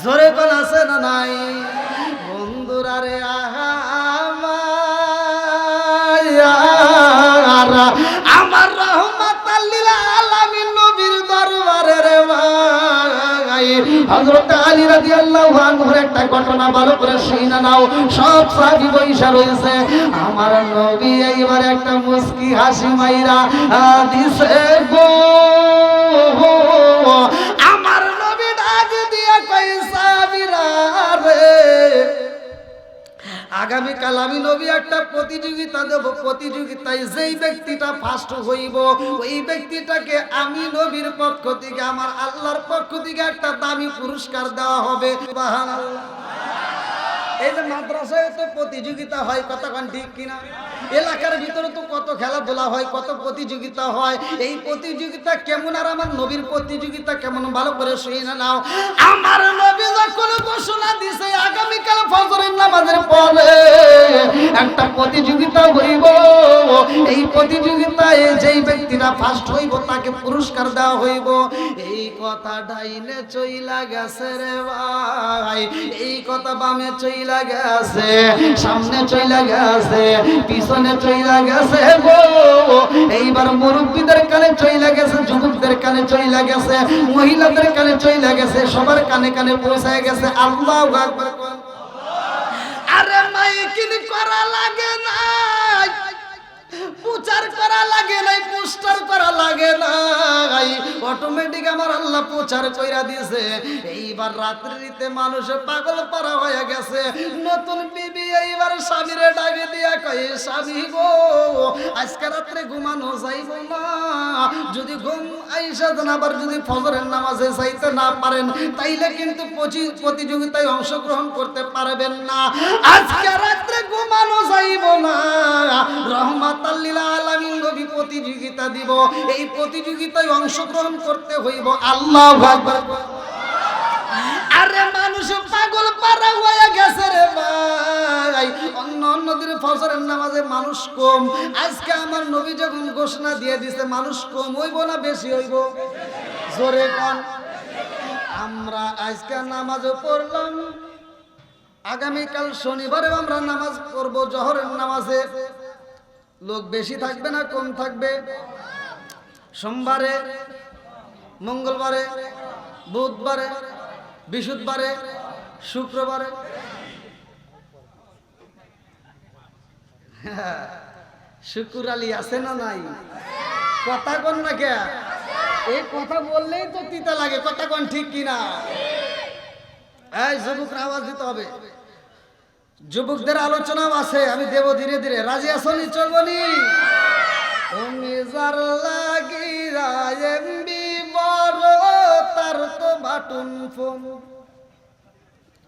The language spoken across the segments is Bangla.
জোরে কোন আছে না নাই? বন্ধুরা রে আমার রহমাতাল লিল আলামিন নবীর দরবারে রে ভাই, হযরত আলী রাদিয়াল্লাহু আনহুর একটা ঘটনা ভালো করে শুনে নাও। সব সাহাবী বইসা রয়েছে। আমার নবী এইবার একটা মুস্কি হাসি মাইরা দিছে গো। আমার নবী ডাক দিয়া কই সাহাবীরা রে, আগামীকাল আমি নবী একটা প্রতিযোগিতা দেব। প্রতিযোগিতায় যেই ব্যক্তিটা ফার্স্ট হইব ওই ব্যক্তিটাকে আমি নবীর পক্ষ থেকে, আমার আল্লাহর পক্ষ থেকে একটা দামি পুরস্কার দেওয়া হবে। সুবহানাল্লাহ। এই যে মাদ্রাসায় তো প্রতিযোগিতা হয়, কতক্ষণ ঠিক কিনা? এলাকার ভিতরে তো কত খেলাধুলা হয়, কত প্রতিযোগিতা হয়। এই প্রতিযোগিতা কেমন আর আমার নবীর প্রতিযোগিতা কেমন ভালো করে শুনে নাও। আমার নবী যখন ঘোষণা দিছে আগামীকাল ফজরের নামাজের পরে একটা প্রতিযোগিতা হইব, এই প্রতিযোগিতায় যেই ব্যক্তিরা ফার্স্ট হইব তাকে পুরস্কার দেওয়া হইব, এই কথা ডাইনে চইলা গেছে রে ভাই, এই কথা বামে চইলা গেছে, সামনে চইলা গেছে, পিছনে চইলা গেছে গো। এইবার মুরব্বীদের কানে চইলা গেছে, যুবকদের কানে চইলা গেছে, মহিলাদের কানে চইলা গেছে, সবার কানে কানে পৌঁছায় গেছে। আল্লাহু আকবার। আরে মাইকিং করা লাগে না, প্রচার করা লাগে নাই, পোস্টার করা লাগে নাই, অটোমেটিক আমার আল্লাহ প্রচার কইরা দিয়েছে। এইবার রাত্রিতে মানুষ পাগল পারা হয়ে গেছে। নতুন বিবি এইবার স্বামীরে ডাকে দিয়া কয়, স্বামী গো আজকে রাত্রে ঘুমানো যাইব না, যদি ঘুম আইসা দেন আবার যদি ফজরের নামাজে যাইতে না পারেন তাইলে কিন্তু প্রতিযোগিতায় অংশগ্রহণ করতে পারবেন না। আজকে রাত্রে ঘুমানো যাইব না, রহমাতাল লিল আলামিন নবী প্রতিযোগিতা দিব, এই প্রতিযোগিতায় অংশগ্রহণ করতে হইব। আল্লাহু আকবার। আরে মানুষ পাগল পারা হয়ে গেছে রে ভাই। অন্য দিন ফজরের নামাজে মানুষ কম, আজকে আমার নবী যখন ঘোষণা দিয়ে দিছে মানুষ কম হইব না বেশি হইব? জোরে কোন। আমরা আজকে নামাজও পড়লাম, আগামীকাল শনিবারে আমরা নামাজ পড়ব জোহরের নামাজে, লোক বেশি থাকবে না কম থাকবে? সোমবারে, মঙ্গলবারে, বুধবারে, বৃহস্পতিবারে, শুক্রবারে। শুকুর আলী আছে না নাই? কথা কোন না কে? এই কথা বললেই তো তিতা লাগে, কথা কোন ঠিক কিনা? এই যুবকরা আওয়াজ দিতে হবে। যুবকদের আলোচনাও আছে, আমি দেব ধীরে ধীরে। রাজি আসনি? চলবনি? তুমি যার লাগিরা এমবি বড় তার তো বাটন ফোন।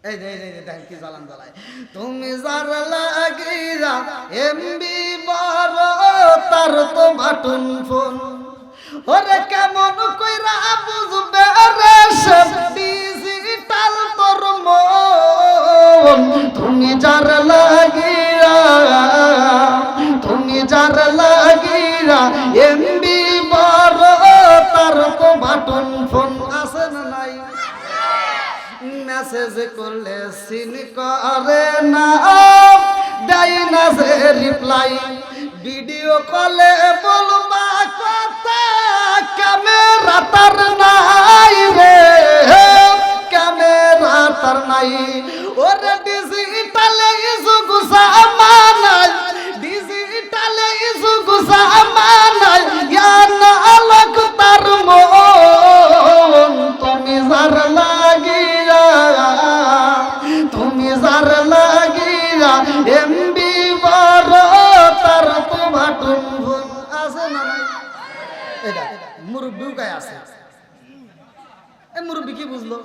এই যে দেখেন কি জ্বালান জ্বালায়। তুমি যার লাগিরা এমবি বড় তার তো বাটন ফোন, ওরে কেমন কইরা বুঝবে রে সব ডিজিটাল তোর মন। তুমি যার লাগিরা, তুমি যার লাগিরা এমবি বড় তার তো বাটন ফোন আছে না নাই? মেসেজ করলে সিন করে না, দেয় না যে রিপ্লাই, ভিডিও কলে বলবা কথা ক্যামেরা তার নাই রে, ক্যামেরা তার নাই। ওরে ডিজিটালে যুগ জামানায়, ডিজিটালে যুগ জামানায় জ্ঞান আলোক তার মন। তুমি যার লাগিয়া, তুমি যার লাগিয়া এমবি বড় তার তো বাটন ফোন আছে না নাই? এটা মুরব্বী গায়ে আছে। এই মুরব্বী কি বুঝলো?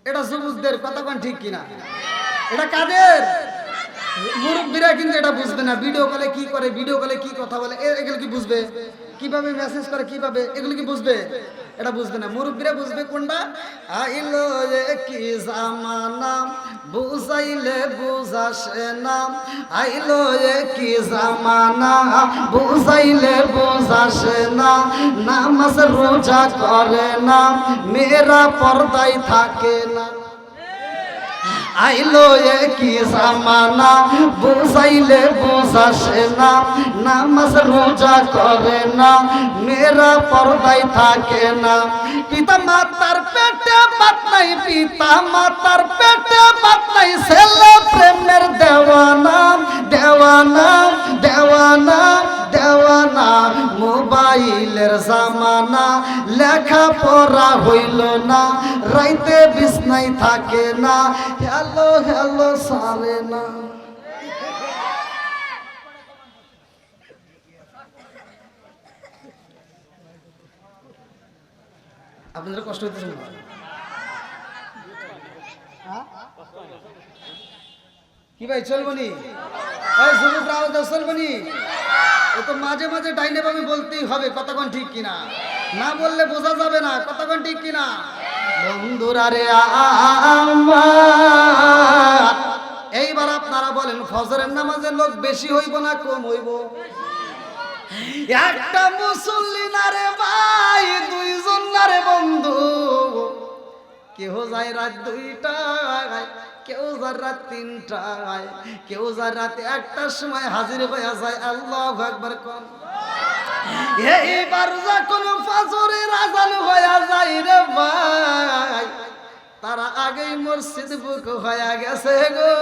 এটা যুবকদের কথা কোন ঠিক কিনা? এটা কাদের? মুরব্বীরা কিন্তু এটা বুঝবে না, ভিডিও কলে কি করে, ভিডিও কলে কি কথা বলে, এগুলো কি বুঝবে, কিভাবে মেসেজ করে, কিভাবে, এগুলো কি বুঝবে, এটা বুঝবে না। মুরব্বীরা বুঝবে কোনটা, আইলো কি জামানা বুঝাইলে বুঝাসে না, আইলো কি জামানা বুঝাইলে বুঝাসে না, নামাজ রোজা করে না, মেয়েরা পর্দায় থাকে না। আইলো কি জামানা বুঝাইলে বুঝাসে না, নামাজ রোজা করে না, মেয়েরা পর্দায় থাকে না। পিতা মাতার পেটে ভাত নাই, পিতা মাতার পেটে ভাত নাই, ছেলে প্রেমের দেওয়ানা দেওয়ানা দেওয়ানা দেওয়ানা। মোবাইলের জামানা, লেখা পড়া হইল না, রাইতে বিছনায় থাকে না, হ্যালো হ্যালো সারে না। আপনাদের কষ্ট হইতেছে না? কি ভাই চলবনি? চলবনি? ও তো মাঝে মাঝে ডাইনে বামে বলতেই হবে, কতক্ষণ ঠিক কিনা, না বললে বোঝা যাবে না কতক্ষণ ঠিক কিনা। বন্ধুরা রে আমার, এইবার আপনারা বলেন ফজরের নামাজের লোক বেশি হইব না কম হইব? একটা মুসল্লি না রে ভাই, দুইজন না রে বন্ধু, কেউ যায় রাত 2টায়, কেউ যায় রাত 3টায়, কেউ যায় রাত 1টার সময় হাজির হয়ে যায়। আল্লাহু আকবার কোন। এইবার যখন ফজরের আযান হয়ে যায় রে ভাই, তারা আগেই মসজিদ বুক হয়ে গেছে গো।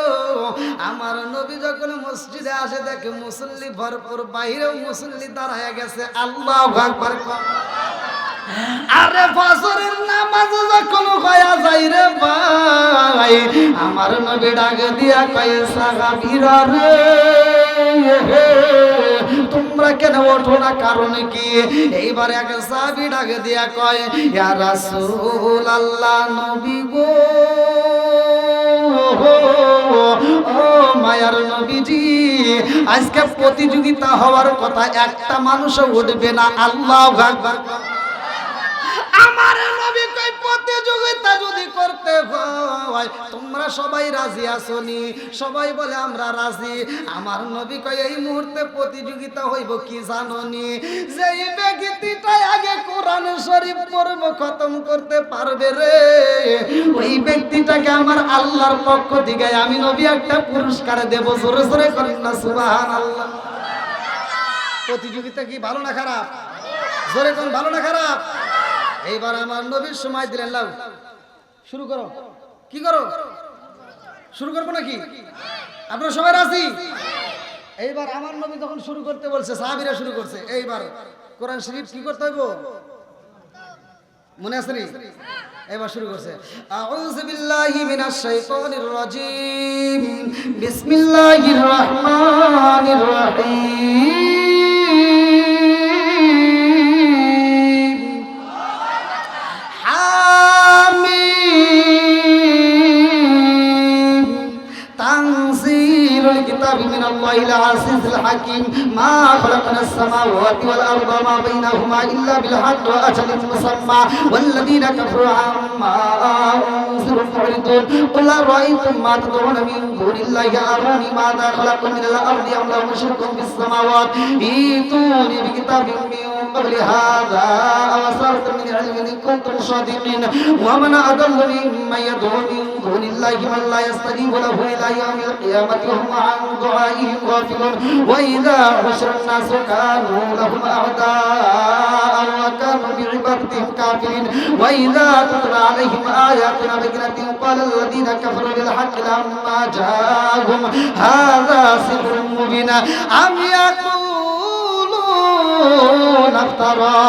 আমার নবী যখন মসজিদে আসে দেখে মুসল্লি ভরপুর, বাইরেও মুসল্লি দাঁড়ায় গেছে। আল্লাহু আকবার কোন। আরে ফজরের নামাজ যখন হয়ে যায় রে ভাই, আমার নবী ডাক দিয়া কয় সাহাবীরা রে, তোমরা কেন ওঠো না, কারণ কি? এইবার এক সাহাবী ডাক দিয়া কয়, ইয়া রাসূলুল্লাহ, নবী গো, ও মায়ার নবীজি, আজকে প্রতিযোগিতা হওয়ার কথা, একটা মানুষও উঠবে না। আল্লাহু আকবার। আমার নবী কই প্রতিযোগিতা যদি করতে হয় তোমরা সবাই রাজি আসনি? সবাই বলে আমরা রাজি। আমার নবী কই এই মুহূর্তে প্রতিযোগিতা হইব কি জাননি? যেই ব্যক্তিটা আগে কোরআন শরীফ পড়ব খতম করতে পারবে রে, ওই ব্যক্তিটাকে আমার আল্লাহর পক্ষ থেকে আমি নবী একটা পুরস্কার দেব। জোরে জোরে করেন না সুবহানাল্লাহ। প্রতিযোগিতা কি ভালো না খারাপ? জোরে কোন, ভালো না খারাপ? এইবার আমার নবীর সময় দিলেন, লাও শুরু করো। কি করো? শুরু করবো নাকি? আপনারা সবাই রাজি? এইবার আমার নবী যখন শুরু করতে বলছে, সাহাবীরা শুরু করছে। এইবার কোরআন শরীফ কি করতে হইব মনে আছে নি? এবার শুরু করছে, আউযু বিল্লাহি মিনাশ শাইতানির রাজীম, বিসমিল্লাহির রহমানির রহিম। من الله العزيز الحكيم ما خلقنا السماوات والأرض وما بينهما إلا بالحق وأجل مسمى والذين كفروا عما أنذروا معرضون قل أرأيتم ما تدعون من دون الله أروني ماذا خلقوا من الأرض أم لهم شرك في السماوات ائتوني بكتاب من قبل هذا أو أثارة من علم إن كنتم صادقين ومن أضل ممن يدعو من دون الله من لا يستجيب له إلى يوم القيامة وهم عن دعائهم غافلون وإذا حشر الناس كانوا لهم أعداء وكانوا بعبادتهم كافرين وإذا تتلى عليهم آياتنا بينات قال الذين كفروا للحق لما جاءهم هذا سحر مبين أم يقولون افترى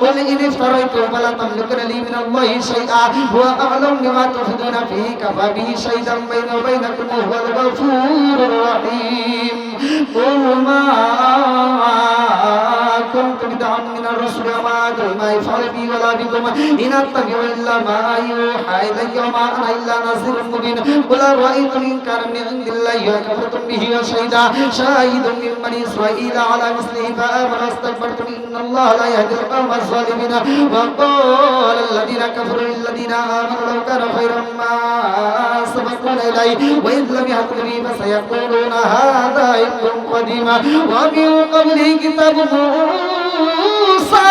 قل إن افتريت فلا تملكن لي من الله شيئا هو أعلم بما تفضون فيه كفى به شهيدا بيني وبينكم وهو الغفور الرحيم قل ما كنت بدعا من الرسل وما أدري ما يفعل بي ولا بكم إن أتبع إلا ما يوحى إلي وما أنا إلا نذير مبين قل أرأيتم إن كان من عند الله وكفرتم به وشهد شاهد من بني إسرائيل على مثله فآمنوا واستكبرتم إن الله لا يهدي القوم الظالمين وقال الذين كفروا للذين آمنوا لو كان خيرا ما سبقونا إليه وإذ لم يهتد به فسيقولون هذا إفك قديم ومن قبله كتاب موسى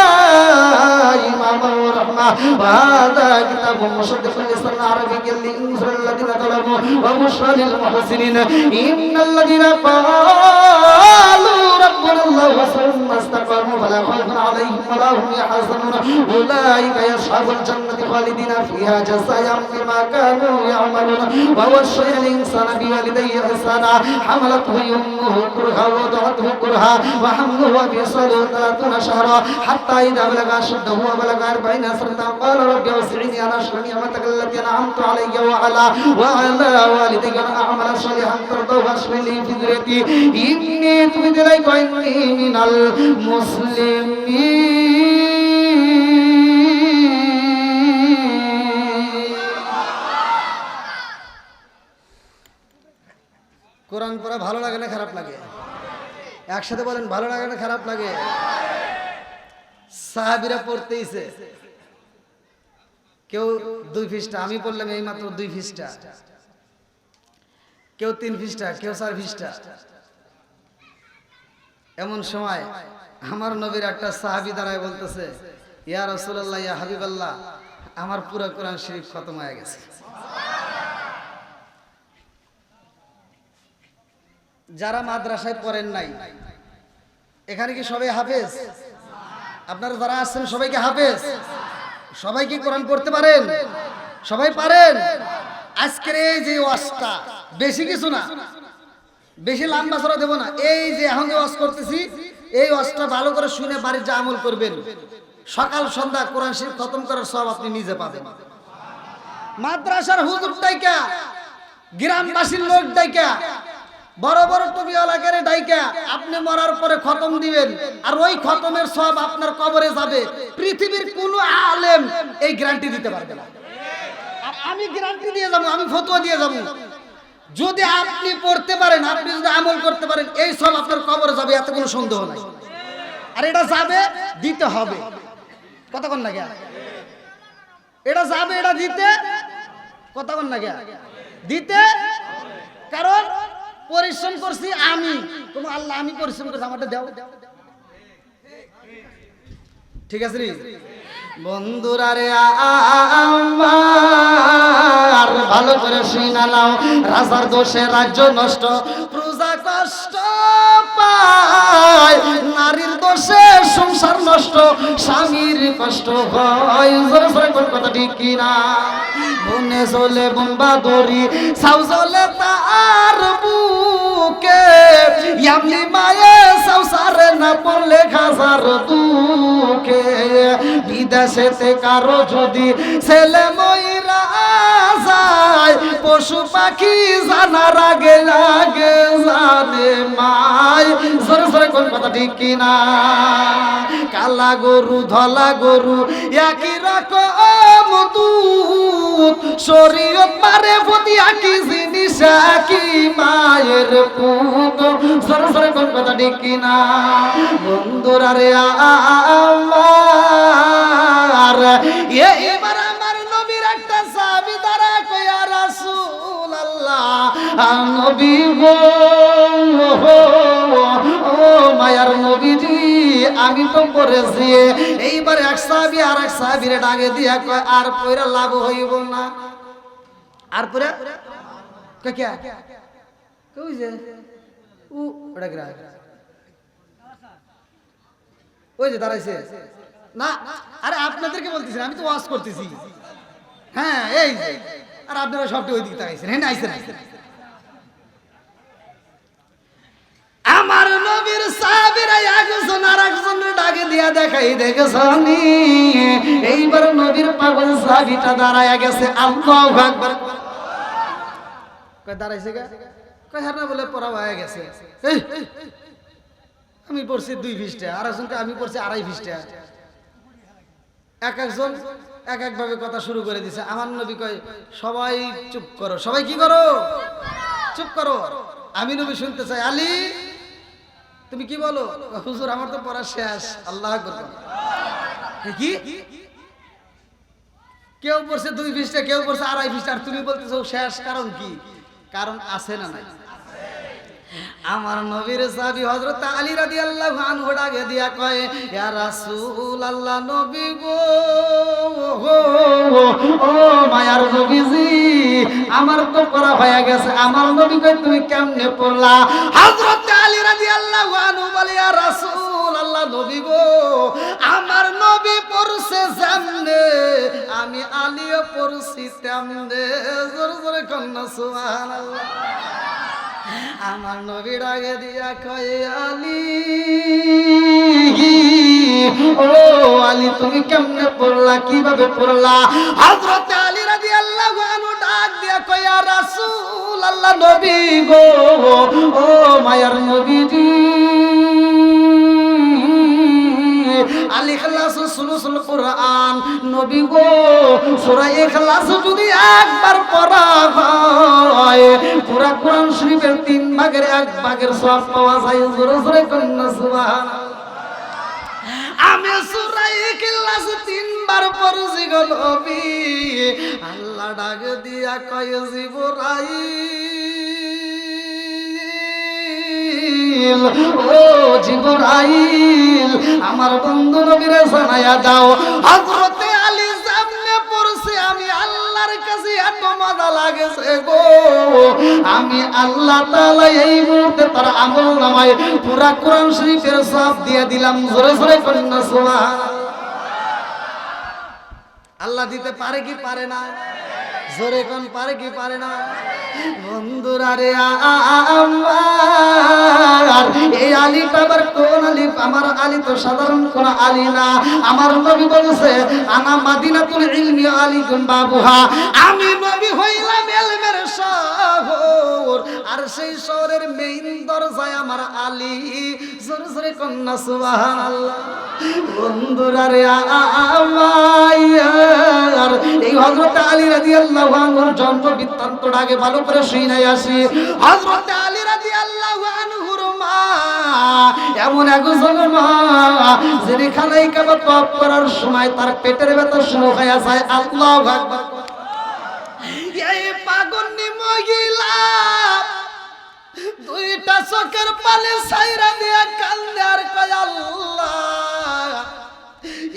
إماما ورحمة وهذا كتاب مصدق لسانا عربيا لينذر الذين ظلموا وبشرى للمحسنين إن الذين قالوا ربنا الله ثم استقاموا فلا خوف عليهم ولا هم يحزنون أولئك أصحاب الجنة خالدين فيها جزاء بما كانوا يعملون ووصينا الإنسان بوالديه إحسانا حملته أمه كرها ووضعته كرها وحمله وفصاله 30 شهرا حتى إذا بلغ أشده وبلغ 40 سنة قال رب أوزعني أن أشكر نعمتك التي أنعمت علي وعلى والدي أن أعمل صالحا ترضاه وأصلح لي في ذريتي إني تبت إليك وإني من المسلمين কোরআন পড়া ভালো লাগে না খারাপ লাগে? একসাথে বলেন, ভালো লাগে না খারাপ লাগে? সাহাবীরা পড়তেইছে, কেউ 2 পৃষ্ঠা, আমি বললাম এই মাত্র 2 পৃষ্ঠা, কেউ 3 পৃষ্ঠা, কেউ 4 পৃষ্ঠা। এমন সময় আমার নবীর একটা সাহাবী দাঁড়ায় বলতেছে, ইয়া রাসূলুল্লাহ, ইয়া হাবিবাল্লাহ, আমার পুরো কোরআন শরীফ খতম হয়ে গেছে। যারা মাদ্রাসায় পড়েন নাই, এখানে কি সবাই হাফেজ? আপনারা যারা আসছেন সবাই কি হাফেজ? সবাই কি কোরআন পড়তে পারেন? সবাই পারেন? আজকের এই যে ওয়াজটা বেশি কিছু না, বেশি লম্বা চড়া দেব না, এই যে এখন যে ওয়াজ করতেছি এই ওয়াজটা ভালো করে শুনে বাড়ির যা আমল করবেন, সকাল সন্ধ্যা কোরআন শরীফ খতম করার সব আপনি নিজে পাবেন। মাদ্রাসার হুজুর ডাইকা, গ্রামবাসীর লোক ডাইকা, বড় বড় টুপিওয়ালাকে ডাইকা আপনি মরার পরে খতম দিবেন, আর ওই খতমের সব আপনার কবরে যাবে। পৃথিবীর কোন আলেম এই গ্যারান্টি দিতে পারবে না। আর আমি গ্যারান্টি দিয়ে যাব, আমি ফতোয়া দিয়ে যাব, যদি আপনি পড়তে পারেন, আপনি যদি আমল করতে পারেন, এই সব আপনার কবরে যাবে, এত কোনো সন্দেহ নাই। আর এটা যাবে, দিতে হবে। কতক্ষণ লাগে? এটা যাবে, এটা দিতে কতক্ষণ লাগে? দিতে। কারণ পরিশ্রম করছি আমি, তুমি আল্লাহ, আমি পরিশ্রম করছি, আমারটা দাও। ঠিক আছে বন্ধুরা রে, আমার ভালো করে শুনা নাও, রাজার দোষে রাজ্য নষ্ট, প্রজা কষ্ট পায়, নারীর দোষে সংসার নষ্ট, স্বামীর কষ্ট হয়। জোরে জোরে কোন কথা ঠিক কিনা? বনে চলে বোম্বা দড়ি, ছাউ চলে তার বুকে, এমনি মায়ে সংসারে না পড়লে খাজার দুঃখে। বিদেশেতে কারো যদি ছেলে মইরা যায়, পশু পাখি জানার আগে আগে জানে মায়। জোরে জোরে কোন কথা ঠিক কিনা? কালা গরু ধলা গরু একই রকম দুধ, শরীয়ত মারে প্রতি একই জিনিস, একই মায়ের পুত। জোরে জোরে কোন কথা ঠিক কিনা? বন্ধুরা রে আমার, এবার আমার নবীর একটা সাহাবী দাঁড়া কই, ইয়া রাসূলুল্লাহ, নবী গো, ও মায়ার নবীজি, আমি তো পড়েছি। এইবার এক সাহাবী আর এক সাহাবীরে ডাকে দিয়া কয়, আর পয়রা লাভ হইব না। আর পরে কে কে কই যে ওটা গ্রাহ, ওই যে দাঁড়াইছে না। আরে আপনাদেরকে বলতেছি, আমি তো ওয়াজ করতেছি। হ্যাঁ, এই যে, আর আপনারা সবটা ওই দিকে তাকাইছেন। হ্যাঁ, আইছেন। আমার নবীর সাহাবীরা একজন আর একজনের ডাকে দিয়া দেখাই, দেখেছনি? এইবার নবীর পাগল সাহাবীটা দাঁড়ায়া গেছে। আল্লাহু আকবার। কয় দাঁড়াইছে কে? কয় হ্যাঁ না বলে পড়া হয়ে গেছে। আমি পড়ছি 2 পৃষ্ঠা, আর একজনকে আমি পড়ছি 2.5 পৃষ্ঠা। এক একজন এক এক ভাবে কথা শুরু করে দিছে। আমার নবী কয় সবাই চুপ করো। সবাই কি করো? চুপ করো। আমি নবী শুনতে চাই, আলী তুমি কি বলো? হুজুর আমার তো পড়া শেষ। আল্লাহু আকবার। কি কেউ পড়ছে 2 পৃষ্ঠা, কেউ পড়ছে 2.5 পৃষ্ঠা, আর তুমি বলতেছো শেষ। কারণ কি? কারণ আছে না নাই? আমার নবীর সাহাবী হযরত আলী রাদিয়াল্লাহু আনহু ডাকে দিয়া কয়, ইয়া রাসূলুল্লাহ, নবী গো, ও মায়ার নবীজি, আমার তো পড়া হয়ে গেছে। আমার নবী কয় তুমি কেমনে পড়লা? হযরত আলী রাদিয়াল্লাহু আনহু বলে, ইয়া রাসূলুল্লাহ, নবী গো, আমার নবী পড়ছে যেমনে আমি আলীও পড়ছি তেমনে। জোরে জোরে কন্না সুবহানাল্লাহ। আমার নবী ডাকে দিয়া কয়, আলী, ও আলী তুমি কেমনে পড়লা, কিভাবে পড়লা? হযরত আলী রাদিয়াল্লাহু আনহু ডাক দিয়া কয়, ইয়া রাসূলুল্লাহ, নবী গো, ও মায়ার নবীজি, আল ইখলাস সুলুসুল কুরআন, নবী গো, সূরা ইখলাস যদি একবার পড়া হয় পুরা কোরআন শরীফের 3 ভাগের 1 ভাগের সওয়াব পাওয়া যায়। জোরে জোরে কন্না সুবহানাল্লাহ। আমি সূরা ইখলাস 3 বার পড়ছি গো নবী। আল্লাহ ডাক দিয়া কয়, জিবরাইল, ও জিবরাইল, আমার বন্ধু নবীরে জানায়া দাও হযরতে আলী সামনে পড়ছে আমি আল্লাহর কাছে এত মজা লাগেছে গো, আমি আল্লাহ তাআলা এই মুহূর্তে তার আমলনামায় পুরা কোরআন শরীফের সওয়াব দিয়ে দিলাম। জোরে জোরে কন্না সুবহানাল্লাহ। আল্লাহ দিতে পারে কি পারে না? জোরে কোন পারে কি পারে না? বন্ধুরা রে, আমার এই আলীটা আবার কোন আলী? আমার আলী তো সাধারণ কোন আলী না। আমার নবী বলেছে, আনা মাদিনাতুল ইলমি আলীকুম বাবুহা, আমি নবী হইলাম ইলমের শহর, আর সেই শহরের মেইন দরজায় আমার আলী। জোরে জোরে কন্না সুবহানাল্লাহ। বন্ধুরা রে, আমার এই হযরত আলী রাদিয়াল্লাহু আনহুর জন্ম বৃত্তান্তটা আগে ভালো করে শুনে আসি। হযরত আলী রাদিয়াল্লাহু আনহুর মা এমন একজন মা, যিনি খানায় কাবা তওয়াফ করার সময় তার পেটের ব্যথা শুরু হয়ে যায়। আল্লাহু আকবার। এই পাগন্নি মহিলা 2টা চোখের পানি ছাইরা দিয়া কান্দে আর কয়, আল্লাহ,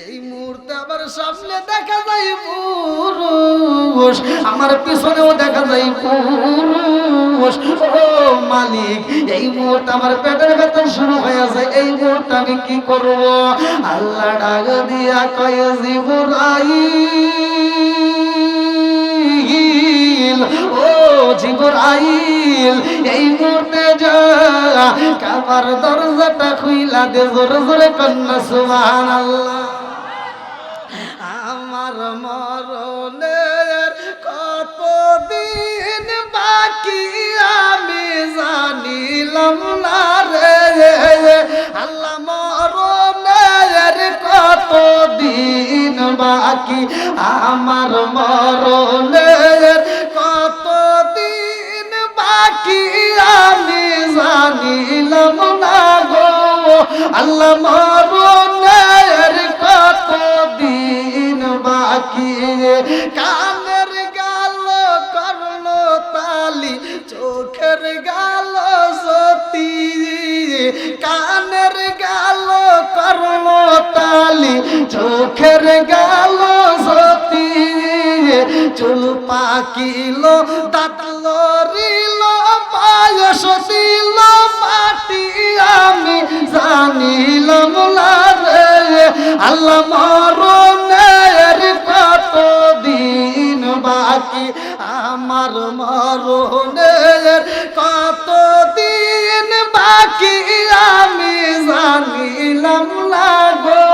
এই মুহূর্তে আমার সামনে দেখা যায় পুরুষ, আমার পিছনেও দেখা যায় পুরুষ। ও মালিক, এই মুহূর্তে আমার পেটের ব্যথা শুরু হয়ে যায়, এই মুহূর্তে আমি কি করব? আল্লাহ ডাক দিয়া কয়, জিবরাইল, ও জিবরাইল, এই মুহূর্তে যা কাবার দরজাটা খুইলা দে। জোরে জোরে কন্না সুবহানাল্লাহ। আমার মরণের কতদিন বাকি আমি জানিলাম না রে, আল্লাহ মরণের কতদিন বাকি, আমার মরণের কতদিন বাকি আমি জানিলাম না গো, আল্লাহ মরণের কতদিন বাকি। কানের গাল করলো তালি, চোখের গাল সতী, কানের গাল করলো তালি, চোখের গাল সতী, চুল পাকিল, দাঁত লড়িল, বয়স দিল মাটি, আমি জানিলাম না রে, আল্লাহ মরণের কতদিন বাকি, আমার মরণের কতদিন বাকি আমি জানিলাম না গো,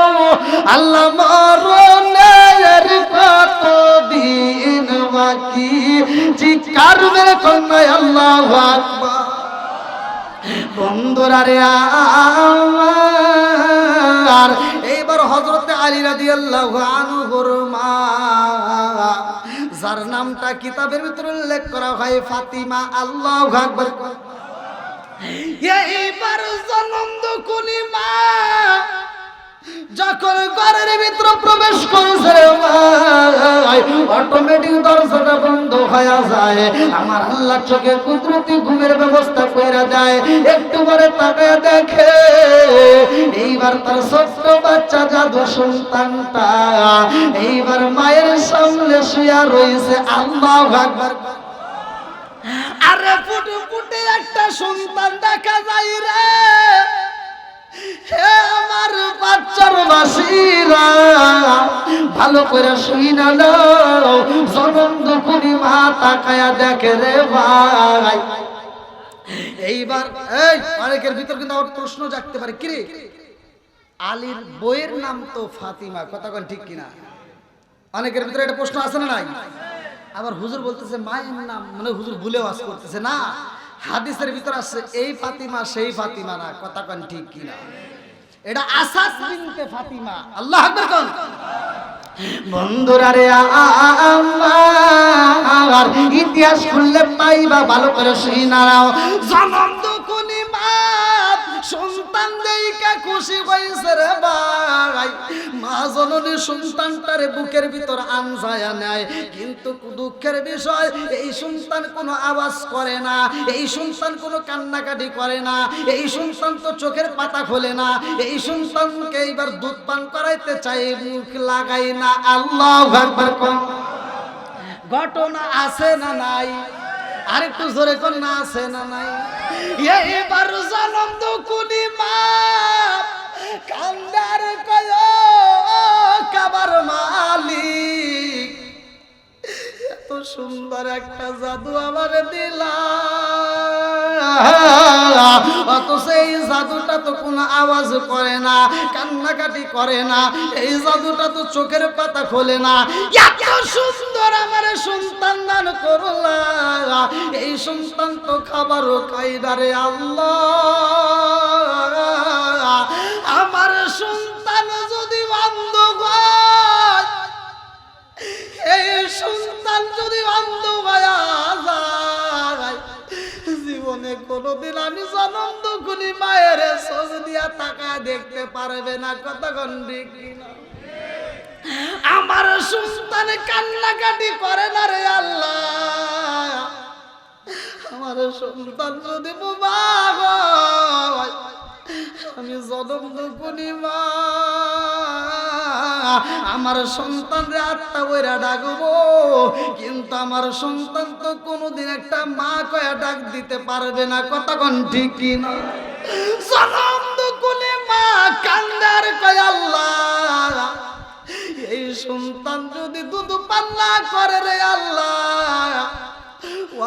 আল্লাহ মরণের কতদিন বাকি। চিৎকার মেরে কন্যা আল্লাহু আকবার। বন্ধুরা রে আমার, এইবার হযরতে আলী রাদিয়াল্লাহু আনহুর মা, যার নামটা কিতাবের ভিতরে উল্লেখ করা হয় ফাতিমা, আল্লাহু আকবার। এইবার জনমদুকুনি মা যখন ঘরের ভিতরে প্রবেশ করেছে, অটোমেটিক দরজাটা বন্ধ হয়ে যায়। আমার আল্লাহ চোখে কুদরতি ঘুমের ব্যবস্থা করে দেয়। একটু পরে তাকায় দেখে এইবার তার ছোট্ট বাচ্চা জাদু সন্তানটা এইবার মায়ের সামনে শুয়ে রয়েছে। আল্লাহু আকবার। আরে ফুটে ফুটে একটা সন্তান দেখা যায় রে। হে আমার বাচ্চার বাসীরা, ভালো করে শুইনা নাও। জনমদুকুনি মা তাকায়া দেখে রে ভাই। এইবার এই অনেকের ভিতর কিন্তু আমার প্রশ্ন জাগতে পারে, কি রে আলীর বইয়ের নাম তো ফাতিমা, কথা কোন ঠিক কিনা? অনেকের ভিতরে একটা প্রশ্ন আছে না নাই? আবার হুজুর বলতেছে মায়ের নাম, মানে হুজুর ভুলেও আজ করতেছে না। হাদিসের ভিতর আছে এই ফাতিমা সেই ফাতিমা না, কথা কোন ঠিক কিনা? এটা আসাদ বিনতে ফাতিমা। আল্লাহু আকবার কোন। বন্ধুরা রে আমার, ইতিহাস খুললে পাইবা, ভালো করে শুনা নাও। জনমদুকুনি মা সন্তান দেইকা খুশি হইছে রে ভাই। মা জননী সন্তানটারে বুকের ভিতর আনজায়া নেয়, কিন্তু দুঃখের বিষয় এই সন্তান কোনো আওয়াজ করে না, এই সন্তান কোনো কান্নাকাটি করে না, এই সন্তান তো চোখের পাতা খোলে না। এই সন্তানকে এইবার দুধ পান করাইতে চাই, মুখ লাগাই না। আল্লাহু আকবার। ঘটনা আছে না নাই? আরেকটু জোরে কোন না আছে না নাই? এইবার জনমদুকুনি মা কান্দার কয় কাবার মালিক, এত সুন্দর একটা জাদু আমার দিলা, অথচ এই জাদুটা তো কোনো আওয়াজ করে না, কান্নাকাটি করে না, এই জাদুটা তো চোখের পাতা খোলে না। এত সুন্দর আমার সন্তান দান করলা, এই সন্তান তো খাবারও খাই না রে আল্লাহ। আমার সন্তান যদি অন্ধ হয়, এই সন্তান যদি অন্ধ হয়ে যায়, জীবনে কোনোদিন আমি জনমদুকুনি মায়ের চোখ দিয়া তাকায় দেখতে পারবে না, কতক্ষণ ঠিক কিনা? আমার সন্তান কান্নাকাটি করে না রে আল্লাহ। আমার সন্তান যদি বোবা হয়, আমি জনমদুকুনি মা আমার সন্তানরে আত্মা বইরা ডাকবো, কিন্তু আমার সন্তান তো কোনোদিন একটা মা কয়া ডাক দিতে পারবে না, কতক্ষণ ঠিক কিনা? জনমদুকুনি মা কান্দার কয় আল্লাহ, এই সন্তান যদি দুধ পান না করে রে আল্লাহ,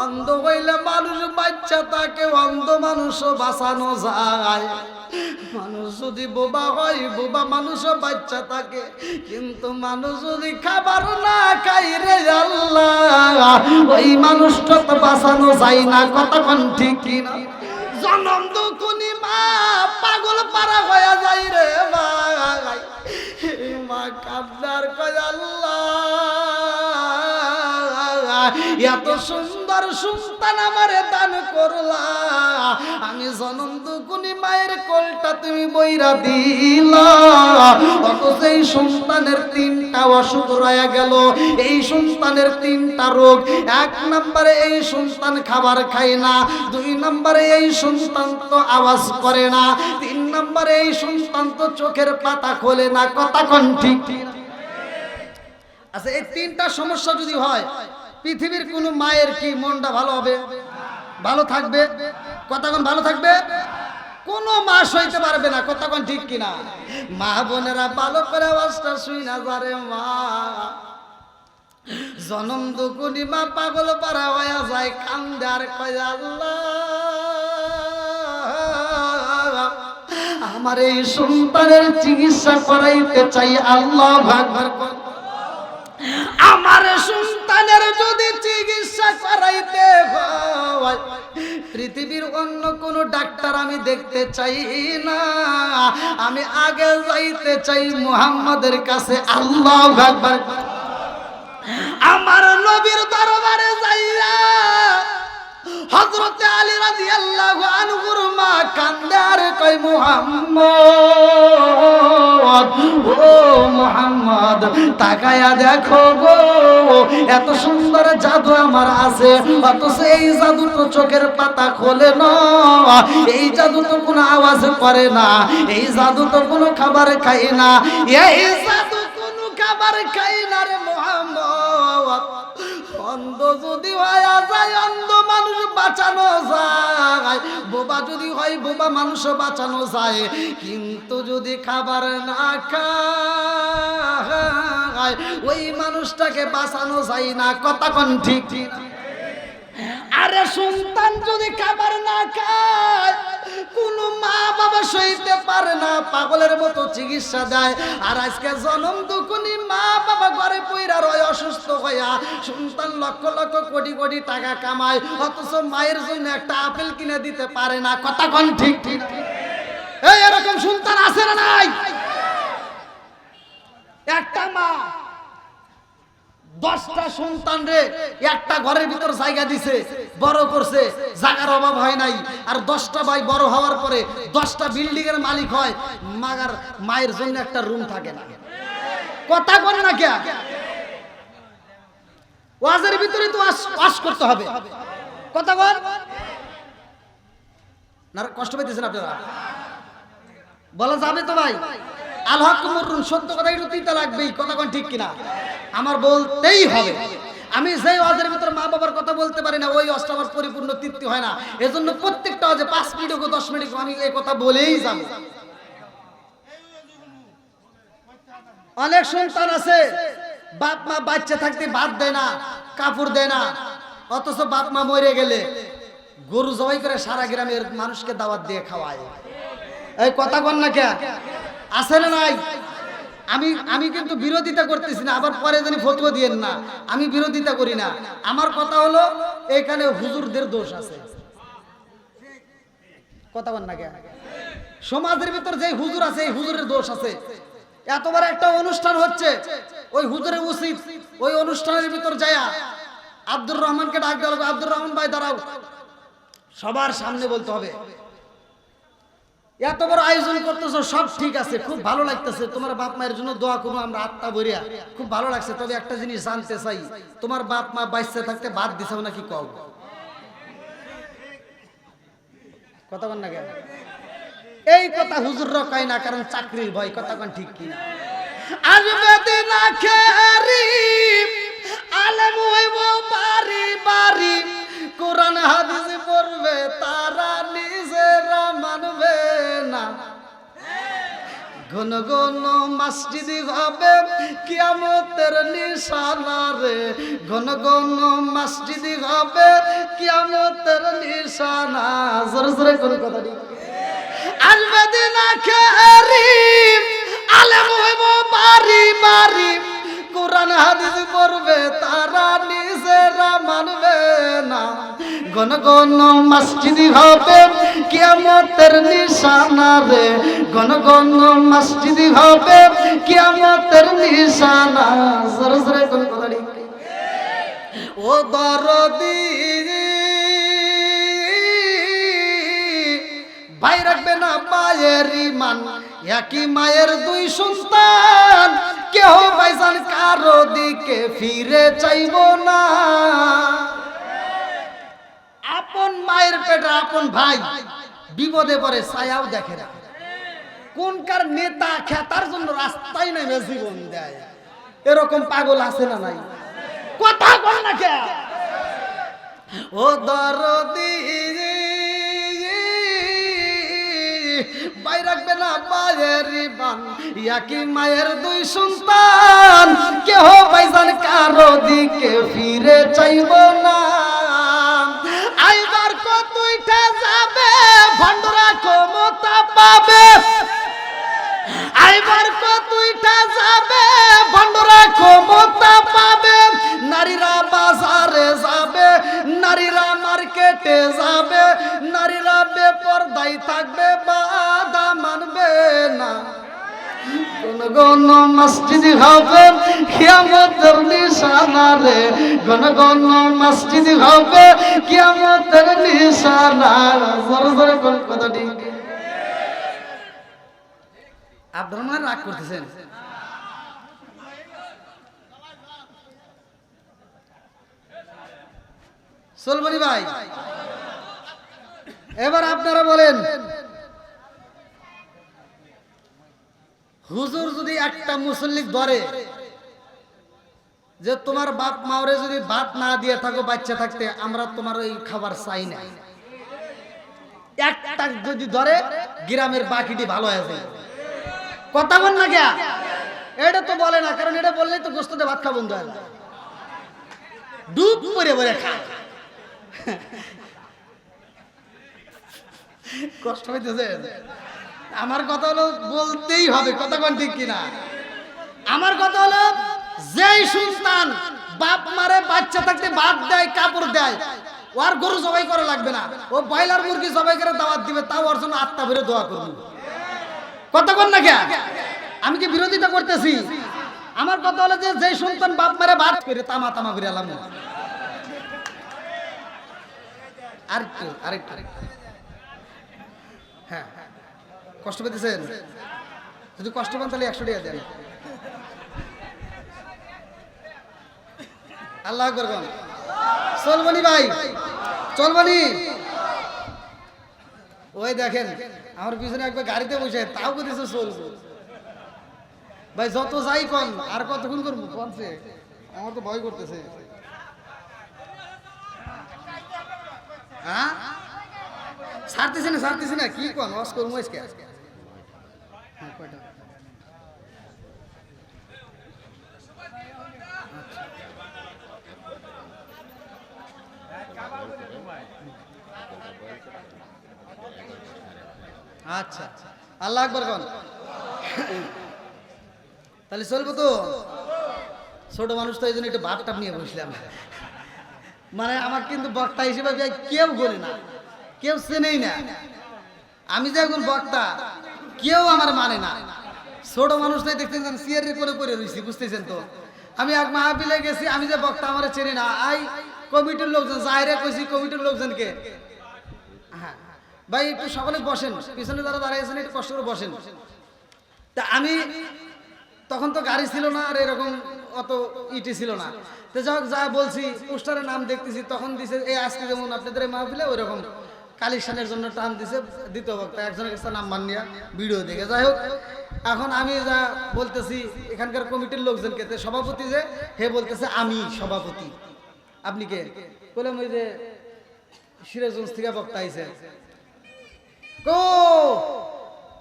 অন্ধ হইলে মানুষ বাচ্চা তাকে অন্ধ মানুষও বাঁচানো যায়। মানুষ যদি বোবা হয়, বোবা মানুষও বাচ্চা থাকে, কিন্তু মানুষ যদি খাবার না খাই রে আল্লাহ, ওই মানুষটা তো বাঁচানো যায় না, কতক্ষণ ঠিক কিনা? জনমদুকুনি মা পাগল পারা হয়ে যায় রে ভাই। এই মা কান্দার কয় আল্লাহ, এত সুন্দর সন্তান আমারে দান করলা, আমি জনমদুকুনি মায়ের কোলটা তুমি বইরা দিলা, অথচ এই সন্তানের 3টা অসুখ রয়ে গেল। এই সন্তানের 3টা রোগ। 1 নম্বরে এই সন্তান খাবার খায় না, 2 নম্বরে এই সন্তান তো আওয়াজ করে না, 3 নম্বরে এই সন্তান তো চোখের পাতা খোলে না, কতক্ষণ ঠিক? আচ্ছা, এই 3টা সমস্যা যদি হয়, পৃথিবীর কোন মায়ের কি মনটা ভালো হবে? ভালো থাকবে? কতক্ষণ ভালো থাকবে? কোন মা সইতে পারবে না, কতক্ষণ ঠিক কিনা? মা বোনেরা ভালো করে আওয়াজটা শুই না যারে মা। জনমদুকুনি মা পাগল পারা হয়ে যায়, কান্দার কয় আল্লাহ, আমার এই সন্তানের চিকিৎসা করাইতে চাই। আল্লাহু আকবার। আমার সন্তান সন্তানের যদি চিকিৎসা করাইতে হয়, পৃথিবীর অন্য কোন ডাক্তার আমি দেখতে চাই না, আমি আগে যাইতে চাই মুহাম্মাদের কাছে। আল্লাহু আকবার। আমার নবীর দরবারে যাইয়া হযরত আলী রাদিয়াল্লাহু আনহুর মা কান্দে আর কয়, মুহাম্মদ, ও মুহাম্মদ, তাকায়া দেখো গো, এত সুন্দর জাদু আমার আছে, অথচ এই জাদু তো চোখের পাতা খোলে না, এই জাদু তো কোনো আওয়াজ করে না, এই জাদু তো কোনো খাবার খায় না, এই জাদু কোনো খাবার খায় না রে মুহাম্মদ। অন্ধ যদি হয়ে যায় অন্ধ মানুষ বাঁচানো যায়, বোবা যদি হয় বোবা মানুষ বাঁচানো যায়, কিন্তু যদি খাবার না খায় ওই মানুষটাকে বাঁচানো যায় না। কথা কোন ঠিক? আরে সন্তান যদি খাবার না খায় কোন মা বাবা সইতে পারে না, পাগলের মতো চিকিৎসা দেয়। আর আজকে জন্ম দুকুনি মা বাবা ঘরে পইরা রয় অসুস্থ হইয়া, সন্তান লক্ষ লক্ষ কোটি কোটি টাকা কামায়, অথচ মায়ের জন্য একটা আপেল কিনে দিতে পারে না। কথা কোন ঠিক? ঠিক এই এরকম সন্তান আছে না নাই? একটা মা 10টা সন্তান রে একটা ঘরের ভিতর জায়গা দিছে, বড় করছে, জায়গার অভাব হয় নাই। আর 10টা ভাই বড় হওয়ার পরে 10টা বিল্ডিং এর মালিক হয়, মাগার মায়ের জন্য একটা রুম থাকে না। কথা বলে না কে? ওয়াজের ভিতরে তো ওয়াজ করতে হবে। কথা বল না, কষ্ট পাইতেছেন আপনারা? বলা যাবে তো ভাই? আল হক মুরুন, সত্য কথা একটু তিতা লাগবেই। কথা কোন ঠিক কিনা? আমার বলতেই হবে। আমি যেই ওয়াজের ভিতর মা বাবার কথা বলতে পারি না, ওই ওয়াজটা আমার পরিপূর্ণ তৃপ্তি হয় না। এজন্য প্রত্যেকটা ওয়াজে 5 মিনিট হোক 10 মিনিট আমি এই কথা বলেই যাব। অনেক সন্তান আছে বাপ মা বাচ্চা থাকতে ভাত দেয় না, কাপড় দেয় না, অথচ বাপ মা মরে গেলে গরু জবাই করে সারা গ্রামের মানুষকে দাওয়াত দিয়ে খাওয়ায়। এই কথা বল না কে? আছে না নাই? আমি কিন্তু বিরোধিতা করতেছি না, আবার পরে জানি ফতোয়া দিয়েন না। আমি বিরোধিতা করি না। আমার কথা হলো এখানে হুজুরদের দোষ আছে। কথা বল না কে? সমাজের ভিতর যে হুজুর আছে এই হুজুরের দোষ আছে। এত বড় একটা অনুষ্ঠান হচ্ছে, ওই হুজুরের উচিত ওই অনুষ্ঠানের ভিতর যায়া আব্দুর রহমানকে ডাক দেওয়া লাগবে, আব্দুর রহমান ভাই দাঁড়াও, সবার সামনে বলতে হবে, এত বড় আয়োজন করতেছো, সব ঠিক আছে, খুব ভালো লাগতেছে, তোমার বাপ মায়ের জন্য দোয়া করবো আমরা আত্মা ভরিয়া, খুব ভালো লাগছে, তবে একটা জিনিস জানতে চাই, তোমার বাপ মা বাইসে থাকতে বাদ দিছাও নাকি? কও। কথা বল না কেন? এই কথা হুজুররা কয় না, কারণ চাকরির ভয়। কথা কোন ঠিক কিনা? আসবে দিন আখেরি আলেম হইব বাড়ি বাড়ি, কোরআন হাদিস পড়বে তারা নিজেরা মানবে না, ঘন ঘন মসজিদ হবে কিয়ামতের নিশানা রে, ঘন ঘন মসজিদ হবে কিয়ামতের নিশানা। জোরে জোরে কোন কথা ঠিক? আসবে দিন আখেরি আলেম হইব বাড়ি বাড়ি, কোরআন হাদিস পড়বে তারা নিজেরা মানবে না, ঘন ঘন মসজিদ হবে কিয়ামতের নিশানা রে, ঘন ঘন মসজিদ হবে কিয়ামতের নিশানা। জোরে জোরে কোন কথা ঠিক? ও দরদি ভাই রাখবে না মায়ের ইমান, একই মায়ের দুই সন্তান, কেহ ভাইজান কারো দিকে ফিরে চাইব না। আপন মায়ের পেটে আপন ভাই বিপদে পড়ে ছায়াও দেখে না, কোনকার নেতা খেতার জন্য রাস্তায় নেমে জীবন দেয়, এরকম পাগল আছে না নাই? কথা বল না কে? ও দরদি ভাই রাখবে না মায়ের ইমান, একই মায়ের দুই সন্তান, কেহ ভাইজান কারো দিকে ফিরে চাইব না। আইবার কতইটা যাবে ভণ্ডরা ক্ষমতা পাবে, আইবার কতইটা যাবে ভণ্ডরা ক্ষমতা পাবে, নারীরা কেটে যাবে, নারীরা বেপরদাই থাকবে, বাধা মানবে না। কোন কোন মসজিদ হবে কিয়ামতের নিশানা রে, কোন কোন মসজিদ হবে কিয়ামতের নিশানা। জোরে জোরে কোন কথা ঠিক। আপনারা মনে রাগ করতেছেন? সোলমনি ভাই, এবার আপনারা বলেন, হুজুর যদি একটা মুসল্লি ধরে যে তোমার বাপ মাওরে যদি ভাত না দিয়ে থাকো বাচ্চা থাকতে, আমরা তোমার ওই খাবার চাই না, একটা যদি ধরে গ্রামের বাকিটি ভালো হয়ে যায়। কথা বল না কে? এটা তো বলে না, কারণ এটা বললেই তো গোস্ততে ভাত খাওয়া বন্ধ হয়, ডুব করে বলে খা। কষ্ট হইতেছে? আমার কথা হলো বলতেই হবে, কথা কোন ঠিক কিনা? আমার কথা হলো, যেই সন্তান বাপ মারে বাচ্চা থাকতে ভাত দেয়, কাপড় দেয়, ওর গরু জবাই করা লাগবে না, ও ব্রয়লার মুরগি জবাই করে দাওয়াত দিবে, তাও ওর জন্য আত্মা ভরে দোয়া করবে। কথা কোন না কে? আমি কি বিরোধিতা করতেছি? আমার কথা হলো যে যেই সন্তান বাপ মারে ভাত করে তামা তামা করে এলাম। আরেকটু আরেকটু, হ্যাঁ, কষ্ট পেতেছেন? যদি কষ্ট পান তাহলে 100 টাকা দেন। আল্লাহ আকবার কোন। চলবনি ভাই, চলবনি। ওই দেখেন আমার পিছনে একবার গাড়িতে বসে, তাও বলতেছে চলবো। ভাই যত যাই কোন, আর কতক্ষণ করবো কোনছে? আমার তো ভয় করতেছে। হ্যাঁ, ছাড়তেছি না, ছাড়তেছি না, কি কোন ওয়াজ করবো আজকে? হ্যাঁ, কয়টা? আচ্ছা, আল্লাহ আকবার কোন। তাহলে চলবো তো? ছোট মানুষ তো এই জন্য একটু ভাব টাপ নিয়ে বসলাম। মানে আমার কিন্তু বক্তা হিসেবে কেউ বলে না, কেউ চেনেই না। আমি যে একজন বক্তা, কেউ আমার মানে না। ছোট মানুষ নাই, দেখতেছেন চেয়ারের করে পড়ে রয়েছি, বুঝতেছেন তো? আমি এক মাহফিলে গেছি, আমি যে বক্তা আমার চেনে না, আই কমিটির লোকজন জাহিরে কইছি, কমিটির লোকজনকে, হ্যাঁ ভাই একটু সকলে বসেন, পিছনে যারা দাঁড়িয়েছেন একটু কষ্ট করে বসেন। তা আমি তখন তো গাড়ি ছিল না, আর এরকম অত ইটি ছিল না। তো যাই হোক, যা বলছি পোস্টারের নাম দেখতেছি, তখন দিছে এই আজকে যেমন আপনাদের মাহফিলে ওই রকম কালেকশনের জন্য টান দিছে দ্বিতীয় বক্তা, একজনের কাছে নাম্বার নিয়ে ভিডিও দেখে। যাই হোক, এখন আমি যা বলতেছি এখানকার কমিটির লোকজনকে, সভাপতি যে হে বলতেছে আমি সভাপতি। আপনি কে? বললাম ওই যে সিরাজগঞ্জ থেকে বক্তা আইছে। কো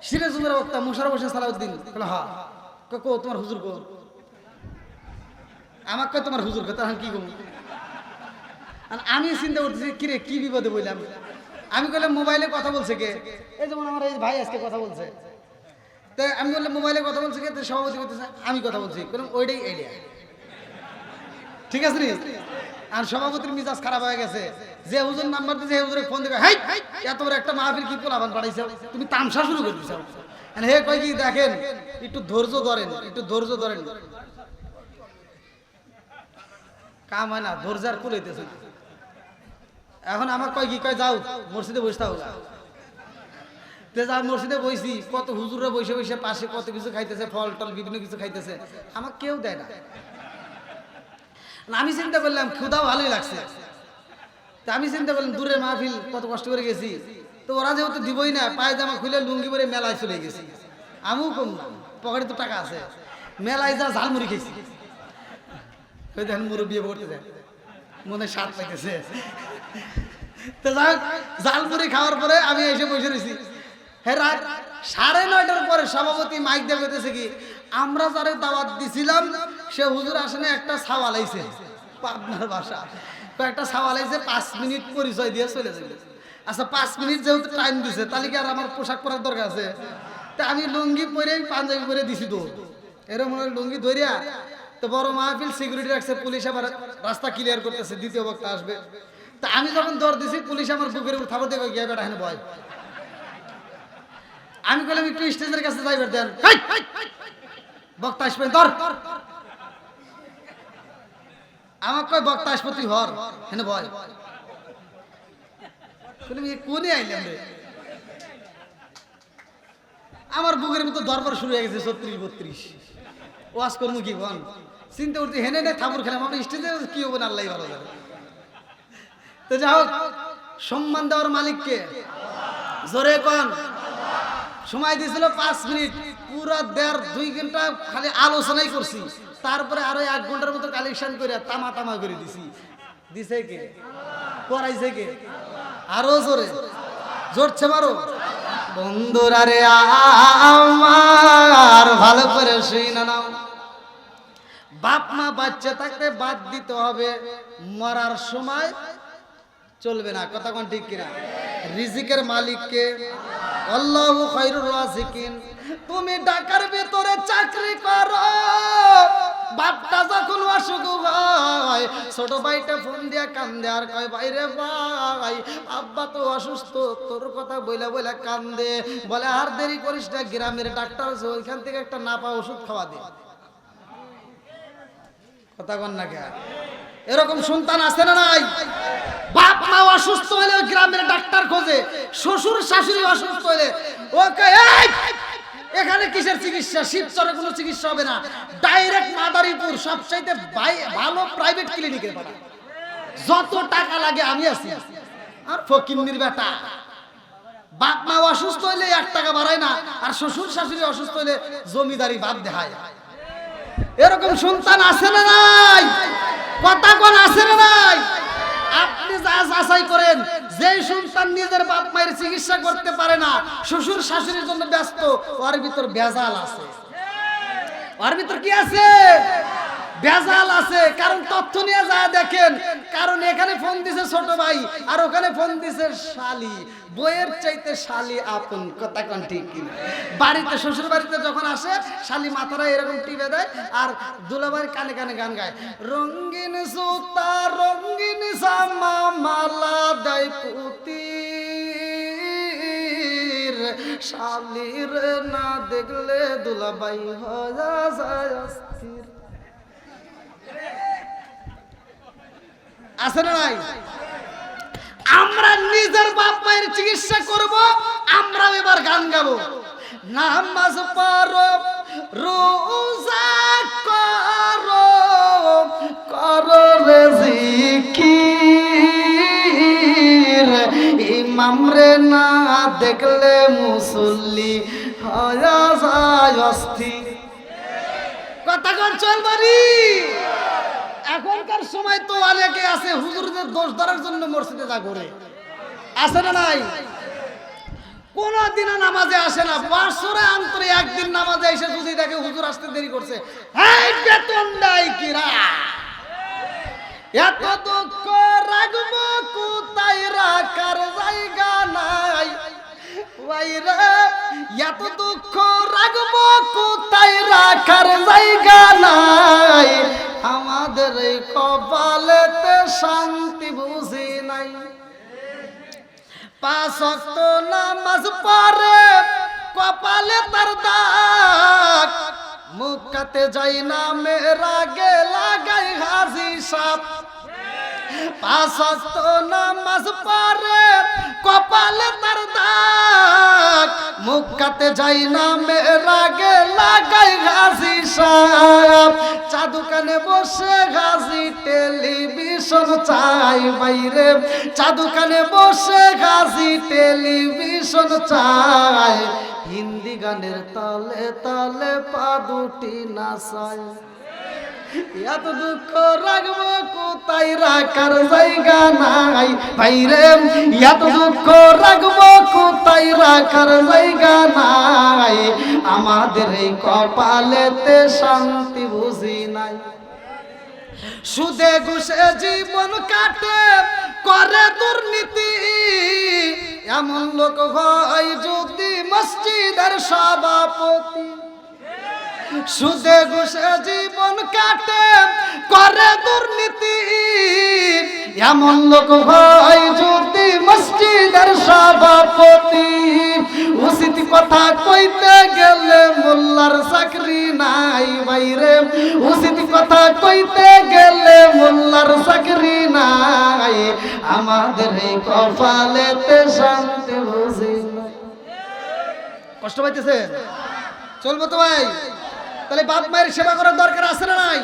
সিরাজগঞ্জের বক্তা মোশাররফ হোসেন সালাউদ্দিন? বলে হ্যাঁ। কো তোমার হুজুর কো? আমাকে কয় তোমার হুজুর কো, তখন কি কম? আমি চিন্তা করতেছি কিরে কি বিপদে বললাম। আমি বললাম মোবাইলে কথা বলছে কে? এই যেমন আমার এই ভাই আজকে কথা বলছে। তাই আমি বললাম মোবাইলে কথা বলছে কে? সভাপতি বলতেছে আমি কথা বলছি। বললাম ওইটাই আইডিয়া, ঠিক আছে নি? আর সভাপতির মিজাজ খারাপ হয়ে গেছে, যে হুজুর নাম্বার দিয়েছে হে হুজুরে ফোন দিবে, হাই এত বড় একটা মাহফিল কি পোলাপান বাড়াইছো, তুমি তামসা শুরু করে দিছো। হে কয় কি দেখেন, একটু ধৈর্য ধরেন, একটু ধৈর্য ধরেন। কাম হয় না, ধৈর্য আর কুলাইতেছে না। এখন আমার কয় কি, কয় যাও মসজিদে বসে থাকো। যা মসজিদে বইছি, কত হুজুররা বসে বসে পাশে কত কিছু খাইতেছে, ফল টল বিভিন্ন কিছু খাইতেছে, আমার কেউ দেয় না। আমি চিন্তা করলাম ক্ষুধাও ভালোই লাগছে, তা আমি চিন্তা করলাম দূরের মাহফিল কত কষ্ট করে গেছি, তো ওরা যেহেতু দিবই না, পায়জামা খুলে লুঙ্গি পরে মেলায় চলে গেছি। আমিও কম না, পকেটে তো টাকা আছে, মেলায় যা ঝালমুড়ি খেয়েছি। ওই দেখেন মুরব্বী পড়তে যায়, মনে স্বাদ পাইতেছে। তো যাই ঝালমুড়ি খাওয়ার পরে আমি এসে বসে রয়েছি। হ্যাঁ, রাত 9:30টার পরে সভাপতি মাইক দিয়ে বলতেছে কি, আমরা যারা দাওয়াত দিছিলাম সে হুজুর আসেনে একটা সাওয়াল আইছে, পাবনার ভাষা, একটা সাওয়াল আইছে, 5 মিনিট পরিচয় দিয়ে চলে যাবে। আচ্ছা 5 মিনিট যেহেতু টাইম দিছে, তাহলে কি আর আমার পোশাক পরার দরকার আছে? তা আমি লুঙ্গি পরে পাঞ্জাবি পরে দিছি, তো এরকম লুঙ্গি ধরিয়া তো বড় মাহফিল সিকিউরিটি রাখছে, পুলিশ আবার রাস্তা ক্লিয়ার করতেছে, দ্বিতীয় বক্তা আসবে। তা আমি যখন দৌড় দিছি পুলিশ আমার বুকের উপর থাপড় দিয়ে গিয়ে বেটা এখানে বয়। আমি বললাম একটু স্টেজের কাছে যাইবার দেন, বক্তা আসবেন ধর। আমার কয় বক্তা আসবো তুই হর এখানে বয়। কোনে আইলাম রে, আমার বুকের মতো দরবার শুরু হয়ে গেছে 36-32। ওয়াজ করবো কি বল, চিন্তা করতে হেনে নে থাপুর খেলাম আমরা স্টেজে কি হবো না আল্লাহ ভালো যাবে। তো যা হোক, সম্মান দেওয়ার মালিককে জোরে কন। সময় দিয়েছিল 5 মিনিট, পুরো 1.5-2 ঘন্টা খালি আলোচনাই করছি। তারপরে আরো 1 ঘন্টার মতো কালেকশন করে তামা তামা করে দিছি। দিছে কে? করাইছে কে? আরো জোরে জোরছে মারো। বন্ধুরা রে আমার ভালো করে শুনে নাও, বাপ মা বাচ্চা থাকতে বাদ দিতে হবে, মরার সময় চলবে না। কথা কোন ঠিক কিনা? রিজিকের মালিককে আল্লাহু খায়রুর রাজিকিন। তুমি ঢাকার ভিতরে চাকরি করো, বাপটা যখন অসুখ হয় ছোট ভাইটা ফোন দিয়া কান্দে আর কয় ভাইরে ভাই আব্বা তো অসুস্থ, তোর কথা বইলা বইলা কান্দে, বলে আর দেরি করিস না, গ্রামের ডাক্তার আছে ওইখান থেকে একটা নাপা ওষুধ খাওয়া দে। কথা কন না কে? এরকম সন্তান আছে না নাই? বাপ মা অসুস্থ হলে গ্রামের ডাক্তার খোঁজে, শ্বশুর শাশুড়ি অসুস্থ হলে ওকে এখানে কিসের চিকিৎসা, শিবচরে কোনো চিকিৎসা হবে না, ডাইরেক্ট মাদারীপুর সবচাইতে ভালো প্রাইভেট ক্লিনিকে পাঠা, যত টাকা লাগে আমি আছি। আর ফকিন্নির বেটা বাপ মা অসুস্থ হইলে 1 টাকা বাড়ায় না, আর শ্বশুর শাশুড়ি অসুস্থ হইলে জমিদারি বাপ দেখায়। এরকম সন্তান আছে না নাই? কথা কোন আছে না নাই? আপনি যা যাচাই করেন, যে সন্তান নিজের বাপ মায়ের চিকিৎসা করতে পারে না, শ্বশুর শাশুড়ির জন্য ব্যস্ত, ওর ভিতর ভেজাল আছে। ওর ভিতর কি আছে? ভেজাল আছে। কারণ তথ্য নিয়ে যা দেখেন, কারণ এখানে ফোন দিছে ছোট ভাই আর ওখানে ফোন দিছে শালি, বইয়ের চাইতে শালি আপন। কথা কোন ঠিক কিনা? বাড়িতে শ্বশুর বাড়িতে যখন আসে শালি মাথাটা এরকম টিপে দেয় আর দুলাভাই কানে কানে গান গায়, রঙিন সুতা রঙিন জামা মালা দেয় পুতি, শালির না দেখলে দুলাভাই হয়ে যায় অস্থির। আছে না নাই? আমরা নিজের বাপ মায়ের চিকিৎসা করব, আমরা এবার গান গাবো। নামাজ পড়ো রোজা করো, করো রে জিকির, ইমাম রে না দেখলে মুসল্লি হয়ে যায় অস্থির। কথা কোন চলবারি? এখনকার সময় তো অনেকে আছে হুজুরদের দোষ ধরার জন্য মসজিদে যা করে, আছে না নাই? কোনদিনও নামাজে আসে না, বছরে অন্তরে একদিন নামাজে এসে যদি দেখে হুজুর আসতে দেরি করছে, এই বেতন দেয় কিরা, এত দুঃখ রাখবো কোথায় রাখার জায়গা নাই, এত দুঃখ রাখবো কোথায় রাখার জায়গা নাই, আমাদের এই কপালেতে শান্তি বুঝি নাই। 5 ওয়াক্ত নামাজ পড়ে কপালে তার দাগ, মুক্কাতে যাই না মেরাগে লাগাই হাজি সাপ। 5 ওয়াক্ত নামাজ পড়ে কপালে তার দাগ, মুক্কাতে যাই না মেরাগে লাগাই হাজি সাপ। চা দোকানে বসে গাজি টেলিভিশন চাই বাইরে, চা দোকানে বসে গাজি টেলিভিশন চাই, হিন্দি গানের তালে তালে পা দুটি নাচায়, এত দুঃখ রাখবো কোথায় রাখার জায়গা নাই ভাইরে, এত দুঃখ রাখবো কোথায় রাখার জায়গা নাই, আমাদের এই কপালেতে শান্তি বুঝি নাই। সুদে ঘুষে জীবন কাটে করে দুর্নীতি, এমন লোক হয় যদি মসজিদের সভাপতি। সুদে ঘুষে জীবন কাটে করে দুর্নীতি, এমন লোক হয় যদি মসজিদের সভাপতি, উচিত কথা কইতে গেলে মোল্লার চাকরি নাই বাইরে, উচিত কথা কইতে গেলে মোল্লার চাকরি নাই, আমাদের এই কপালেতে শান্তি বুঝি না। কষ্ট পাইতেছে? চলবো তো ভাই? তাহলে বাপ মায়ের সেবা করার দরকার আছে না নাই?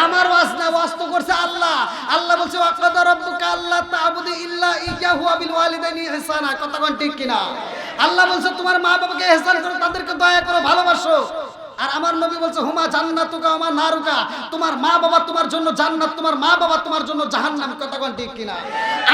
আমার ওয়াজ না, ওয়াজ তো করছে আল্লাহ। আল্লাহ বলছে ওয়াকাদা রাব্বুকা আল্লা তা'বুদু ইল্লা ইয়্যাহু ওয়া বিল ওয়ালিদাইনি ইহসানা। কথা কোন ঠিক কিনা? আল্লাহ বলছে তোমার মা বাবাকে ইহসান করো, তাদেরকে দয়া করো, ভালোবাসো। আর আমার নবী বলছে হুমা জান্নাতুকা ওয়া মা নারুকা, তোমার মা বাবা তোমার জন্য জান্নাত, তোমার মা বাবা তোমার জন্য জাহান্নাম। কথা কোন ঠিক কিনা?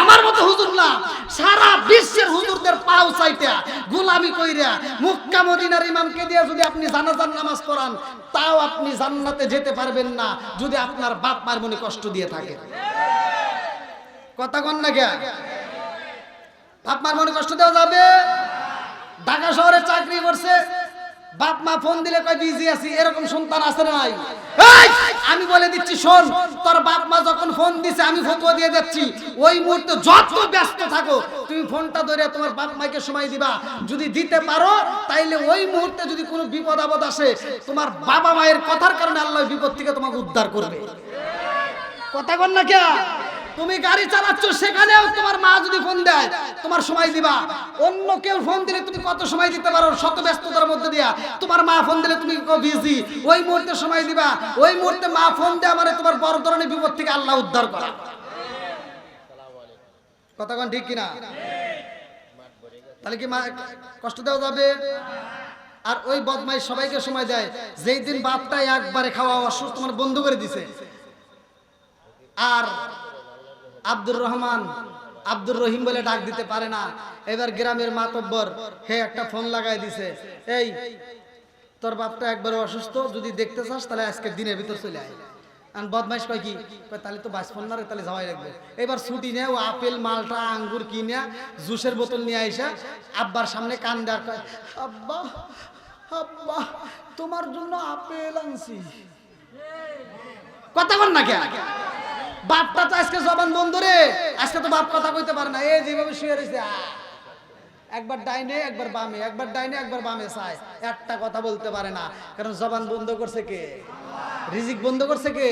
আমার মতো হুজুর না, সারা বিশ্বের হুজুরদের পাও চাইতা গোলামি কইরা মক্কা মদিনার ইমামকে দিয়ে যদি আপনি জানাজার নামাজ পড়ান, তাও আপনি জান্নাতে যেতে পারবেন না যদি আপনার বাপ মায়ের মনে কষ্ট দিয়ে থাকে। কথা কোন না কে? বাপ মার মনে কষ্ট দেওয়া যাবে? ঢাকা শহরে চাকরি করছে, বাপ মা ফোন দিলে কয় বিজি আছি, এরকম সন্তান আছে না নাই? আমি বলে দিচ্ছি শোন, তোর বাপ মা যখন ফোন দিছে আমি ফতোয়া দিয়ে যাচ্ছি, ওই মুহূর্তে যত ব্যস্ত থাকো তুমি ফোনটা ধরে তোমার বাপ মাকে সময় দিবা। যদি দিতে পারো তাইলে ওই মুহূর্তে যদি কোনো বিপদ আপদ আসে, তোমার বাবা মায়ের কথার কারণে আল্লাহ বিপদ থেকে তোমাকে উদ্ধার করবে। কথা কন না কে? তুমি গাড়ি চালাচ্ছ, সেখানেও তোমার মা যদি ফোন দেয় তোমার সময় দিবা। অন্য কেউ ফোন দিলে তুমি কত সময় দিতে পারো শত ব্যস্ততার মধ্যে দিয়া, তোমার মা ফোন দিলে তুমি বিজি, ওই মুহূর্তে সময় দিবা। ওই মুহূর্তে মা ফোন দেয় মানে তোমার বড় ধরনের বিপদ থেকে আল্লাহ উদ্ধার করা। কথা কোন ঠিক কিনা? তাহলে কি মা কষ্ট দেওয়া যাবে? আর ওই বদমাইশ সবাইকে সময় দেয়, যেই দিন বাপটা একবারে খাওয়া অসুস্থ মানে বন্ধ করে দিছে, আর আব্দুর রহমান আব্দুর রহিম বলে ডাক দিতে পারে না। এবার গ্রামের মাতব্বর হে একটা ফোন লাগাই দিছে, এই তোর বাপটা একবার অসুস্থ, যদি দেখতে চাস তাহলে আজকে দিনের ভিতর চলে আয়। আর বদমাইশ কয় কি, তাহলে তো বাস ফোন না রে, তাহলে যাওয়াই লাগবে। এবার ছুটি নিয়ে ও আপেল মালটা আঙ্গুর কিনে জুসের বোতল নিয়ে আইসা আব্বার সামনে কান দেওয়ার কয়, আব্বা আব্বা তোমার জন্য আপেল আনছি। কথা বল না কে? বাপটা তো আজকে জবান বন্ধ রে, আজকে তো বাপ কথা কইতে পারে না। এই যেভাবে শুয়ে রয়েছে, একবার ডাইনে একবার বামে, একবার ডাইনে একবার বামে চায়, একটা কথা বলতে পারে না। কারণ জবান বন্ধ করছে কে? রিজিক বন্ধ করছে কে?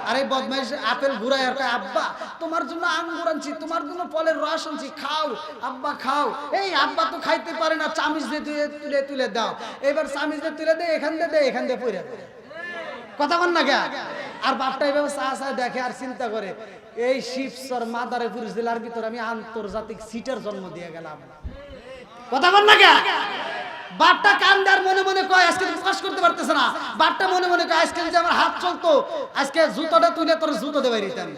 আরে বদমাইশ আপেল ঘুরায় আর কয়, আব্বা তোমার জন্য আঙ্গুর আনছি, তোমার জন্য ফলের রস আনছি, খাও আব্বা খাও। এই আব্বা তো খাইতে পারে না, চামিচ দিয়ে তুলে তুলে দাও। এবার চামিচ দিয়ে তুলে দে, এখান দিয়ে দে, এখান দিয়ে পড়ে দে। কথা বল না কে? আর বাপটা এইভাবে চা চা দেখে আর চিন্তা করে, এই শিবচর মাদারীপুর জেলার ভিতরে আমি আন্তর্জাতিক সিটের জন্ম দিয়ে গেলাম। কথা বল না কে? বাপটা কান্দার মনে মনে কয়, আজকে প্রকাশ করতে পারতেছে না। বাপটা মনে মনে কয়, আজকে যদি আমার হাত চলতো, আজকে জুতোটা তুলে তোর জুতো দেবাই দিতাম।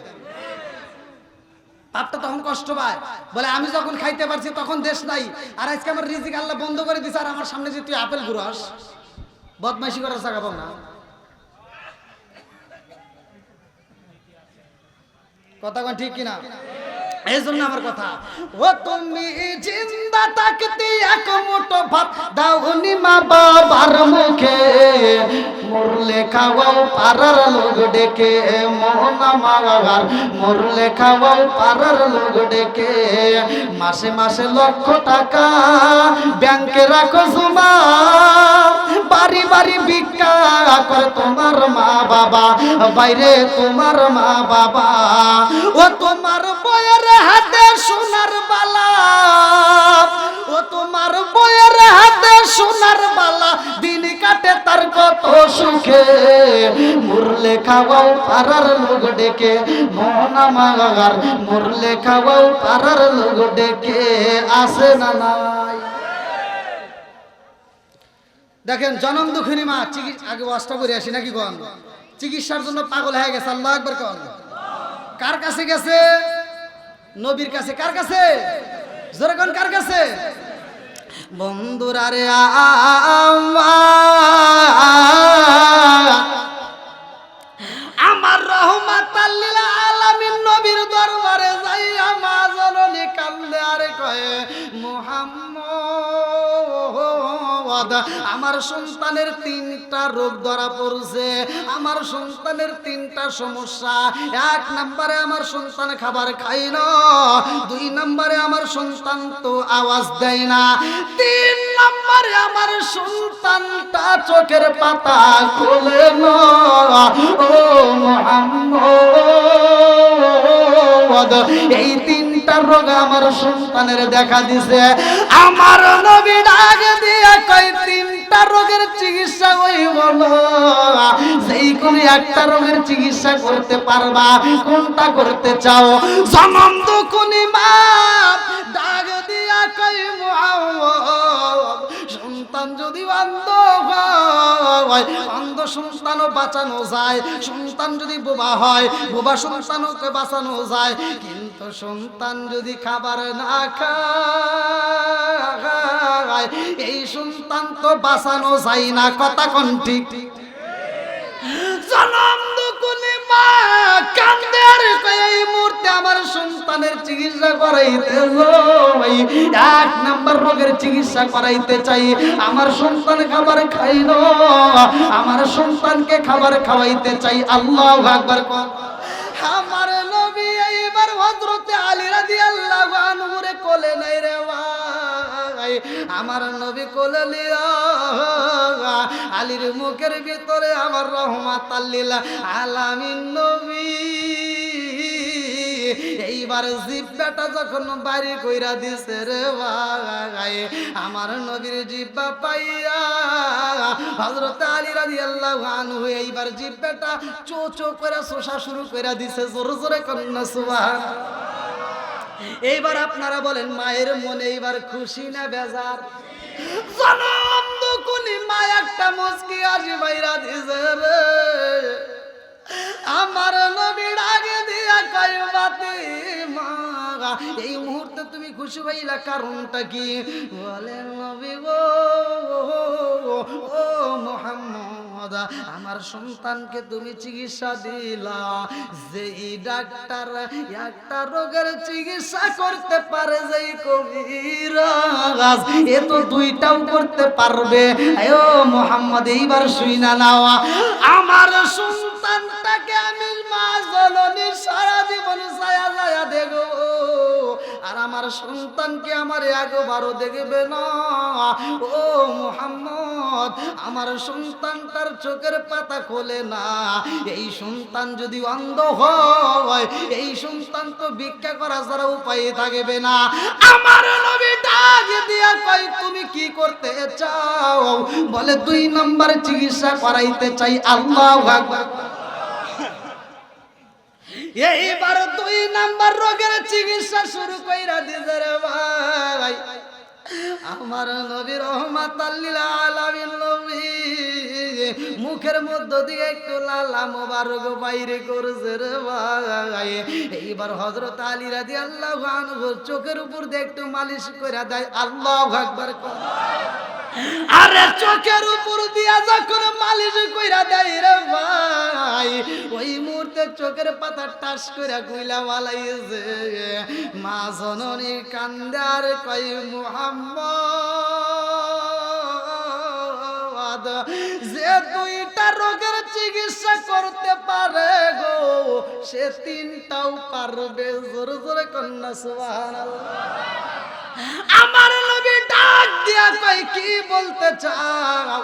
বাপটা তখন কষ্ট পায়, বলে আমি যখন খাইতে পারছি তখন দেশ নাই, আর আজকে আমার রিজিক আল্লাহ বন্ধ করে দিছে, আর আমার সামনে যে তুই আপেল ঘুরাস, বদমাইশি করার জায়গা পাও না। কথা কোন ঠিক কিনা? এই জন্য আমার কথা, ও তুমি জিন্দা থাকতে এক মুঠো ভাত দাওনি মা বাবার মুখে, মরলে খাওয়াও পাড়ার লোক ডেকে, মোহনা মাগার মরলে খাওয়াও পাড়ার লোক ডেকে, মাসে মাসে লক্ষ টাকা ব্যাংকে রাখো জমা, বাড়ি বাড়ি ভিক্ষা করে তোমার মা বাবা, বাইরে তোমার মা বাবা, ও তোমার বয়ের হাতে সোনার বালা, ও তোমার বয়ের হাতে সোনার বালা, দিন কাটে তার কত সুখে, মরলে খাওয়াও পাড়ার লোক ডেকে, মোহনা মাগার মরলে খাওয়াও পাড়ার লোক ডেকে, আসে না নাই? দেখেন জনম দুঃখিনী মা, আগে ওয়াজটা করে আসি নাকি কোন, চিকিৎসার জন্য পাগল হয়ে গেছে। আল্লাহু আকবার কোন। কার কাছে গেছে? নবীর কাছে। কার কাছে? জোরে কোন কার কাছে? বন্ধুরা রে আমার রহমাতাল লিল আলামিন নবীর দরবারে যাইয়া মা জননী কান্দে আর কয়, মুহাম্মদ আমার আমার সন্তানের 3টা রোগ ধরা পড়ছে, আমার সন্তানের 3টা সমস্যা। 1 নম্বরে আমার সন্তান খাবার খায় না, 2 নম্বরে আমার সন্তান তো আওয়াজ দেয় না, 3 নম্বরে আমার সন্তানটা চোখের পাতা খোলে না। ও মুহাম্মদ, এই 3টা রোগ আমার সন্তানের দেখা দিছে। আমার নবী ডাক দিয়া কয় 3টা রোগের চিকিৎসা হইব না, যেই কোন একটা রোগের চিকিৎসা করতে পারবা, কোনটা করতে চাও? জনম দুকুনি মা ডাক দিয়া কয় মুহাম্মদ, সন্তান যদি অন্ধ হয়, অন্ধ সন্তানও বাঁচানো যায়, সন্তান যদি বোবা হয়, বোবা সন্তানকে বাঁচানো যায়, কিন্তু সন্তান যদি খাবার না খায়, এই সন্তান তো বাঁচানো যায় না। কথা কোন ঠিক? জনম দুকুনি মা কান্দে আর কয় এই মুহূর্তে আমার সন্তানের চিকিৎসা করাইতে যাই, 1 নাম্বার রোগের চিকিৎসা করাইতে চাই। আমার সন্তান খাবার খাই না, আমার সন্তানকে খাবার খাওয়াইতে চাই। আল্লাহু আকবার। আমার নবী এইবার হযরত আলী রাদিয়াল্লাহু আনহু রে কোলে নাই রে ভাই, আমার নবী কোলে লিয়া আলীর মুখের ভিতরে আমার রহমাতাল লিল আলামিন নবী এইবার জিহ্বাটা যখন বাড়ি কইরা দিছে রে ভাই, আমার নবীর জিহ্বা পাইয়া হযরত আলী রাদিয়াল্লাহু আনহু এইবার জিহ্বাটা চো চো করে শোষা শুরু কইরা দিছে। জোরে জোরে কন্না সুবহান। এইবার আপনারা বলেন, মায়ের মনে এইবার খুশি না বেজার? জনম দুকুনি মা একটা মুস্কি হাসি বাইরা দিছে রে। আমার নবী ডাকে দিয়া কয় ফাতিমা, এই মুহূর্তে তুমি খুশি হইলা, কারণটা কি? বলে নবী গো, ও মুহাম্মদ, আমার সন্তানকে তুমি চিকিৎসা দিলা, যেই ডাক্তার একটা রোগের চিকিৎসা করতে পারে, যেই কবিরাজ এ তো 2টাও করতে পারবে। ও মুহাম্মদ, এইবার শুইনা নাও, আমার সন্তানটাকে আমি মা জননী সারা জীবন ছায়া ছায়া দেখো, আর আমার সন্তানকে আমার একবারও দেখবে না। ও মুহাম্মদ, আমার সন্তানটার চোখের পাতা খোলে না, এই সন্তান যদি অন্ধ হয়, এই সন্তান তো ভিক্ষা করা ছাড়া উপায় থাকবে না। আমার নবী ডাক দিয়া কয় তুমি কি করতে চাও? বলে 2 নম্বর চিকিৎসা করাইতে চাই। আল্লাহু আকবার। এইবার 2 নাম্বার রোগের চিকিৎসা শুরু কইরা দিছে রে ভাই। আমার নবী রহমাতাল লিল আলামিন নবী মুখের মধ্য দিয়ে একটু লালা মোবারক বাইরে করছে রে ভাই। এইবার হযরত আলী রাদিয়াল্লাহু আনহু চোখের উপর দিয়ে একটু মালিশ কইরা দেয়। আল্লাহু আকবার। আরে চোখের উপর দিয়া যখন মালিশ কইরা দেয় রে ভাই, ওই মুহূর্তে চোখের পাতা টাস কইরা কইলা বালাইছে। মা জননী কান্দে আর কয় মুহাম্মদ, যে 2টা রোগের চিকিৎসা করতে পারে গো, সে 3টাও পারবে। জোরে জোরে কন্না সুবহানাল্লাহ। আমার নবী ডাক দিয়া কয় কি বলতে চাও?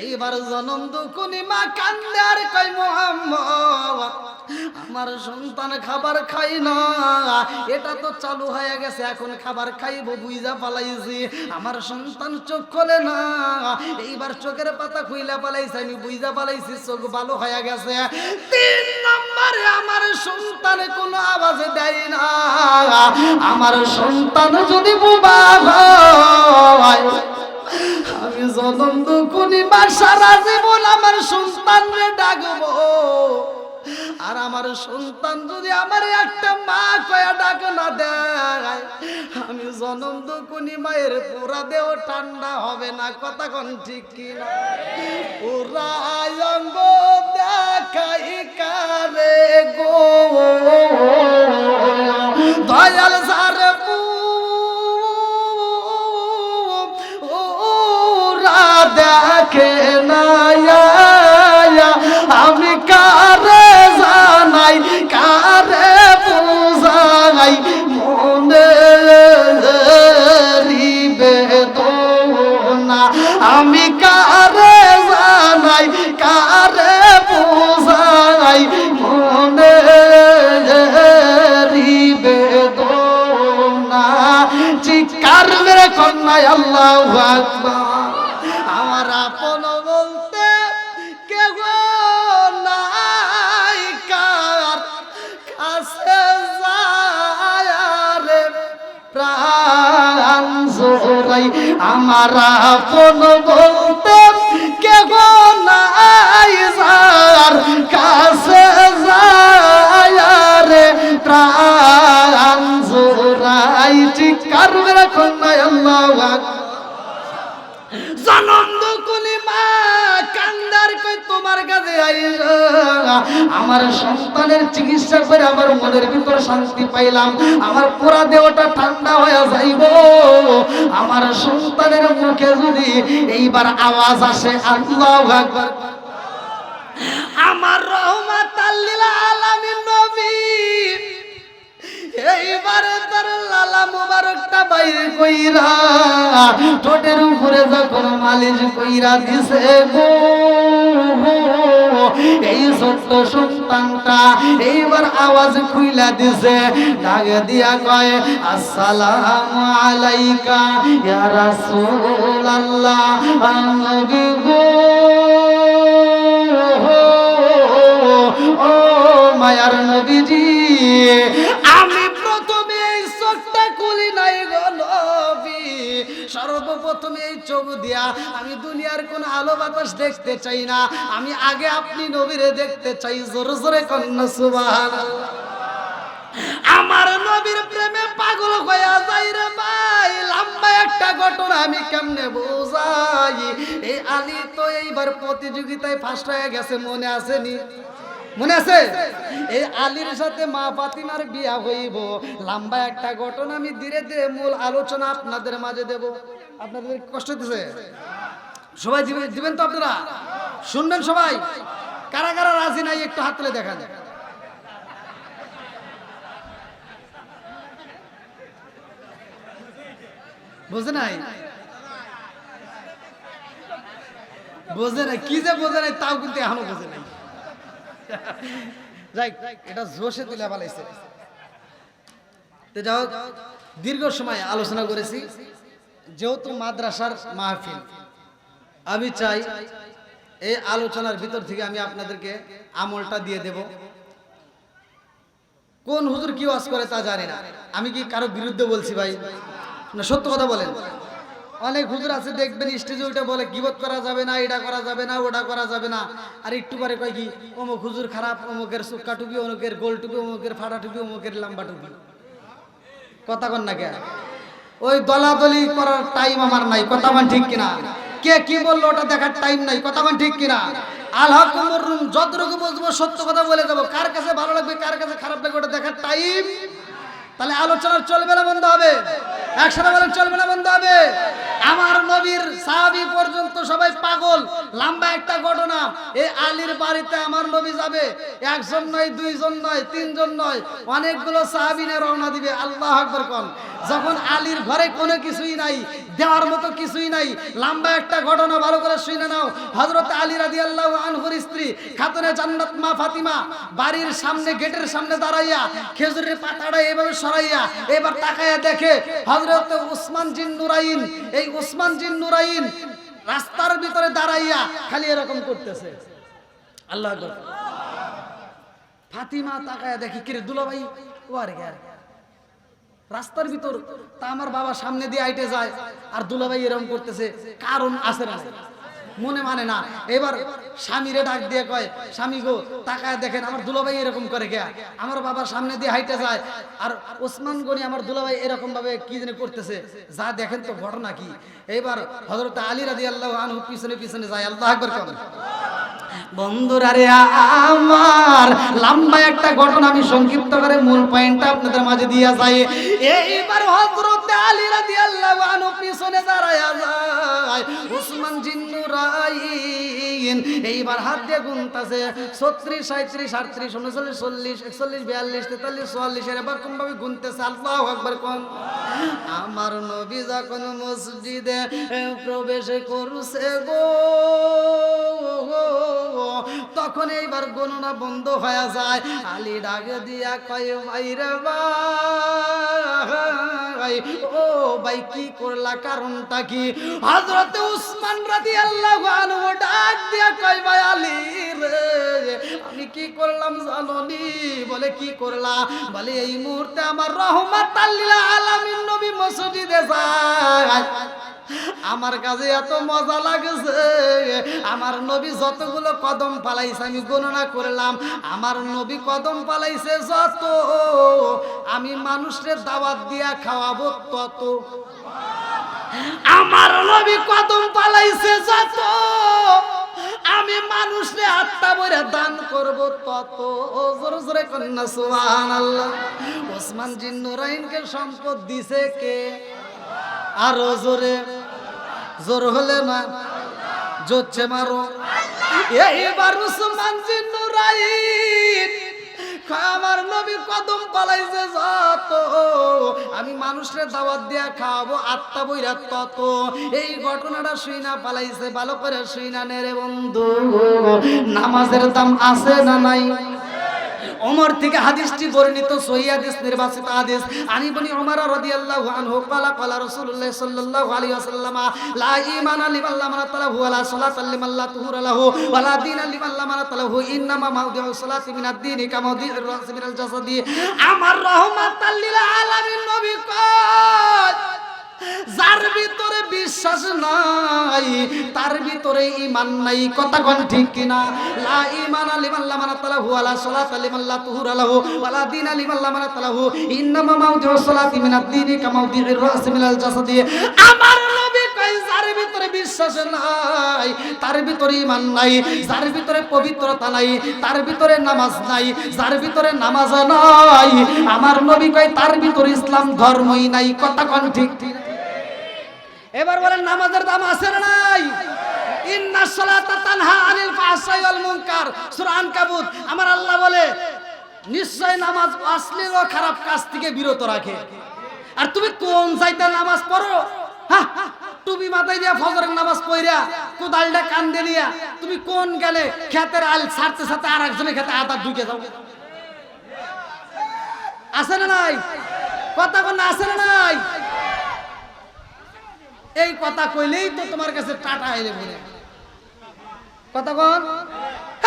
এইবার জনম দুকুনি মা কান্দে আর কয় মুহাম্মদ, আমার সন্তান খাবার খাই না, এটা তো চালু হয়ে গেছে, এখন খাবার খাইব বুইজা পালাইছি। আমার সন্তান চোখ খোলে না, এইবার চোখের পাতা খুইলা পালাইছে, আমি বুইজা পালাইছি, চোখ ভালো হয়ে গেছে। 3 নম্বরে আমার সন্তান কোনো আওয়াজ দেয় না, আমার সন্তান যদি বোবা হয়, আমি জনম দুকুনি মা সারা জীবন আমার সন্তানরে ডাকবো, আর আমার সন্তান যদি আমার একটা মা কয়া ডাক না দেয়, আমি জনম দুকুনি মায়ের পুরা দেহ ঠান্ডা হবে না। কথা কোন ঠিক কিনা? পুরা অঙ্গ দেখাই কারে গো, দয়াল সারে কন্যায় আল্লাহু আকবার। আমার আপন বলতে কেউ নাই, কার কাছে যায় রে প্রাণ জোড়াই। আমার আপন বলতে কেউ নাই, যার কাছে যায় রে প্রাণ জোড়াই। চিৎকার করে কন্যায় আল্লাহু আকবার। জনম দুকুলি মা কান্দার কই তোমার কাছে আইলা, আমার সন্তানের চিকিৎসা করে আমার মনের ভিতর শান্তি পাইলাম, আমার পুরা দেহটা ঠান্ডা হয়ে যাইব। আমার সন্তানের মুখে যদি এইবার আওয়াজ আসে আল্লাহু আকবার, আমার রহমাতাল লিল আলামিন নবী এইবারে তার লালা মুবারকটা বাইরে কইরা ঠোঁটের উপরে যখন মালিশ কইরা দিছে গো, এই ছোট্ট সন্তানটা এইবার আওয়াজ খুইলা দিছে, ডাক দিয়া কয় আসসালামু আলাইকা ইয়া রাসূলুল্লাহ। নবী গো, ও মায়ার নবীজি, আমি প্রথমে এই চোখটা খুলি নাই গো নবী, সর্বপ্রথমে এই চোখ দিয়া আমি দুনিয়ার কোন আলো বাতাস দেখতে চাই না, আমি আগে আপনি নবীরে দেখতে চাই। জোরে জোরে কন্যা সুবহানাল্লাহ। আমার নবীর প্রেমে পাগল হইয়া যাই রে ভাই। লম্বা একটা ঘটনা আমি কেমনে বোঝাই। এই আলী তো এইবার প্রতিযোগিতায় ফার্স্ট হয়ে গেছে, মনে আসেনি? মনে আছে? এই আলীর সাথে মা ফাতিমার বিয়া হইব। লম্বা একটা ঘটনা আমি ধীরে ধীরে মূল আলোচনা আপনাদের মাঝে দেব। আপনাদের কষ্ট দিছে? সবাই দিবেন তো? আপনারা শুনবেন সবাই? কারা কারা রাজি নাই একটু হাত তুলে দেখান। বোঝে নাই? বোঝে নাই? কি যে বোঝে নাই তাও কিন্তু এখনো বোঝে নাই। যাই, এটা জোশে তুলে বালাইছে। তো যাও, দীর্ঘ সময় আলোচনা করেছি, যেহেতু মাদ্রাসার মাহফিল, আমি চাই এই আলোচনার ভিতর থেকে আমি আপনাদেরকে আমলটা দিয়ে দেব। কোন হুজুর কি ওয়াজ করে তা জানি না, আমি কি কারো বিরুদ্ধে বলছি ভাই? না, সত্য কথা বলেন। অনেক হুজুর আছে দেখবেন স্টেজে ওইটা বলে গীবত করা যাবে না, এটা করা যাবে না, ওটা করা যাবে না, আর একটু পরে কয় কি অমুক হুজুর খারাপ, অমুকের সুক্কা টুপি, অমুকের গোল টুপি, অমুকের ফাটা টুপি, অমুকের লম্বা টুপি। কথা কন না কে? ওই দলাদলি করার টাইম আমার নাই। কথা মান ঠিক কিনা? কে কি বললো ওটা দেখার টাইম নাই। কথা মান ঠিক কিনা? আল হক মুররুম, যতটুকু বলবো সত্য কথা বলে যাবো। কার কাছে ভালো লাগবে কার কাছে খারাপ লাগবে ওটা দেখার টাইম। তাহলে আলোচনা চলবে না বন্ধ হবে? একসাথে বলেন চলবে না বন্ধ হবে? আমার নবীর সাহাবী পর্যন্ত সবাই পাগল। লম্বা একটা ঘটনা, এই আলীর বাড়িতে আমার নবী যাবে, একজন নয়, দুইজন নয়, তিনজন নয়, অনেকগুলো সাহাবী নিয়ে রওনা দিবে। আল্লাহু আকবার কোন। যখন আলীর ঘরে কোনো কিছুই নাই, দেওয়ার মতো কিছুই নাই, লম্বা একটা ঘটনা, ভালো করে শুনে নাও। হযরত আলী রাদিয়াল্লাহু আনহুর স্ত্রী খাতুনে জান্নাত মা ফাতিমা বাড়ির সামনে, গেটের সামনে দাঁড়াইয়া খেজুরের পাতাটা এইভাবে সরাইয়া এবার তাকায়া দেখে হযরত উসমান জিন নুরাইন, এই উসমান জিন নুরাইন রাস্তার ভিতরে দাঁড়াইয়া খালি এরকম করতেছে। আল্লাহু আকবার। ফাতিমা তাকায়া দেখি, কিরে দুলাভাই ওয়ারে গে রাস্তার ভিতর, তা আমার বাবা সামনে দিয়ে আইটে যায় আর দুলাভাই এরকম করতেছে, কারণ আছে না? মনে মানে না। এবার স্বামীরে ডাক দিয়ে কয়, স্বামী গো তাকায় দেখেন আমার দুলাভাই এরকম করে গে, আমার বাবার সামনে দিয়ে হাইটে যায় আর ওসমান গনি আমার দুলাভাই এরকম ভাবে কি জানি করতেছে, যা দেখেন তো ঘটনা কি। এবার হযরত আলী রাদিয়াল্লাহু আনহু পিছনে পিছনে যায়। আল্লাহু আকবার করেন। বন্ধুরা রে আমার, লম্বা একটা ঘটনা আমি সংক্ষিপ্ত করে মূল পয়েন্টটা আপনাদের মাঝে দিয়া যাই। এইবার হযরত আলী রাদিয়াল্লাহু আনহু পিছনে দাঁড়ায়া যায়, উসমান জিন নুরাইন এইবার হাত দিয়ে গুনতাছে 36 37 38 39 40 41 42 43 44 এরকম ভাবে গুনতেছে। আল্লাহু আকবার কোন। আমার নবী যখন মসজিদে প্রবেশ করছে গো, তখন এইবার গণনা বন্ধ হয়ে যায়। আলী ডাক দিয়া কয় ভাইরে ভাই, ও ভাই কি করলা, কারণটা কি? হযরত উসমান রাদিয়াল্লাহু আনহু ডাক দিয়া কয় ভাই আলী রে, আমি কি করলাম জানোনি? বলে কি করলা? বলে এই মুহূর্তে আমার রহমাতাল লিল আলামিন নবী মসজিদে যায়, আমার কাছে এত মজা লাগছে। আমার নবী যতগুলো কদম পালাইছে আমি গণনা করলাম, আমার নবী কদম পালাইছে যত, আমি মানুষের দাওয়াত দিয়া খাওয়াবো তত। আমার নবী কদম পালাইছে যত, আমি মানুষে আত্মা বইরা দান করব তত। জোরে জোরে কন্যা সুবহানাল্লাহ। ওসমান জিন্নুরাইনকে সম্পদ দিছে কে? আরো জোরে, জোর হলে না জোরছে মারো। এইবার ওসমান জিন্নুরাইন আমার নবী কদম পালাইছে যত, আমি মানুষের দাওয়াত দিয়া খাওয়াবো আত্মা বইরা তত। এই ঘটনাটা শুইনা পালাইছে, ভালো করে শুইনা নে রে বন্ধু। নামাজের দাম আছে না নাই? ওমর থেকে হাদিসটি বর্ণিত, সহিহ হাদিস, নির্বাচিত হাদিস। আনি বনি ওমর রাদিয়াল্লাহু আনহু ক্বালা ক্বালা রাসূলুল্লাহ সাল্লাল্লাহু আলাইহি ওয়াসাল্লাম লা ঈমানা লিমান লা মানাতা লাহু ওয়ালা সালাতা লিমান লা তুহুরা লাহু ওয়ালা দীনা লিমান লা মানাতা লাহু ইন্নামা মাউদিউ সালাতি মিনাদ দীনি কামাউদিউর রাসি মিনাল জাসাদি। আমার রাহমাতাল লিল আলামিন নবী কয়, যার ভিতরে বিশ্বাস নাই তার ভিতরে ঈমান নাই। কথা কোন ঠিক কিনা? লা ঈমানা লিমান লা মানাতা লাহু ওয়ালা সালাতা লিমান লা তুহুরা লাহু ওয়ালা দীনা লিমান লা মানাতা লাহু ইন্নামা মাউদিউ সালাতি মিনাদ দীনি কামাউদিউর রাসি মিনাল জাসাদি। আমার নবী কয়, যার ভিতরে বিশ্বাস নাই তার ভিতরে ঈমান নাই, যার ভিতরে পবিত্রতা নাই তার ভিতরে নামাজ নাই, যার ভিতরে নামাজ নাই আমার নবী কয় তার ভিতরে ইসলাম ধর্মই নাই। কথা কোন ঠিক? এবার বলেন নামাজের দাম আছে না নাই? ইন্নাস সালাতা তানহা আনিল ফাহশাই ওয়াল মুনকার, সূরা আনকাবুত। আমার আল্লাহ বলে নিশ্চয় নামাজ অশ্লীল ও খারাপ কাজ থেকে বিরত রাখে। আর তুমি কোন যাইতা নামাজ পড়ো? হ্যাঁ, টুপি মাথায় দিয়া ফজরের নামাজ পড়িয়া কোদালটা কান্দে নিয়া তুমি কোন গেলে খেতের আল ছাড়তে ছাড়তে আর একজনের খেতে আদা ঢুকে যাও? আছে না নাই? কথা কোন আছে না নাই? এই কথা কইলেই তো তোমার কাছে টাটা এলে বলে। কথা কোন?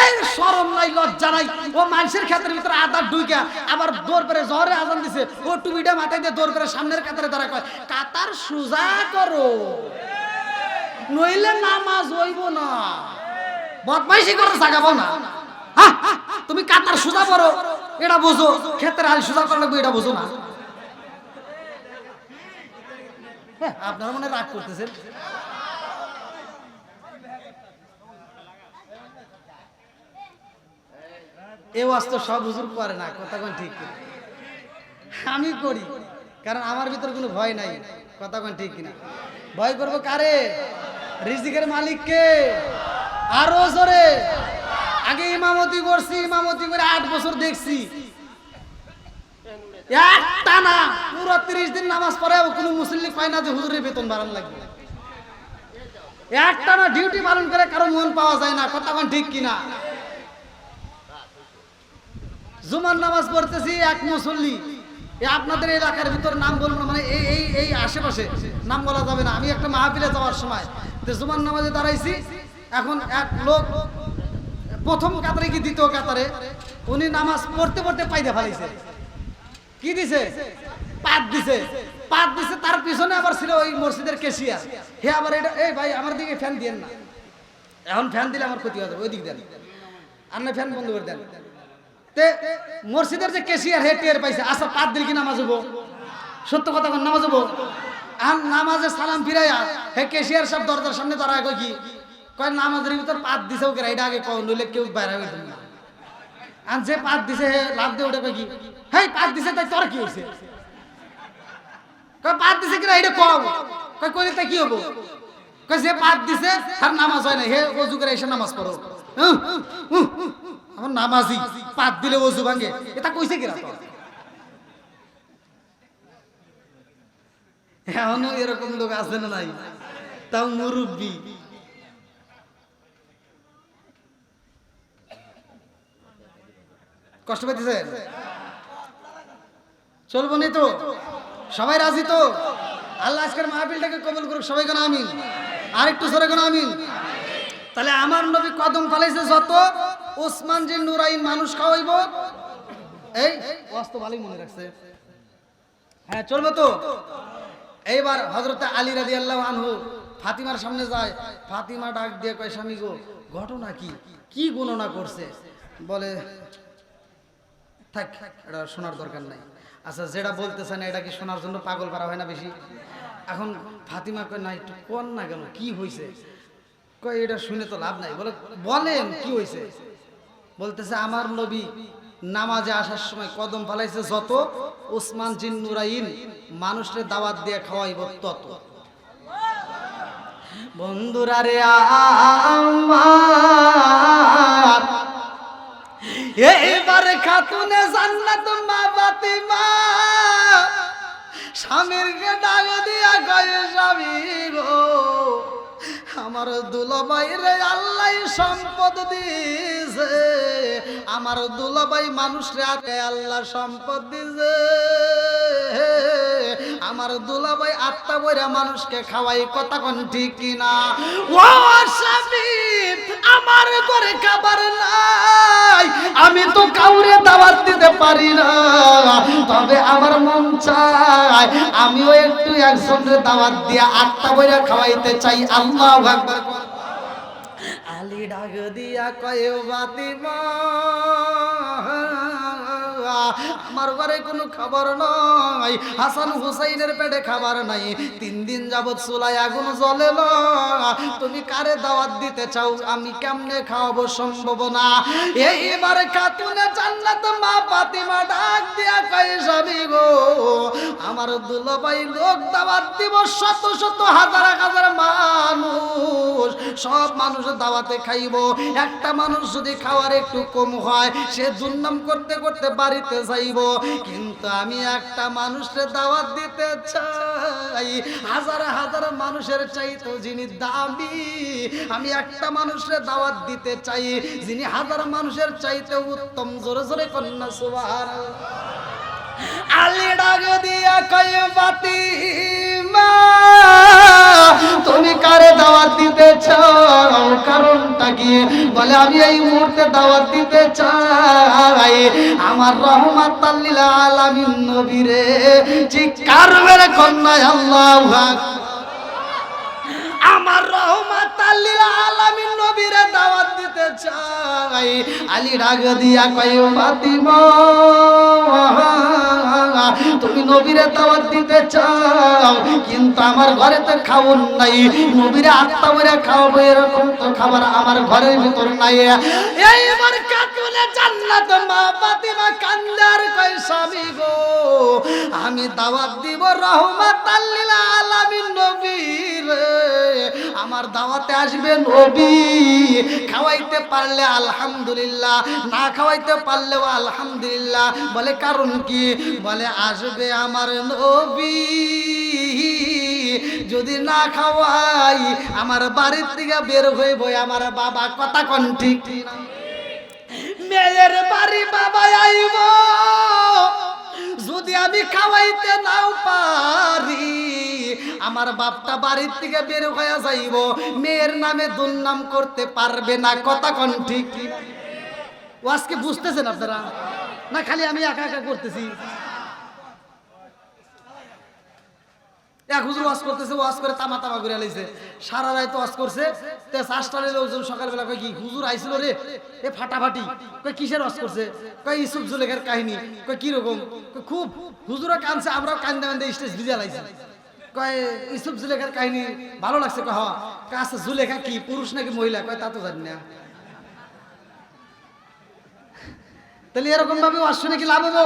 এই শরম নাই, লজ্জা নাই? ও মানুষের ক্ষেত্রের ভিতরে আদা ঢুইকা আবার দৌড় করে জহরে আজান দিছে, ও টুপিটা মাথায় দিয়ে দৌড় করে সামনের কাতারে দাঁড়া কয় কাতার সোজা করো, নইলে নামাজ হইব না। বদমাইশি করে জাগাবো না। হ্যাঁ, তুমি কাতার সোজা করো এটা বুঝো, ক্ষেত্রে আল সোজা করলে এটা বুঝো না। আপনারা মনে রাগ করতেছেন। এ ওয়াজ তো সব হুজুর করে না। কথা কোন ঠিক? আমি করি, কারণ আমার ভিতর কোনো ভয় নাই। কথা কোন ঠিক কিনা? ভয় করবো কারে? রিজিকের মালিককে। আরো জোরে। আগে ইমামতি করছি, ইমামতি করে 8 বছর দেখছি, একটা না পুরো 30 দিন নামাজ পড়ে কোনো মুসল্লি পায় না যে হুজুরের বেতন বাড়ান লাগবে। একটা না ডিউটি পালন করে কারো মন পাওয়া যায় না। কথা কোন ঠিক কিনা? জুমার নামাজ পড়তেছি, এক মুসল্লি, আপনাদের এলাকার ভিতর নাম বলবো না, মানে এই আশেপাশে নাম বলা যাবে না। আমি একটা মাহফিলে যাওয়ার সময় জুমার নামাজে দাঁড়াইছি, এখন এক লোক প্রথম কাতারে কি দ্বিতীয় কাতারে, উনি নামাজ পড়তে পড়তে পাইতে ফেলাইছে। কি দিছে? পাত দিছে। পাত দিছে, তার পিছনে আবার ছিল ওই মসজিদের কেশিয়ার। হে আবার এটা, এই ভাই আমার দিকে ফ্যান দিয়েন না, এখন ফ্যান দিলে আমার ক্ষতি হবে, ওই দিক দেন, আর না ফ্যান বন্ধ করে দেন। তে মসজিদের যে কেশিয়ার হে টের পাইছে, আচ্ছা পাত দিল কি নামাজ হবো? সত্য কথা কোন নামাজ হবো? আর নামাজে সালাম ফিরাইয়া হে কেশিয়ার সব দরজার সামনে দাঁড়ায় কই কি কয় নামাজের ভিতর পাত দিছে ওকে, এটা আগে কও, নইলে কেউ বাইরে হইতো না। আর যে পাত দিছে হে লাভ দিয়ে ওটা কই কি, হেই পাত দিছে তাই তোর কি হইছে? কয় পাত দিছে কিনা এটা কও। কয় কইলে তাই কি হবো? কয় যে পাত দিছে আর নামাজ হয় না, হে ওযু করে এসে নামাজ পড়ো। আমার নামাজি পাত দিলে ওযু ভাঙে, এটা কইছে কিনা? এখনো এরকম লোক আছে না নাই? তাও মুরব্বী। কষ্ট পেতেছেন? চলবো নি তো? সবাই রাজি তো? আল্লাহ আজকের মাহফিলটাকে কবুল করুক, সবাই কেন আমিন। আর একটু সরে কেন আমিন। তাহলে আমার নবী কদম ফালাইছে যত, ওসমান যে নুরাইন মানুষ খাওয়াইব, এই ওয়াস্ত ভালোই মনে রাখছে। হ্যাঁ চলবে তো? এইবার হযরতে আলী রাদিয়াল্লাহু আনহু ফাতিমার সামনে যায়। ফাতিমা ডাক দিয়ে কয়, স্বামী গো, ঘটনা কি, কি গণনা করছে? বলে থাক, এটা শোনার দরকার নাই। আচ্ছা, যেটা বলতেছে না এটা কি শোনার জন্য পাগল করা হয় না বেশি? এখন ফাতিমা কয়, না একটু কোন না গেল, কি হয়েছে? কয় এটা শুনে তো লাভ নাই। বলে বলেন কি হয়েছে? বলতেছে আমার নবী নামাজে আসার সময় কদম ফালাইছে যত, ওসমান জিন নুরাইন মানুষকে দাওয়াত দিয়ে খাওয়াইব তত। বন্ধুরা রে আমার, এইবারে খাতুনে জান্নাত মা ফাতিমা স্বামীরকে ডাক দিয়া কয়, স্বামী গো, আমার দুলাভাই রে আল্লাহ সম্পদ দিয়েছে, আমার দুলাভাই মানুষরে আল্লাহ সম্পদ দিয়েছে, আমার দুলাভাই আত্মা বইরা মানুষকে খাওয়াই, কথা কোন ঠিক কিনা? ও স্বামী, আমার ঘরে খাবার নাই, আমি তো কাউরে দাওয়াত দিতে পারি না, তবে আমার মন চায় আমিও একটু একজনের দাওয়াত দিয়ে আত্মা বইরা খাওয়াইতে চাই। আল্লাহু আকবার। আলী ডাক দিয়া কয়, ফাতিমা আমার ঘরে কোনো খাবার নাই, হাসান হুসাইনের পেটে খাবার নাই, 3 দিন যাবত চুলায় আগুন জ্বলে না, তুমি কারে দাওয়াত দিতে চাও, আমি কেমনে খাওয়াবো, সম্ভব না। এইবারে খাতুনে জান্নাত মা ফাতিমা ডাক দিয়া কয়, স্বামী গো, আমার দুলাভাই লোক দাওয়াত দিব, শত শত হাজার হাজার মানুষ, সব মানুষ দাওয়াতে খাইব, একটা মানুষ যদি খাওয়ার একটু কম হয় সে দুর্নাম করতে করতে বাড়িতে যাইব, কিন্তু আমি একটা মানুষের দাওয়াত দিতে চাই, হাজার হাজার মানুষের চাইতো যিনি দামি, আমি একটা মানুষের দাওয়াত দিতে চাই যিনি হাজার মানুষের চাইতে উত্তম। জোরে জোরে কন্যা সুবহানাল্লাহ। আলী ডাক দিয়া কয়, ফাতিমা তুমি কারে দাওয়াত দিতে চাও, কারণটা কি? বলে আমি এই মুহূর্তে দাওয়াত দিতে চাই আমার রহমাতাল লিল আলামিন নবীরে। চিৎকার মেরে কন্যা আল্লাহু আকবার। আমার রহমাতাল লিল আলামিন নবীরে দাওয়াত দিতে চাই। আলী ডাক দিয়া কয়, ফাতিমা তুমি নবীরে দাওয়াত দিতে চাও, কিন্তু আমার ঘরে তো খাওন নাই, নবীরে আত্মা বইরা খাওয়াবো এরকম তো খাবার আমার ঘরের ভিতর নাই। এইবার খাতুনে জান্নাত মা ফাতিমা কান্দার কয়, স্বামী গো, আমি দাওয়াত দিব রহমাতাল লিল আলামিন নবীরে, আমার দাওয়াতে আসবে নবী, খাওয়াইতে পারলে আলহামদুলিল্লাহ, না খাওয়াইতে পারলেও আলহামদুলিল্লাহ। বলে কারণ কি? বলে আসবে আমার নবী, যদি না খাওয়াই আমার বাড়ির থেকে বের হইব আমার বাবা। কথা কোন ঠিক? মেয়ের বাড়ি বাবা আইব, যদি আমি খাওয়াইতে নাও পারি আমার বাপটা বাড়ির থেকে বের হয়ে যাইব, মেয়ের নামে দুর্নাম করতে পারবে না। কথা কোন ঠিক? ও আজকে বুঝতেছেন আপনারা না? খালি আমি একা একা করতেছি। এক হুজুর ওয়াজ করতেছে, ওয়াজ করে তামা তামা করে লাইছে, সারা রাত ওয়াজ করছে। তে চাষটারে লোকজন সকালবেলা কয়, কি হুজুর আইছিল রে, এ ফাটাফাটি। কয় কিসের ওয়াজ করছে? কয় ইউসুফ জুলেখার কাহিনী। কয় কি রকম? খুব হুজুরা কানছে, আমরাও কান্দে কান্দে স্টেজ ভিজা লাইছি। কয় ইউসুফ জুলেখার কাহিনী ভালো লাগছে। কয় হ্যাঁ। আচ্ছা জুলেখা কি পুরুষ নাকি মহিলা? কয় তা তো জানি না। তাহলে এরকম ভাবে ওয়াজ শুনে কি লাভ হবো?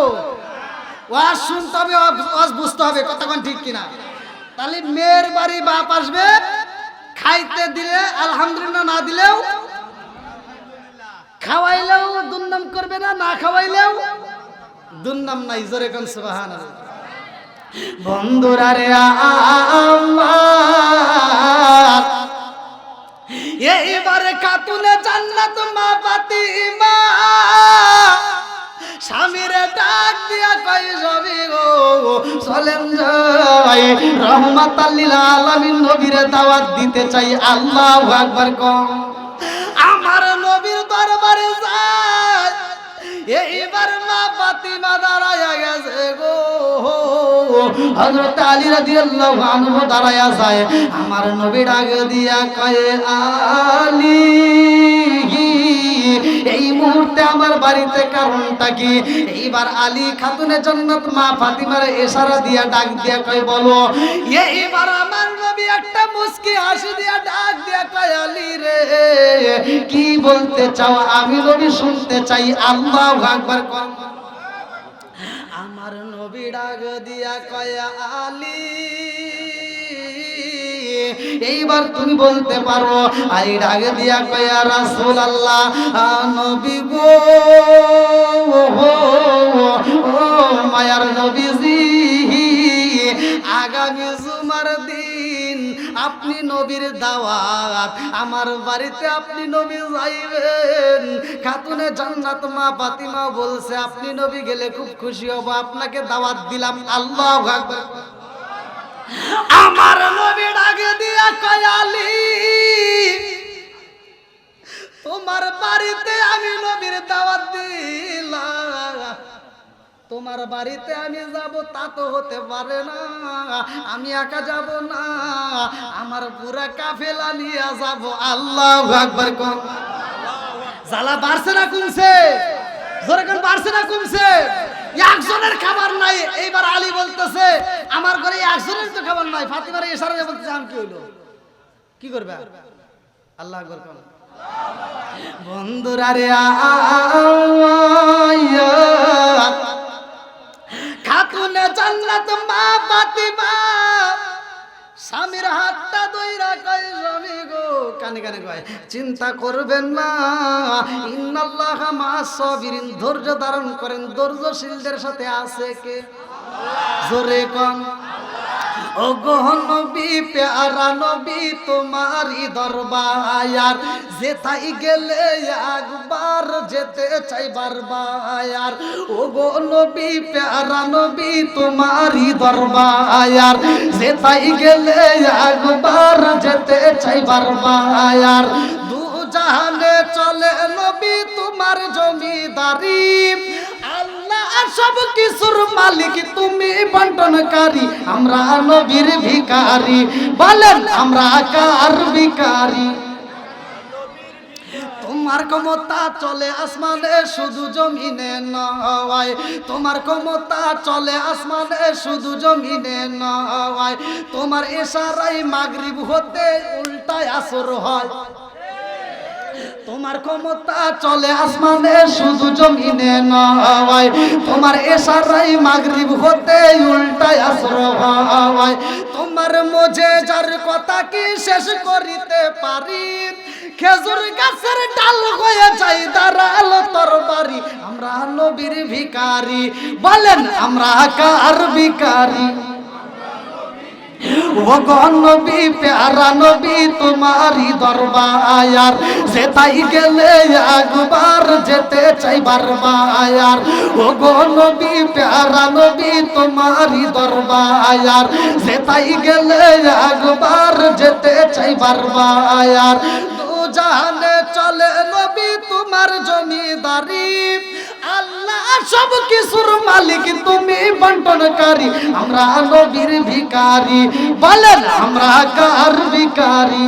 ওয়াজ শুনতে হবে, ওয়াজ বুঝতে হবে। কথা কোন ঠিক কিনা? তাহলে মেয়ের বাড়ি বাপ আসবে, খাইতে দিলে আলহামদুলিল্লাহ, না দিলেও খাওয়াইলেও দুর্নাম করবে না, না খাওয়াইলেও দুর্নাম নাই। জোরে কোন সুবহানাল্লাহ। বন্ধুরা রে আমার, এইবারে খাতুনে জান্নাত মা ফাতিমা আলীরে ডাক দিয়া কয় যাবি গো চলেন যাই রহমাতাল লিল আলামিন নবীরে দাওয়াত দিতে চাই। আল্লাহু আকবার কম। আমার নবীর দরবারে যায় এইবার মা ফাতিমা দাঁড়ায়া গেছে গো। হযরত আলী রাদিয়াল্লাহু আনহু দাঁড়ায়া যায়। আমার নবী ডাক দিয়া কয় আলী এই মুহূর্তে আমার বাড়িতে কারণটা কি? এইবার আলী খাতুনে জান্নাত মা ফাতিমার ইশারা দিয়া ডাক দিয়া কয় বলো। এইবার আমার নবী একটা মুস্কি হাসি দিয়া ডাক দিয়া কয় আলী রে কি বলতে চাও? আমি নবী শুনতে চাই। আল্লাহু আকবার কম। আমার নবী ডাক দিয়া কয় আলী এইবার তুমি বলতে পারো। আলী ডাক দিয়া কয় রাসূলুল্লাহ নবী গো ও মায়ার নবীজি আগামী জুমার দিন আপনি নবীর দাওয়াত আমার বাড়িতে আপনি নবী যাইবেন। খাতুনে জান্নাত মা ফাতিমা বলছে আপনি নবী গেলে খুব খুশি হব, আপনাকে দাওয়াত দিলাম। আল্লাহু আকবার। আমার নবী ডাকে দিয়া কয় আলী তোমার বাড়িতে আমি নবীর দাওয়াত দিলাম, তোমার বাড়িতে আমি যাব তা তো হতে পারে না, আমি একা যাব না, আমার পুরা কাফেলা নিয়ে যাব। আল্লাহু আকবার কোন। জ্বালা বাড়ছে না কমছে? জোরে কোন বাড়ছে না কমছে? একজনের খাবার নাই। এইবার আলী বলতেছে আমার ঘরে একজনের তো খাবার নাই। ফাতিমার ইশারা দিয়ে বলতেছে আমি কি হইলো, কি করবে? আল্লাহু আকবার কোন। বন্ধুরা রে খাতুনে জান্নাত মা ফাতিমা স্বামীর হাতটা ধইরা কয় স্বামী গো কানে কানে কয় চিন্তা করবেন না, ইন্নাল্লাহা মা'আস সাবিরিন, ধৈর্য ধারণ করেন, ধৈর্যশীলদের সাথে আছে কে? জোরে কোন। ও গো নবী প্যারা নবী তোমারই দরবার যেথায় গেলে একবার যেতে চাই বারবার। ও গো নবী প্যারা নবী তোমারই দরবার যেথায় গেলে একবার যেতে চাই বারবার। দু জাহানে চলে নবী তোমার জমিদারি, সব কিছুর মালিক তুমি বন্টনকারী, আমরা নবীর ভিখারি। বলেন আমরা কার ভিখারি? তোমার ক্ষমতা চলে আসমানে শুধু জমিনে নয়, তোমার ক্ষমতা চলে আসমানে শুধু জমিনে নয়, তোমার ইশারায় মাগরিব হতে উল্টায় আসর হয়। তোমার ক্ষমতা চলে আসমানে শুধু জমিনে নয়, তোমার ইশারায় মাগরিব হতে উল্টায় আসর হয়। তোমার মুজিজার কথা কি শেষ করিতে পারি? খেজুর গাছের ডাল হয়ে যায় দাঁড়ালো তরবারি, আমরা নবীর ভিখারি। বলেন আমরা কার ভিখারি? ও গো নবী প্যারা নবী তোমারই দরবার যেথায় গেলে একবার যেতে চাই বারবার। ও গো নবী প্যারা নবী তোমারই দরবার যেথায় গেলে একবার যেতে চাই বারবার। দু জাহানে চলে নবী তোমার জমিদারি, আল্লাহ সব কিছুর মালিক তুমি বন্টনকারী, আমরা নবীর ভিখারি। বলেন আমরা কার ভিখারি?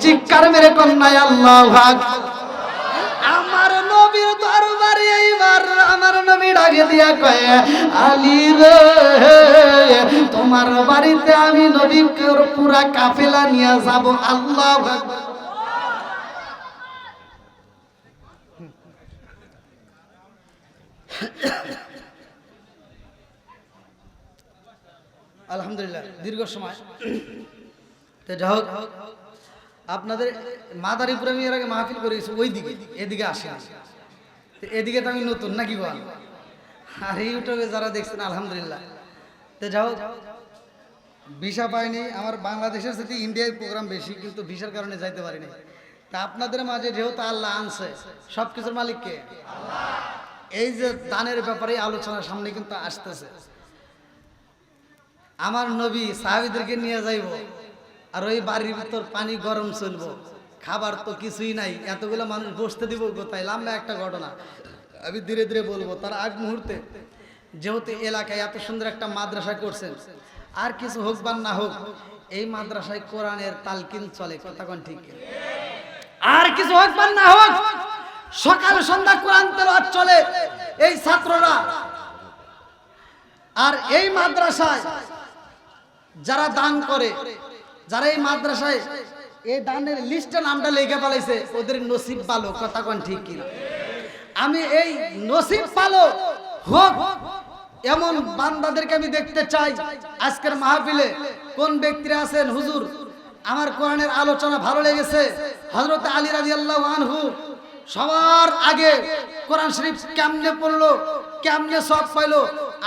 চিৎকার মেরে কন্যায় আল্লাহু আকবার। আমার নবীর দরবারে এইবার আমার নবী ডাকে দিয়া কয় আলী রে তোমার বাড়িতে আমি নবীর পুরা কাফেলা নিয়ে যাব। আল্লাহু আকবার। আলহামদুলিল্লাহ দীর্ঘ সময় তো যাই হোক, আপনাদের মাদারীপুরে আমি এর আগে মাহফিল করেছি ওই দিকে, এদিকে আসে না, এদিকে তো আমি নতুন নাকি বল। আর ইউটিউবে যারা দেখছেন আলহামদুলিল্লাহ। তো যাই হোক, ভিসা পাইনি, আমার বাংলাদেশের সাথে ইন্ডিয়ায় প্রোগ্রাম বেশি, কিন্তু ভিসার কারণে যাইতে পারিনি। তা আপনাদের মাঝে যেহেতু আল্লাহ আনছে, সব কিছুর মালিক কে? আল্লাহ। এই যে দানের ব্যাপারে আলোচনা সামনে কিন্তু আসতেছে। আমার নবী সাহাবীদেরকে নিয়ে যাইব, আর ওই বাড়ির ভিতর পানি গরম চলবো, খাবার তো কিছুই নাই, এতগুলো মানুষ বসতে দিব কোথায়? লম্বা একটা ঘটনা, আমি ধীরে ধীরে বলবো। তার আগ মুহূর্তে যেহেতু এলাকায় এত সুন্দর একটা মাদ্রাসা করছেন, আর কিছু হোক বা না হোক, এই মাদ্রাসায় কোরআনের তালকিন চলে, কথা কোন ঠিক? আর কিছু হোক বা না হোক, সকাল সন্ধ্যা কোরআন তেলাওয়াত চলে এই ছাত্ররা। আর এই মাদ্রাসায় যারা দান করে, যারা এই মাদ্রাসায় এই দানের লিস্টে নামটা লিখে ফেলাইছে, ওদের নসিব ভালো, কথা কোন ঠিক কিনা? আমি এই নসিব ভালো হোক এমন বান্দাদেরকে আমি দেখতে চাই। আজকের মাহফিলে কোন ব্যক্তিরা আছেন, হুজুর আমার কোরআনের আলোচনা ভালো লেগেছে, হযরত আলী রাদিয়াল্লাহু আনহু সবার আগে কোরআন শরীফ কেমনে পড়লো, কেমনে সব পাইলো,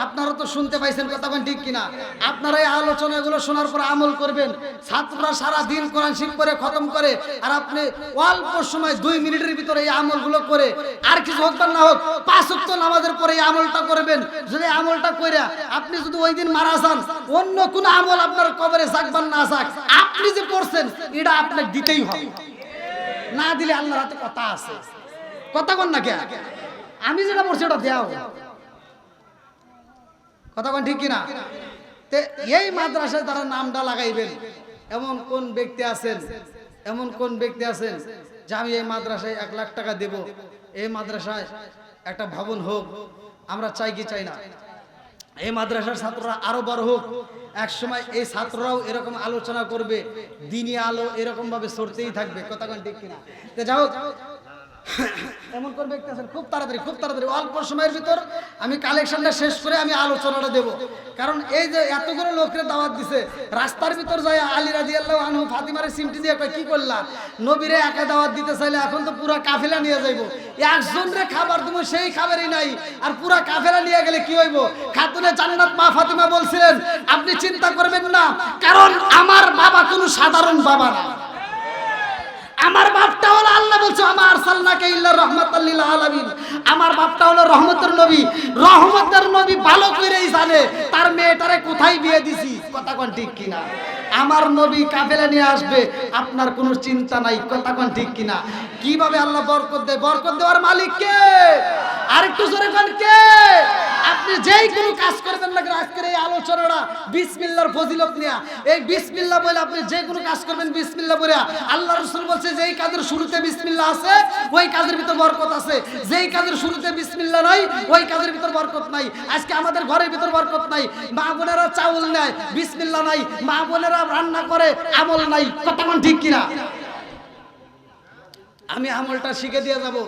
আপনারা তো শুনতে পাইছেন, কথা কোন ঠিক কিনা? আপনারা এই আলোচনাগুলো শোনার পর আমল করবেন। ছাত্ররা সারা দিন কোরআন শরীফ করে খতম করে, আর আপনি অল্প সময় 2 মিনিটের ভিতরে এই আমলগুলো করে, আর কিছু হোক বা না হোক 5 ওয়াক্ত নামাজের পরে এই আমলটা করবেন। যদি আমলটা কইরা আপনি যদি ওই দিন মারা যান, অন্য কোন আমল আপনার কবরে যাকবার না যাক, আপনি যে পড়ছেন এটা আপনাকে দিতেই হবে, না দিলে আল্লাহর হাতে কথা আছে, কথা কোন না কে? আমি যেটা পড়ছি ওটা দেওয়া, কথা কোন ঠিক কিনা? এই মাদ্রাসায় তারা নামটা লাগাইবেন। এমন কোন ব্যক্তি আছেন, এমন কোন ব্যক্তি আছেন যে আমি এই মাদ্রাসায় 1 লাখ টাকা দেব, এই মাদ্রাসায় একটা ভবন হোক? আমরা চাই কি চাই না? এই মাদ্রাসার ছাত্ররা আরো বড় হোক। এক সময় এই ছাত্ররাও এরকম আলোচনা করবে, দিনী আলো এরকম ভাবে ছড়তেই থাকবে, কথা কোন ঠিক কিনা? তো যাও, এমন কোন ব্যক্তি আছেন খুব তাড়াতাড়ি অল্প সময়ের ভিতর আমি কালেকশনটা শেষ করে আমি আলোচনাটা দেব। কারণ এই যে এতগুলো লোকের দাওয়াত দিছে, রাস্তার ভিতর যায় আলী রাদিয়াল্লাহু আনহু ফাতিমারে সিমটি দিয়ে কয় কি করলা, নবীরে একা দাওয়াত দিতে চাইলে এখন তো পুরো কাফেলা নিয়ে যাইবো, একজনরে খাবার দেবো সেই খাবারই নাই, আর পুরো কাফেলা নিয়ে গেলে কি হইব? খাতুনে জান্নাত মা ফাতিমা বলছিলেন আপনি চিন্তা করবেন না, কারণ আমার বাবা কোনো সাধারণ বাবা না, আমার বাপটা হলো, আল্লাহ বলছে আমা আরসালনাকা ইল্লা রাহমাতাল লিল আলামিন, আমার বাপটা হলো রহমতের নবী। রহমতের নবী ভালো করেই জানে তার মেয়েটারে কোথায় বিয়ে দিছি, কথা কোন ঠিক কিনা? আমার নবী কাফেলা নিয়ে আসবে, আপনার কোনো চিন্তা নাই, কথা কোন ঠিক কিনা? কিভাবে আল্লাহ বরকত দেয়? বরকত দেওয়ার মালিক কে? আরেকটু জোরে কোন কে? আপনি যেই কোনো কাজ করবেন না, আজকের এই আলোচনাটা বিসমিল্লাহর ফজিলত নিয়া, এই বিসমিল্লাহ বলে আপনি যে কোনো কাজ করবেন বিসমিল্লাহ বলে। আল্লাহ রাসূল বলছে যেই কাজের শুরুতে বিসমিল্লাহ আছে ওই কাজের ভিতর বরকত আছে, যেই কাজের শুরুতে বিসমিল্লাহ নাই ওই কাজের ভিতর বরকত নাই। আজকে আমাদের ঘরের ভিতর বরকত নাই, মা বোনেরা চাউল নেয় বিসমিল্লাহ নাই, মা বোনেরা রান্না করে আমল নাই, কথা কোন ঠিক কিনা? আমি আমলটা শিখে দিয়ে যাব।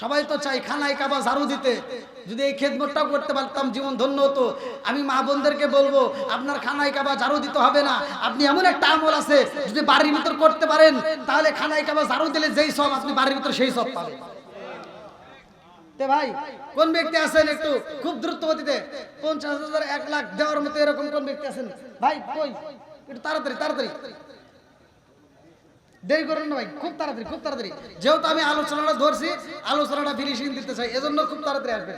সবাই তো চাই খানায় কাবা ঝাড়ু দিতে, যদি এই খেদমতটাও করতে পারতাম জীবন ধন্য হতো। আমি মা বোনদেরকে বলবো আপনার খানায় কাবা ঝাড়ু দিতে হবে না, আপনি এমন একটা আমল আছে যদি বাড়ির ভিতর করতে পারেন তাহলে খানায় কাবা ঝাড়ু দিলে যেই সব আপনি বাড়ির ভিতর সেই সব পাবেন। তে ভাই কোন ব্যক্তি আছেন একটু খুব দ্রুত গতিতে 50,000 1 লাখ দেওয়ার মতো এরকম কোন ব্যক্তি আছেন? ভাই কই একটু তাড়াতাড়ি দেরি করেন না ভাই, খুব তাড়াতাড়ি। যেহেতু আমি আলোচনাটা ধরছি, আলোচনাটা ফিনিশিং দিতে চাই, এজন্য খুব তাড়াতাড়ি আসবেন।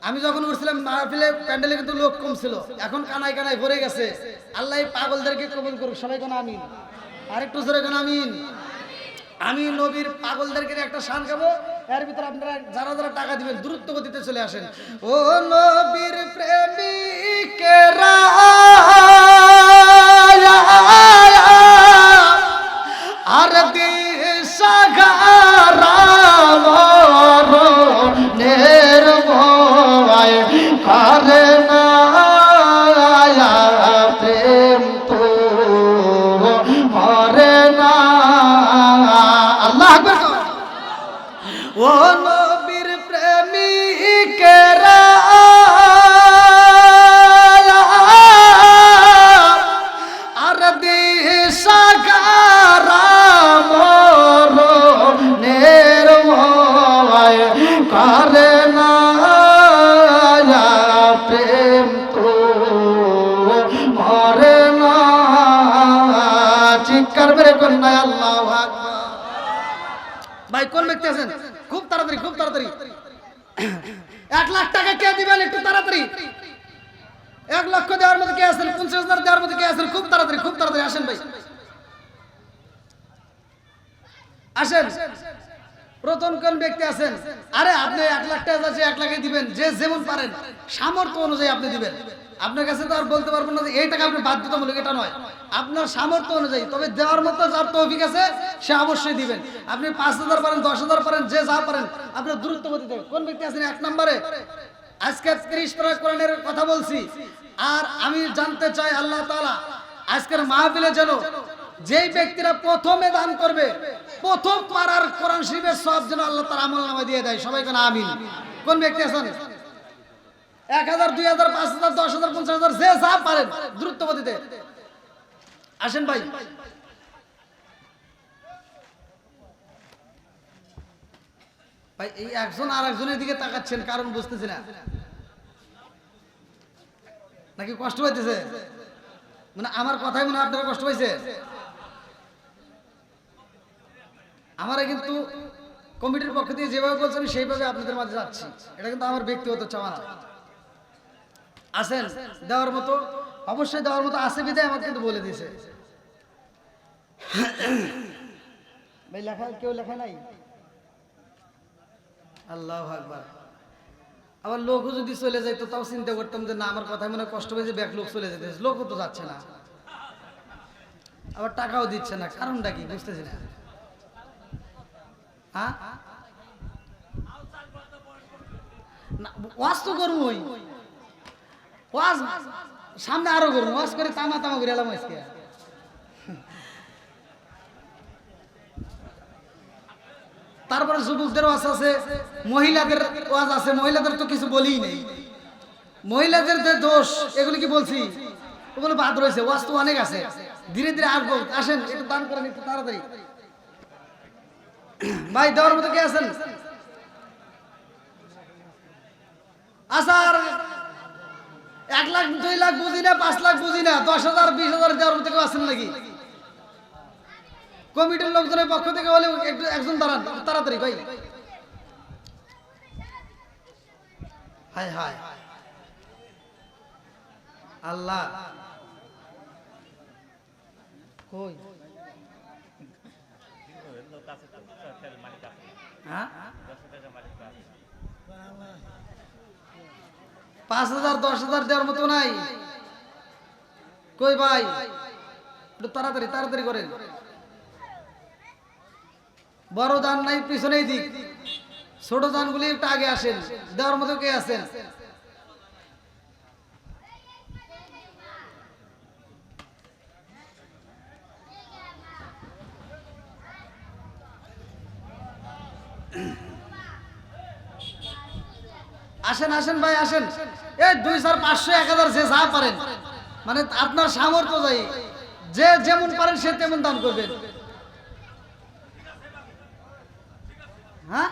আমি যখন উঠছিলাম মাহফিলে প্যান্ডেলে কিন্তু লোক কম ছিল, এখন কানায় ভরে গেছে। আল্লাহ এই পাগলদেরকে কবুল করুক, সবাই কোন আমিন। আরেকটু জোরে কোন আমিন। আমি নবীর পাগলদেরকে একটা শান গাবো, এর ভিতরে আপনারা যারা যারা টাকা দিবেন দ্রুত গতিতে চলে আসেন। ও নবীর প্রেমিকেরা আর দিশাহারা নির্ভয় করে না প্রেম তো মরে না। আল্লাহ আকবার। ও নবীর প্রেমিকেরা আর দিশাহারা নির্ভয় করে না প্রেম তো মরে না। চিৎকার বের করেন না আল্লাহু আকবার। ভাই কোন ব্যক্তি ব্যক্তি আছেন খুব তাড়াতাড়ি 1,00,000 টাকা কে দিবেন একটু তাড়াতাড়ি? 1 লক্ষ দেওয়ার মধ্যে কে আছেন? 50,000 দেওয়ার মধ্যে কে আছেন? খুব তাড়াতাড়ি আসেন ভাই, আসেন। প্রথম কোন ব্যক্তি আছেন? আরে আপনি 1,00,000 টাকা আছে, 1,00,000 দিবেন, যে যেমন পারেন সামর্থ্য অনুযায়ী আপনি দিবেন। আপনার কাছে তো আর বলতে পারবেন না যে এই টাকা আপনি বাধ্যতামূলক, এটা নয়, আপনার সামর্থ্য অনুযায়ী। তবে দেওয়ার মতো যার তৌফিক আছে সে অবশ্যই দিবেন। আপনি 5,000 পারেন, 10,000 পারেন, যে যা পারেন আপনার দূরত্ব গতি দেবেন। কোন ব্যক্তি আছেন 1 নম্বরে? আজকে 30 পারা কোরআনের কথা বলছি, আর আমি জানতে চাই আল্লাহ তাআলা আজকের মাহফিলে যেন যেই ব্যক্তিরা প্রথমে দান করবে, প্রথম পারার কোরআন শরীফের সওয়াব যেন আল্লাহ তার আমলনামায় দিয়ে দেয়। সবাই কেন আমিন। কোন ব্যক্তি আছেন? 1,000, 2,000, 5,000, 10,000, 50,000, যে যা পারেন দ্রুত গতিতে আসেন ভাই। ভাই এই একজন আর একজনের দিকে তাকাচ্ছেন, কারণ বুঝতেছি না, নাকি কষ্ট হইতেছে? মানে আমার কথাই মনে হয় আপনারা কষ্ট পাইছে। আমারা কিন্তু কমিটির পক্ষ থেকে যেভাবে বলছি আমি সেইভাবে আপনাদের মাঝে যাচ্ছি, এটা কিন্তু আমার ব্যক্তিগত চাওয়া না। আসেন, দেওয়ার মতো অবশ্যই দেওয়ার মতো আছে বিধায় আমাকে কিন্তু বলে দিয়েছে। ভাই লেখা কেউ লেখা নাই? আল্লাহু আকবার। আবার লোকও যদি চলে যায় তো তাও চিন্তা করতাম যে না, আমার কথায় মনে হয় কষ্ট পেয়েছে, ব্যাক লোক চলে যেতে, লোকও তো যাচ্ছে না, আবার টাকাও দিচ্ছে না, কারণটা কি বুঝতেছি না। হ্যাঁ, ওয়াজ তো করবো, ওয়াজ সামনে আরো করবো, ওয়াজ করে তামা করে এলাম আজকে। তারপরে যুবকদের ওয়াজ আছে, মহিলাদের ওয়াজ আছে। মহিলাদের তো কিছু বলিই নেই, মহিলাদের যে দোষ এগুলো কি বলছি, ওগুলো বাদ রয়েছে। ওয়াজ তো অনেক আছে, ধীরে ধীরে আসবো। আসেন একটু দান করেন, একটু তাড়াতাড়ি। ভাই দেওয়ার মতো কে আছেন? আসার 1 লাখ 2 লাখ বুঝি না, 5 লাখ বুঝি না, 10,000 20,000 দেওয়ার মতো কেউ আছেন নাকি? কমিটির লোকজনের পক্ষ থেকে হলে একজন দাঁড়ান তাড়াতাড়ি ভাই। হায় হায় আল্লাহ, কই হ্যাঁ 5,000 10,000 দেওয়ার মতো নাই? কই ভাই, একটু তাড়াতাড়ি করেন। বড় দান নাই, পিছনেই দিক, ছোট দানগুলি একটু আগে আসেন। দেওয়ার মতো কে আছেন? আসেন আসেন ভাই আসেন। এই 200 500 1000 যে যা পারেন, মানে আপনার সামর্থ্য যাই, যে যেমন পারেন সে তেমন দান করবেন। হ্যাঁ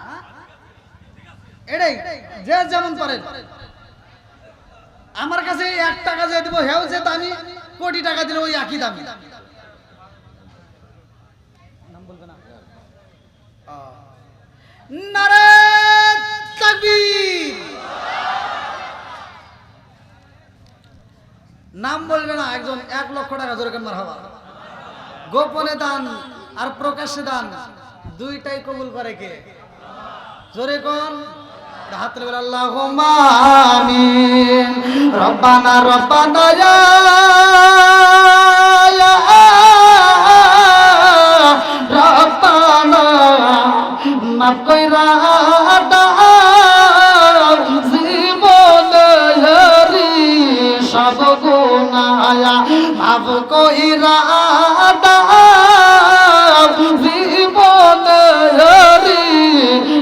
এটাই, যে যেমন পারেন। আমার কাছে 1 টাকা যে দেবো হেও যে দামি, কোটি টাকা দিলে ওই একই দামি। নাম বলবে না? নারে তাকবীর। নাম বলবে না, একজন 1 লক্ষ টাকা জোরে কেন মারহাবা। গোপনে দান আর প্রকাশ্যে দান দুইটাই কবুল করে কে? জোরে কোন হাত তুলে বলে আল্লাহুম্মা আমিন। রব্বানা রব্বানা ইয়া রব্বানা মাফ কইরা দাও জীবনের সব গুনাহ, মাফ কইরা দাও জীবনের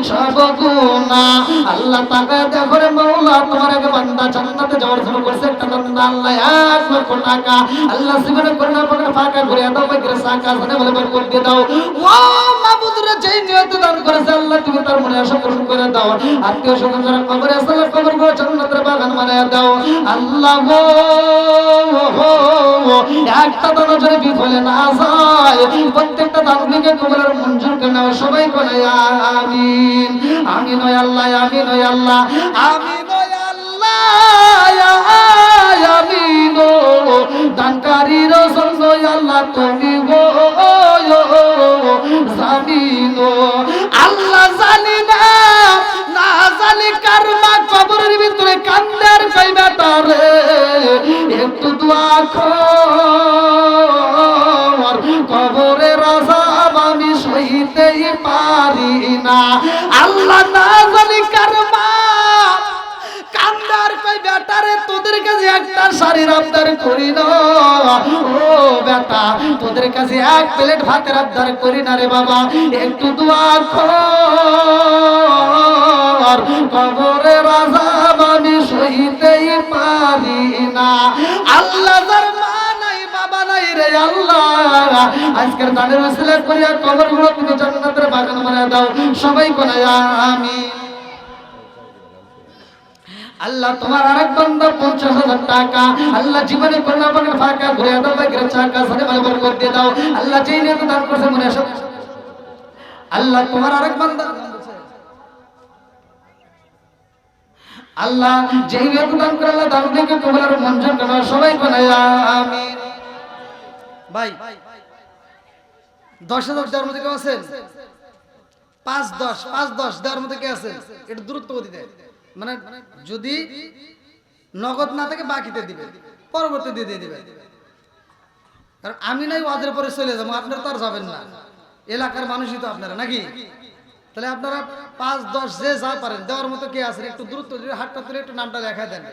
সব গুনাহ। আল্লাহ তাআলা দেখরে মাওলা তোমার আগে বান্দা জান্নাতে যাওয়ার জন্য কইছে একটা বান্দা আল্লাহ 1 লক্ষ টাকা আল্লাহ জীবনে করোনা পকেট ফাঁকা করে দাও, বকরে সাকা জানে বলে বের করে দিয়ে দাও। ও মাবুদ রে, যেই নিয়তে দান করেছে আল্লাহ তুমি তার মনে আশা পূরণ করে দাও। আত্মীয় স্বজন যারা কবরে আছে আল্লাহ কবরগুলো জান্নাতের বাগান বানায় দাও। আল্লাহ একটা দানা যদি বিফলে না যায়, প্রত্যেকটা দানকে কবুলের মঞ্জুর করে নাও, সবাই বলে আমিন। আমিন ওয়া আল্লাহ, আমিন ওয়া আল্লাহ, আমিন ওয়া আল্লাহ, আমিন। দানকারীর জন্য আল্লাহ তুমি গো জামিন। আল্লাহ জানি না, না জানি কারমা কবরের ভিতরে কান্দার কইবাটা রে, একটু দোয়া কর, কবরের আযাব আমি সইতেই পারি না। আল্লাহ না জানি কারমা কান্দার কই বেটারে, তোদের কাছে একটা শাড়ির আবদার করি না ও বেটা, তোদের কাছে এক প্লেট ভাতের আবদার করি না রে বাবা, একটু দোয়া কর, কবরের আযাব আমি সইতেই পারি না। আল্লাহ যার মা নাই বাবা নাই রে আল্লাহ, আজকের দানের ওসিলা করিয়া কবরগুলো তুমি জান্নাতের বাগান বানায় দাও, সবাই কোনা আমিন। আল্লাহ তোমার আরেক বান্দা 50,000 টাকা আল্লাহ জীবনে করোনা বাগের ফাঁকা ঘুরে দাও, বাগের চাকা সাথে বরাবর করে দিয়ে দাও। আল্লাহ যেই নিয়ে দান করছে মনে আসে, আল্লাহ তোমার আরেক বান্দা আল্লাহ যেই নিয়ে দান করে আল্লাহ দান থেকে কবুল মঞ্জুর করো, সবাই বলে আমিন। ভাই 10,000 দেওয়ার মধ্যে কেউ আছেন? 5-10 দেওয়ার মধ্যে কে আছেন? একটু দ্রুত গতি দেয়, মানে যদি নগদ না থাকে বাকিতে দিবে, পরবর্তী দিয়ে দিবে, কারণ আমি নাই ওয়াদের পরে চলে যাবো, আপনারা তো আর যাবেন না, এলাকার মানুষই তো আপনারা নাকি। তাহলে আপনারা 5-10 যে যা পারেন দেওয়ার মতো কে আছেন? একটু দ্রুত হাতটা তুলে একটু নামটা লেখা দেন।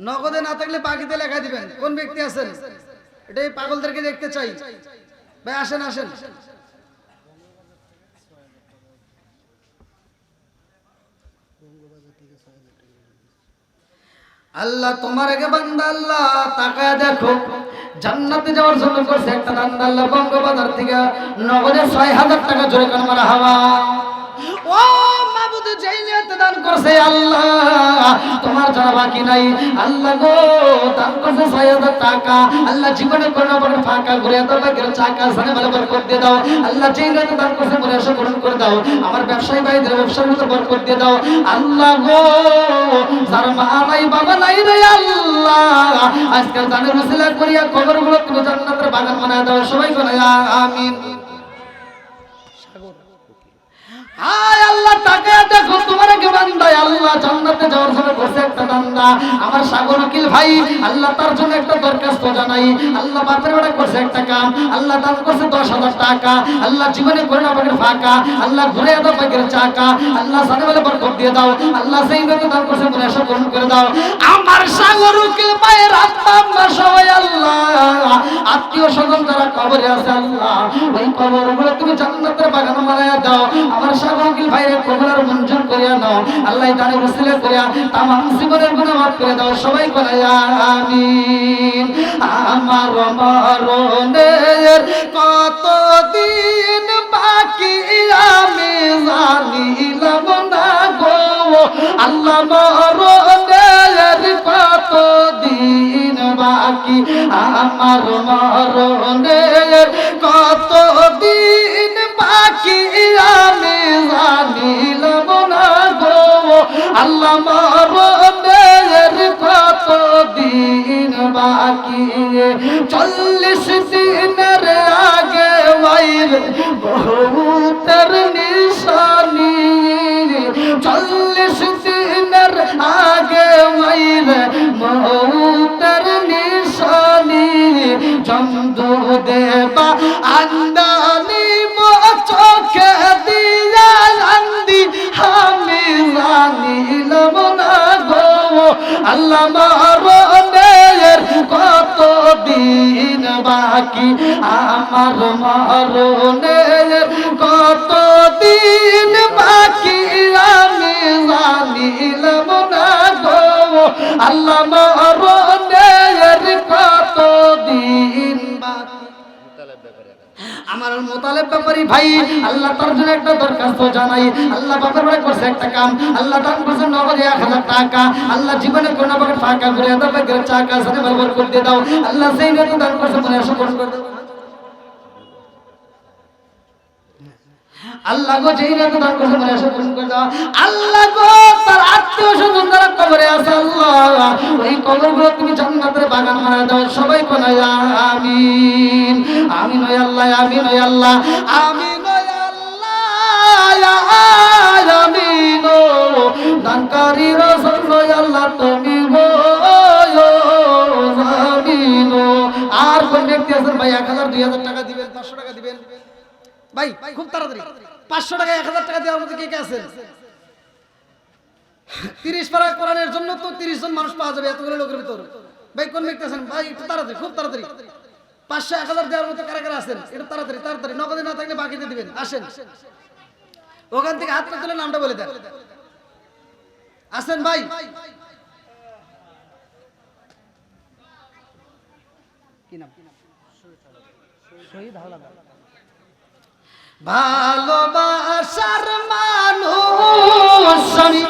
নগদে না থাকলে বাকিতে লেখা দিবেন। কোন ব্যক্তি আছেন? এটাই পাগলদেরকে দেখতে চাই ভাই, আসেন আসেন। আল্লাহ তোমার আগে বান্দা আল্লাহ তাকায় দেখো, জান্নাতে যাওয়ার জন্য করছে একটা দান, আল্লাহ বঙ্গবাজার থেকে নগদে 6,000 টাকা জোরে কান মারা হাওয়া। ও মাবুদ যেই নিয়তে দান করছে আল্লাহ তোমার জানা বাকি নাই, আল্লাহ গো দান করছে 6,000 টাকা, আল্লাহ জীবনে কোনো বড় ফাঁকা ঘুরে দাও, বাগের চাকা সানে বরাবর করে দিয়ে দাও। আল্লাহ যেই নিয়তে দান করছে মনে আশা পূরণ করে দাও, আমার ব্যবসায়ী ভাইদের ব্যবসার মতো বরকত দিয়ে দাও। আল্লাহ গো যার মা নাই বাবা নাই রে আল্লাহ, আজকাল দানের ওসিলা করিয়া কবরগুলো তুমি জান্নাতের বাগান বানায় দাও, সবাই বলে আমিন। আয় আল্লাহ তাকায় দেখো তোমার আগে বান্দা আল্লাহ জান্নাতে যাওয়ার জন্য করছে একটা বান্দা, আমার সাগর উকিল ভাই আল্লাহ তার জন্য একটা দরখাস্ত জানাই। আল্লাহ বাপের বেড়া করছে একটা কাম, আল্লাহ দান করছে 10,000 টাকা, আল্লাহ জীবনে করে না বাগের ফাঁকা, আল্লাহ ঘুরে দাও বাগের চাকা, আল্লাহ সাথে বলে বরকত দিয়ে দাও, আল্লাহ সেই মতো দান করছে মনে আশা পূরণ করে দাও। আমার সাগর উকিল ভাইয়ের আত্মা সবাই আল্লাহ আত্মীয় স্বজন যারা কবরে আছে আল্লাহ ওই কবরগুলো তুমি জান্নাতের বাগান বানায়া দাও, আমার সাগর উকিল ভাইয়ের কবরের মঞ্জুর করিয়া নাও, আল্লাহ দানে ওসিলা করিয়া তামাম জীবনের গুনাহ মাফ করে দাও, সবাই বলে আমিন। আমার মরণের কতদিন বাকি আমি জানিলাম না গো, আল্লাহ মরণের কতদিন বাকি, আমার মরণের কতদিন বাকি আমি জানিলাম না গো, আল্লাহ মরণের কতদিন বাকি। 40 দিনের আগে বাইর বহুতের নিশানি, 40 দিনের আগে বাইর বহুতের নিশানি, চন্দ্র দেবা আন্দানি চোখে দিয়া আন্দি আমি জানিলাম না গো, আল্লাহ মরণের কতদিন বাকি, আমার মরণের কতদিন বাকি আমি জানিলাম না গো, আল্লাহ মরণের কতদিন বাকি। আমার মোতালেব ব্যাপারী ভাই আল্লাহ তার জন্য একটা দরখাস্ত জানাই। আল্লাহ বাবার ভাই করছে একটা কাম, আল্লাহ দান করছে নগদে 1000 টাকা। আল্লাহ জীবনে কোনো ভাবে ফাঁকা করে দাও, বাগের চাকা সাথে বরকত করে দাও। আল্লাহ সেই নিয়ত দান করছে মনে আশা পূরণ করে দাও। আল্লাহ গো যেই নিয়ত দান করছে মনে আশা পূরণ করে দাও। আল্লাহ গো তার আত্মীয় স্বজন যারা কবরে আছে আল্লাহ ওই কবরগুলো তুমি জান্নাতের বাগান বানায় দাও। সবাই কোন আমিন আমিন ওই আল্লাহ আমিন ওই আল্লাহ আমিন ওই আল্লাহ আমিন ও দানকারী রাসূল আল্লাহ তুমি গো আমিন। আর কোন ব্যক্তি আছেন ভাই 1000 2000 টাকা দিবেন, 500 টাকা দিবেন ভাই খুব তাড়াতাড়ি। 500 টাকা 1000 টাকা দেওয়ার মধ্যে কে কে আছেন? 30 পারা কোরআনের জন্য তো 30 জন মানুষ পাওয়া যাবে এতগুলো লোকের ভিতর। ভাই কোন ব্যক্তি আছেন ভাই একটু তাড়াতাড়ি, খুব তাড়াতাড়ি। 500 1000 দেওয়ার মতো কারা কারা আছেন? একটু তাড়াতাড়ি তাড়াতাড়ি, নগদে না থাকলে বাকিতে দিবেন। আসেন ওখান থেকে হাত তুলে নামটা বলে দেন। আসেন ভাই কি নাম? শহীদ হাওলাদার। ভালোবাসার মানুষ আমি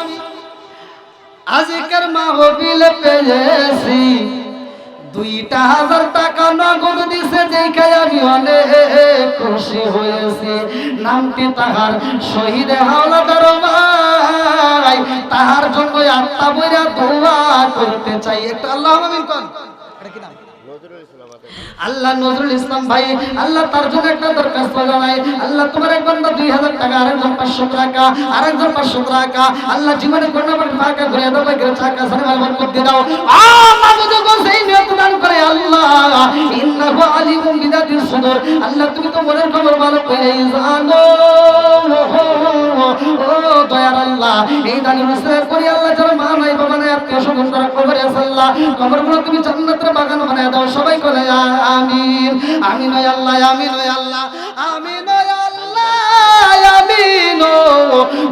আজকের মাহফিল পেয়েছি। 2000 টাকা নগদ দিছে দেখে আমি অনেক খুশি হয়েছি। নামটি তাহার শহীদ হাওলাদার ভাই, তাহার জন্য আত্মা বইরা দোয়া করতে চাই। একটা আল্লাহ আমিন কোন। এটা কি নাম? আল্লাহ নজরুল ইসলাম ভাই আল্লাহ তার জন্য একটা দরখাস্ত জানাই। আল্লাহ তোমার এক বান্দা 2000 টাকা, আরেকজন 500 টাকা, আরেকজন 500 টাকা। আল্লাহ জীবনে কোনো ভাবে ফাঁকা করে দাও, বাগের চাকা সাথে বরকত দিয়ে দাও। আমাদের গো সেই নিয়ত দান করে আল্লাহ ইন্নাহু আলিমুম বিদাতিস সুদূর। আল্লাহ তুমি তো মনের খবর ভালো করে জানো। ও দয়ার আল্লাহ এই দানের উসিলা করি আল্লাহ যারা মা নাই বাবা নাই আত্মীয় স্বজন যারা কবরে আছে আল্লাহ কবরগুলো তুমি জান্নাতের বাগান বানায় দাও। সবাই বলে আমিন আমিন ওই আল্লাহ আমিন ওই আল্লাহ আমিন ওই আল্লাহ আমিন ও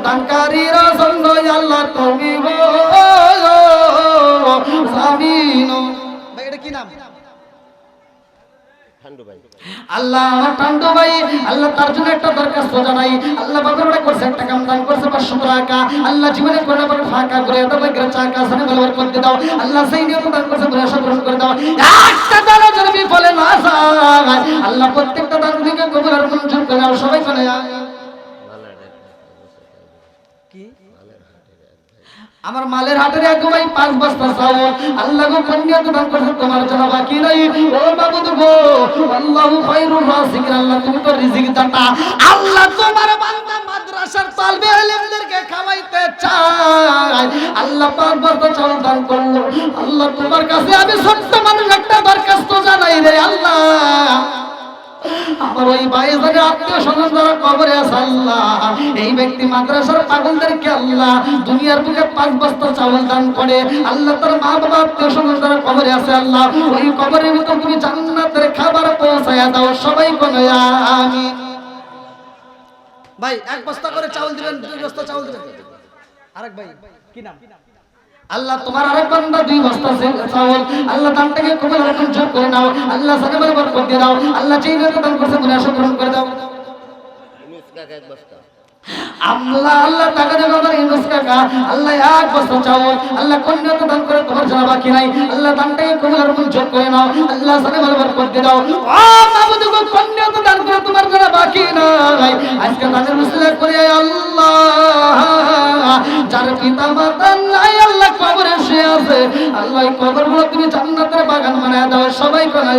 দানকারীর জন্য আল্লাহ তুমি গো আমিন। ভাই এটা কি নাম? আল্লাহ আমার টান্ডু ভাই আল্লাহ তার জন্য একটা দরখাস্ত জানাই। আল্লাহ বাবার করছে একটা কাম দান করছে 500 টাকা। আল্লাহ জীবনে কোনো ভাবে ফাঁকা করে দাও, বাগের চাকা সাথে বরকত দিয়ে দাও। আল্লাহ সেই নিয়ত দান করছে মনে আশা পূরণ করে দাও। একটা দানও যেন বিফলে না যায় আল্লাহ প্রত্যেকটা দানগুলিকে কবুল আর মঞ্জুর করে দাও। সবাই বলে কি? আমার মালের হাটের এক ভাই 5 বস্তা চাউল আল্লাহ গো পুণ্যত দান করছে তোমার জন্য বাকি নাই। ও মাবুদ গো আল্লাহু খায়রুর রাযিকিন। আল্লাহ তুমি তো রিজিক দাতা। আল্লাহ তোমার বান্দা মাদ্রাসার তালবে ইলমদেরকে খাওয়াইতে চায়। আল্লাহ 5 বস্তা চাউল দান করলো। আল্লাহ তোমার কাছে আমি ছোট্ট মানুষ একটা দরখাস্ত জানাই রে আল্লাহ আমার ওই ভাইজানের আত্মীয় স্বজন যারা কবরে আছে আল্লাহ এই ব্যক্তি মাদ্রাসার পাগলদেরকে আল্লাহ দুনিয়ার বুকে 5 বস্তা চাউল দান করে। আল্লাহ তার মা বাবা আত্মীয় স্বজন যারা কবরে আছে আল্লাহ ওই কবরের ভিতর তুমি জান্নাতের খাবার পৌঁছায়া দাও। সবাই বলে আমিন। ভাই 1 বস্তা করে চাউল দিবেন, 2 বস্তা চাউল দিবেন। আরেক ভাই কি নাম? আল্লাহ তোমার আরেক বান্দা 2 বস্তা চাউল আল্লাহ দানটাকে কবুল আর মঞ্জুর করে নাও। আল্লাহ সাথে বরকত দিয়ে দাও। আল্লাহ যেই নিয়ত দান করছে মনে আশা পূরণ করে দাও। আল্লাহ আল্লাহ টাকা দেব আমার ইউনুস কাকা আল্লাহ 1 বস্তা চাউল আল্লাহ কোন নিয়ত দান করে তোমার জানা বাকি নাই। আল্লাহ দানটাকে কবুল আর মঞ্জুর করে নাও। আল্লাহ সাথে বরকত দিয়ে দাও। ও মাবুদ গো কোন নিয়ত দান করে তোমার জানা বাকি নাই। আজকে দানের উসিলা করে আল্লাহ যার পিতা মাতা নাই আল্লাহ কবরে শুয়ে আছে আল্লাহ কবরগুলো তুমি জান্নাতের বাগান বানায় দাও। সবাই বলে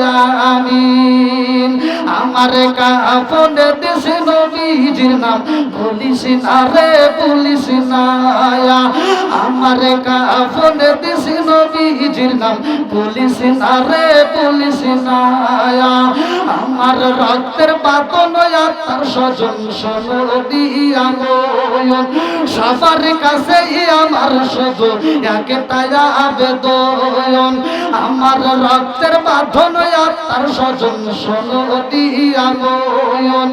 আমিন। আমার কাফনে দেশে নবীজির নাম পুলিশ না রে পুলিশ না। আমার কাফনে দেশে নবীজির নাম পুলিশ না রে পুলিশ না। আমার রক্তের বাতন তার স্বজন সনদিয়া নয়ন সবার কাছে আমার শুধু একটাই আবেদন। আমার রক্তের বাঁধন তার স্বজন সনদিয়া নয়ন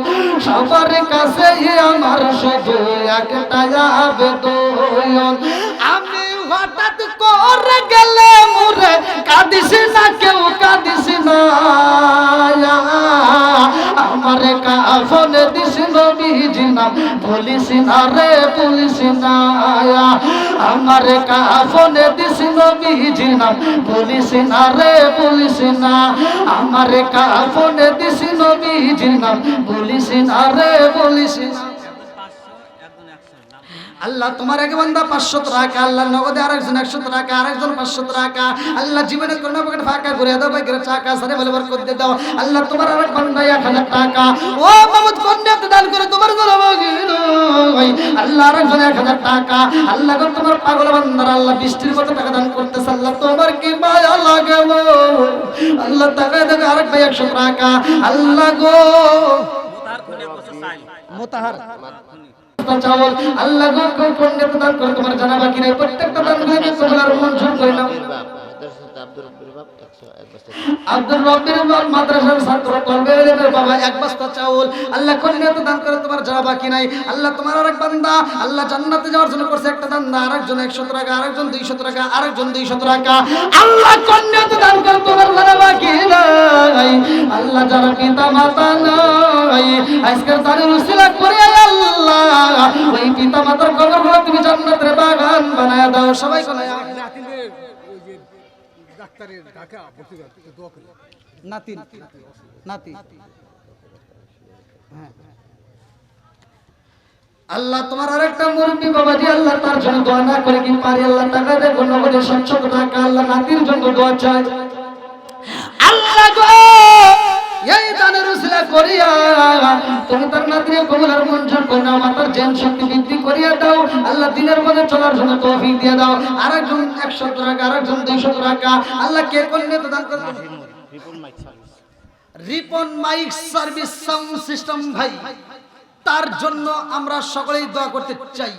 সবার কাছে আমার শুধু একটাই আবেদন। আমি হঠাৎ করে গেলে মুরে কাঁদিস না কেউ কাঁদিস না আমার কাফন দিস নবীজি নাম বলিস না রে বলিস না আমার কাফন দিস নবীজি নাম বলিস না রে বলিস না আমার কাফন দিস নবীজি নাম বলিস না রে বলিস না আল্লাহ তোমার এক বান্দা 500 টাকা আল্লাহ নগদে আরেকজন 100 টাকা আরেকজন 500 টাকা আল্লাহ জীবনে কোনো পকেট ফাঁকা করে দাও বাইরে টাকা সারে বলে বরকত দিয়ে দাও আল্লাহ তোমার আরেক বান্দা 1000 টাকা ও মাহমুদ কন্যাত দান করে তোমার ভাই আল্লাহ আরেকজন 1000 টাকা আল্লাহ গো তোমার পাগল বান্দার আল্লাহ বৃষ্টির মতো টাকা দান করতেছে আল্লাহ তোমার কি মায়া লাগে গো আল্লাহ টাকা দেবে আরেক ভাই 100 টাকা আল্লাহ গো মোতাহার চাওয়াল আল্লাহ গো কোন পণ্ডিত দান করে তোমার জানা বাকি নাই প্রত্যেকটা দান করে তোমার মঞ্জুর করে নাও আব্দুর রব্বির বাপ মাদ্রাসার ছাত্র কলবের বাবা এক বস্তা চাউল আল্লাহ কোন নিয়ত দান করে তোমার জানা বাকি নাই আল্লাহ তোমার আরেক বান্দা আল্লাহ জান্নাতে যাওয়ার জন্য করছে একটা দান আরেকজন 100 টাকা আরেকজন 200 টাকা আরেকজন 200 টাকা আল্লাহ কোন নিয়ত দান করে তোমার জানা বাকি নাই আল্লাহ যারা পিতা মাতা নাই আজকের দানের উসিলা করে আল্লাহ ওই পিতা মাতার কবরগুলো তুমি জান্নাতের বাগান বানায় দাও সবাই কোন ডাক্তারের ঢাকা ভর্তি করতে দোয়া করি নাতি নাতি হ্যাঁ আল্লাহ তোমার আরেকটা মুরব্বি বাবাজি আল্লাহ তার জন্য দোয়া না করে কি পারি আল্লাহ টাকা দে গণবদের 700 টাকা আল্লাহ নাতির জন্য দোয়া চাই আল্লাহ গো এই দানের উসিলা করিয়া তুমি তার নাতির কবুলের মঞ্জুর করে নাও মাতার জান শক্তি বৃদ্ধি করিয়া দাও আল্লাহ দিনের মধ্যে চলার জন্য তৌফিক দিয়ে দাও আরেকজন 100 টাকা আরেকজন 200 টাকা আল্লাহ কে করলে তো দান করবে Ripon mike service sound system ভাই তার জন্য আমরা সকলেই দোয়া করতে চাই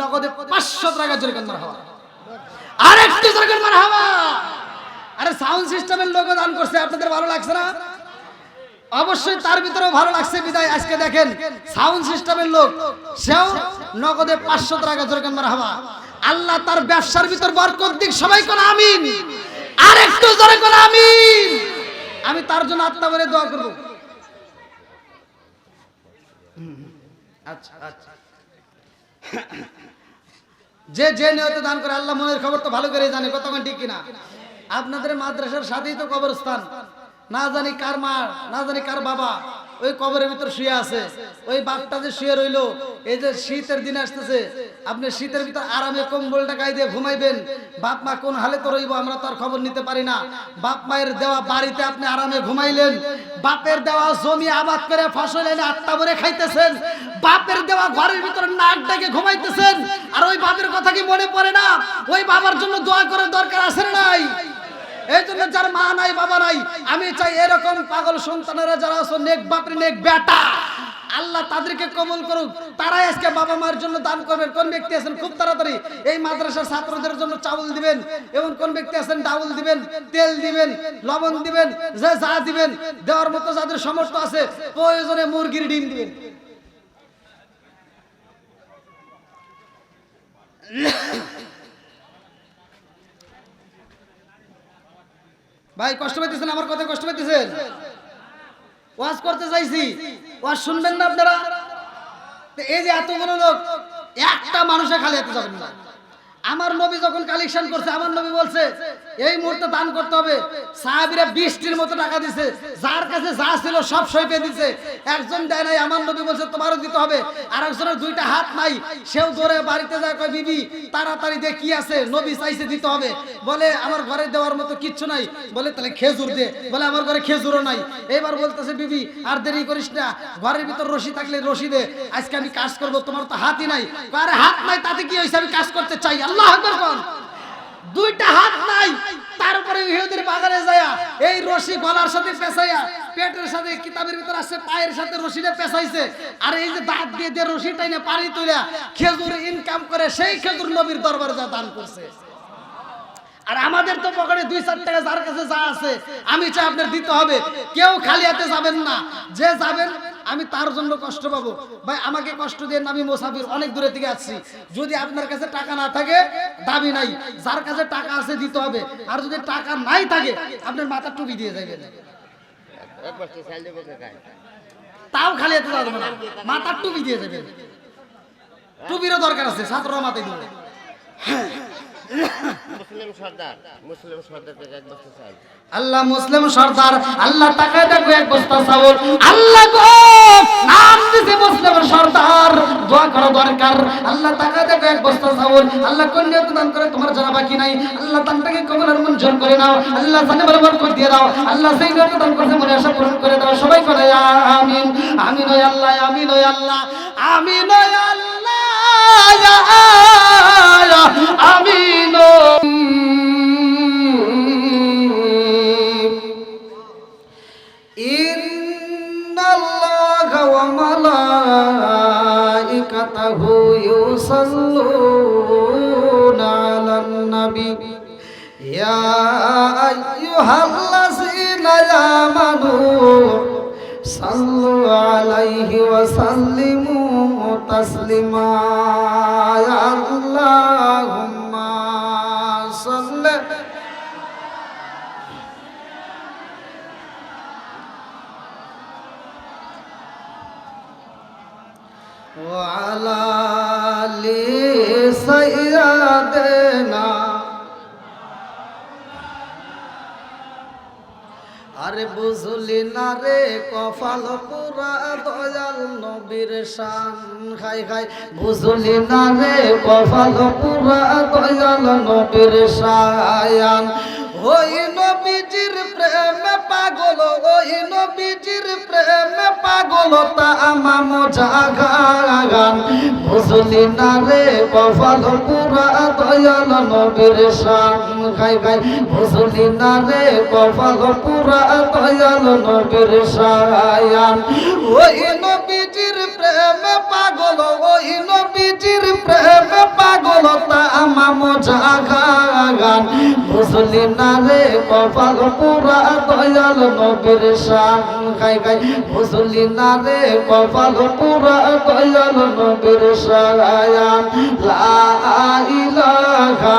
নগদে 500 টাকা জোরে কান্নার হাওয়া আরেকটু জোরে কান্নার হাওয়া আরে সাউন্ড সিস্টেমের লোক দান করছে আপনাদের ভালো লাগছে না অবশ্যই তার ভিতরেও ভালো লাগছে বিদায় আজকে দেখেন সাউন্ড সিস্টেমের লোক সেও নগদে 500 টাকা জোরে কান্নার হাওয়া আল্লাহ তার ব্যবসার ভিতর বরকত দিক সবাই কোন আমিন আরেকটু জোরে কোন আমিন আমি তার জন্য আত্মা বলে দোয়া করব আচ্ছা আচ্ছা যে যে নিয়তে দান করে আল্লাহ মনের খবর তো ভালো করে জানে কতক্ষণ ঠিক কিনা আপনাদের মাদ্রাসার সাথেই তো কবরস্থান না জানি কার মা না জানি কার বাবা ওই কবরের ভিতর শুয়ে আছে ওই বাপটা যে শুয়ে রইলো এই যে শীতের দিন আসতেছে আপনি শীতের ভিতর আরামে কম্বলটা গায়ে দিয়ে ঘুমাইবেন বাপ মা কোন হালে তো রইব আমরা তো আর খবর নিতে পারি না বাপ মায়ের দেওয়া বাড়িতে আপনি আরামে ঘুমাইলেন বাপের দেওয়া জমি আবাদ করে ফসল এনে আটটা ভরে খাইতেছেন বাপের দেওয়া ঘরের ভিতর নাক ডেকে ঘুমাইতেছেন আর ওই বাপের কথা কি মনে পড়ে না ওই বাবার জন্য দোয়া করার দরকার আছে না নাই এই জন্য যার মা নাই বাবা নাই আমি চাই এরকম পাগল সন্তানেরা যারা আছে নেক বাপরে নেক বেটা আল্লাহ তাদেরকে কবুল করুক তারাই আজকে বাবা মার জন্য দান করবেন কোন ব্যক্তি আছেন খুব তাড়াতাড়ি এই মাদ্রাসার ছাত্রদের জন্য চাউল দিবেন এবং কোন ব্যক্তি আছেন ডাউল দিবেন তেল দিবেন লবণ দিবেন যা দিবেন দেওয়ার মতো যাদের সামর্থ্য আছে প্রয়োজনে মুরগির ডিম দিবেন ভাই কষ্ট পাইতেছেন আমার কথা কষ্ট পাইতেছেন ওয়াজ করতে চাইছি ওয়াজ শুনবেন না আপনারা এই যে এতগুলো লোক একটা মানুষে খালি এত যাবেন না আমার নবী যখন কালেকশন করছে আমার নবী বলছে এই মুহূর্তে দান করতে হবে সাহাবীরা বৃষ্টির মতো টাকা দিছে যার কাছে যা ছিল সব সইপে দিছে একজন দেয় নাই আমার নবী বলছে তোমারও দিতে হবে আর একজনের দুইটা হাত নাই সেও দৌড়ে বাড়িতে যায় কয় বিবি তাড়াতাড়ি দে কি আছে নবী চাইছে দিতে হবে বলে আমার ঘরে দেওয়ার মতো কিচ্ছু নাই বলে তাহলে খেজুর দে বলে আমার ঘরে খেজুরও নাই এবার বলতেছে বিবি আর দেরি করিস না ঘরের ভিতর রশি থাকলে রশি দে আজকে আমি কাজ করব তোমার তো হাতই নাই আরে হাত নাই তাতে কি হইছে আমি কাজ করতে চাই আল্লাহু আকবার কোন দুইটা হাত নাই তারপরে ইহুদির বাজারে যায়া এই রশি গলার সাথে পেছাইয়া পেটের সাথে কিতাবের ভিতর আছে পায়ের সাথে রশিটা পেছাইছে আর এই যে দাঁত দিয়ে যে রশি টাইনে পানি তুইলা খেজুর ইনকাম করে সেই খেজুর নবীর দরবারে যা দান করছে আর আমাদের তো পকেটে 2-4 টাকা যার কাছে যা আছে আমি চাই আপনার দিতে হবে কেউ খালি হাতে যাবেন না যে যাবেন আমি তার জন্য কষ্ট পাবো। ভাই আমাকে কষ্ট দিয়ে আমি মুসাফির, অনেক দূরে থেকে আসছি। যদি আপনার কাছে টাকা না থাকে দাবি নাই, যার কাছে টাকা আছে দিতে হবে। আর যদি টাকা নাই থাকে আপনার মাথার টুপি দিয়ে যাবেন, তাও খালি এত যাবে না, মাথার টুপি দিয়ে যাবেন। টুপিরও দরকার আছে, ছাত্ররা মাথায় দিবে। আল্লাহ মুসলিম সর্দার, আল্লাহ টাকা দেখো এক বস্তা চাউল। আল্লাহ গো নাম দিছে মুসলিম সর্দার, দোয়া করা দরকার। আল্লাহ টাকা দেখো এক বস্তা চাউল। আল্লাহ কন্যা দান করে, তোমার জানা বাকি নাই। আল্লাহ দানটাকে কবুল আর মঞ্জুর করে নাও। আল্লাহ জানে বরকত দিয়ে দাও। আল্লাহ সেই নিয়ত দান করতে মনে আশা পূরণ করে দাও। সবাই করে আমিন। আমিন ওই আল্লাহ, আমিন ওই আল্লাহ, আমিন ওই আল্লাহ, আমিন। ইন্নাল্লাহা ওয়া মালাইকাতাহু ইউসাল্লুনা আলান নবী ইয়া আইয়ুহাল্লাযীনা আমানু সাল্লু আলাইহি ওয়া সাল্লিমু তাসলিমা। আল্লাহুম্মা সাল্লি ওয়া আলা আলি সাইয়্যিদিনা। আরে বুঝলি না রে কপাল পুরা দয়াল নবীর শান, খাই খাই বুঝলি না রে কপাল পুরা দয়াল নবীর শান। ওই নবীজির প্রেমে পাগল, ওই নবীজির প্রেমে পাগল তামাম জাগান। বুঝলি না রে কপাল পুরা দয়াল নবীর শান, খাই খাই বুঝলি না রে কপাল পুরা দয়াল নবীর শান। ওই নবীজির প্রেমে পাগল, ওই নবীজির প্রেমে পাগল তামাম জাগান। বুঝলি না রে কপাল পুরা দয়াল নবীর শান, খাই খাই বুঝলি না রে কপাল পুরা দয়াল নবীর শান। লা ইলাহা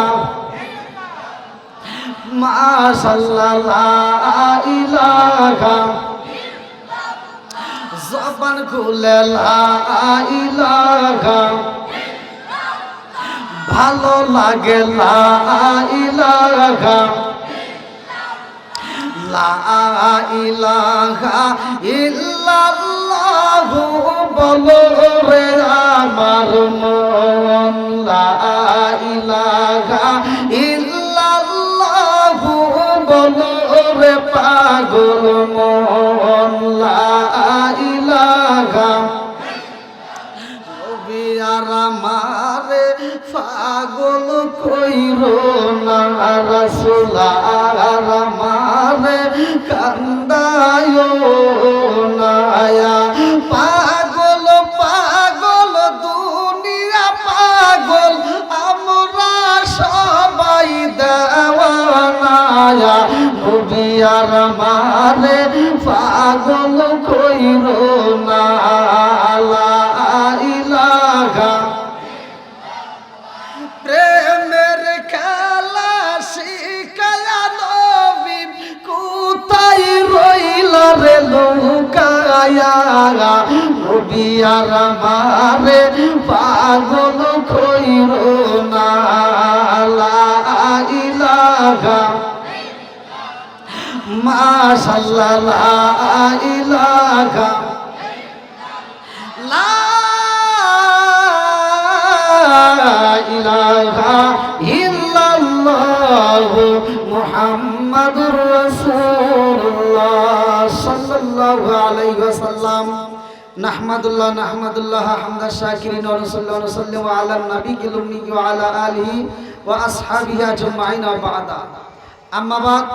মাশাআল্লাহ, লা ইলাহা জবান খুলে লা ইলাহা, ভালো লাগে লা ইলাহা, লা ইলাহা ইল্লাল্লাহু বলো রে আমার মন, লা ইলাহা ইল্লাল্লাহু বলো রে পাগল মন, লা ইলাহা। নবী আর আমারে পাগল কইরো না, রাসূল আর আমারে কান্দায়ো না। পাগল পাগল দুনিয়া পাগল, আমরা সবাই দেওয়ানা। নবী আর আমারে পাগল কইরো না, লা ইলাহা। প্রেমের খেলা শিখায়া নবী কোথায় রইল রে লুকায়া। নবী আর আমারে পাগল কইরো না, লা ইলাহা মাশাআল্লাহ, লা ইলাহা, লা ইলাহা ইল্লাল্লাহ মুহাম্মাদুর রাসূলুল্লাহ সাল্লাল্লাহু আলাইহি ওয়াসাল্লাম। নাহমাদুল্লাহ নাহমাদুল্লাহ হামদা শাকিরিন ওয়া নাসাল্লাহু ওয়া সাল্লামু আলা নাবিয়িল উম্মি ওয়া আলা আলিহি ওয়া আসহাবিহি আজমাইন ওয়া বা'দা। আম্মা বাদ,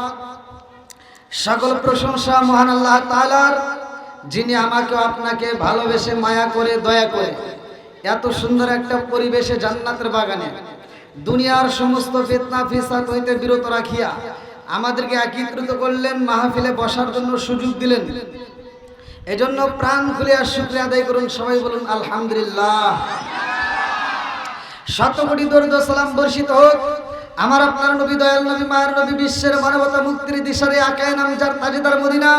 সকল প্রশংসা মহান আল্লাহ তাআলার, যিনি আমাকে আপনাকে ভালোবেসে মায়া করে দয়া করে এত সুন্দর একটা পরিবেশে জান্নাতের বাগানে দুনিয়ার সমস্ত ফিতনা ফিসাদ হইতে বিরত রাখিয়া আমাদেরকে একত্রিত করলেন, মাহফিলে বসার জন্য সুযোগ দিলেন। এজন্য প্রাণ খুলে আর শুকরিয়া আদায় করুন, সবাই বলুন আলহামদুলিল্লাহ। শত কোটি দরুদ ও সালাম বর্ষিত হোক আমার আপনার নবী, দয়াল নবী, মায়ের নবী, বিশ্বের মানবতা মুক্তির দিশারি আকায়ে নামজার তাজদার মদিনা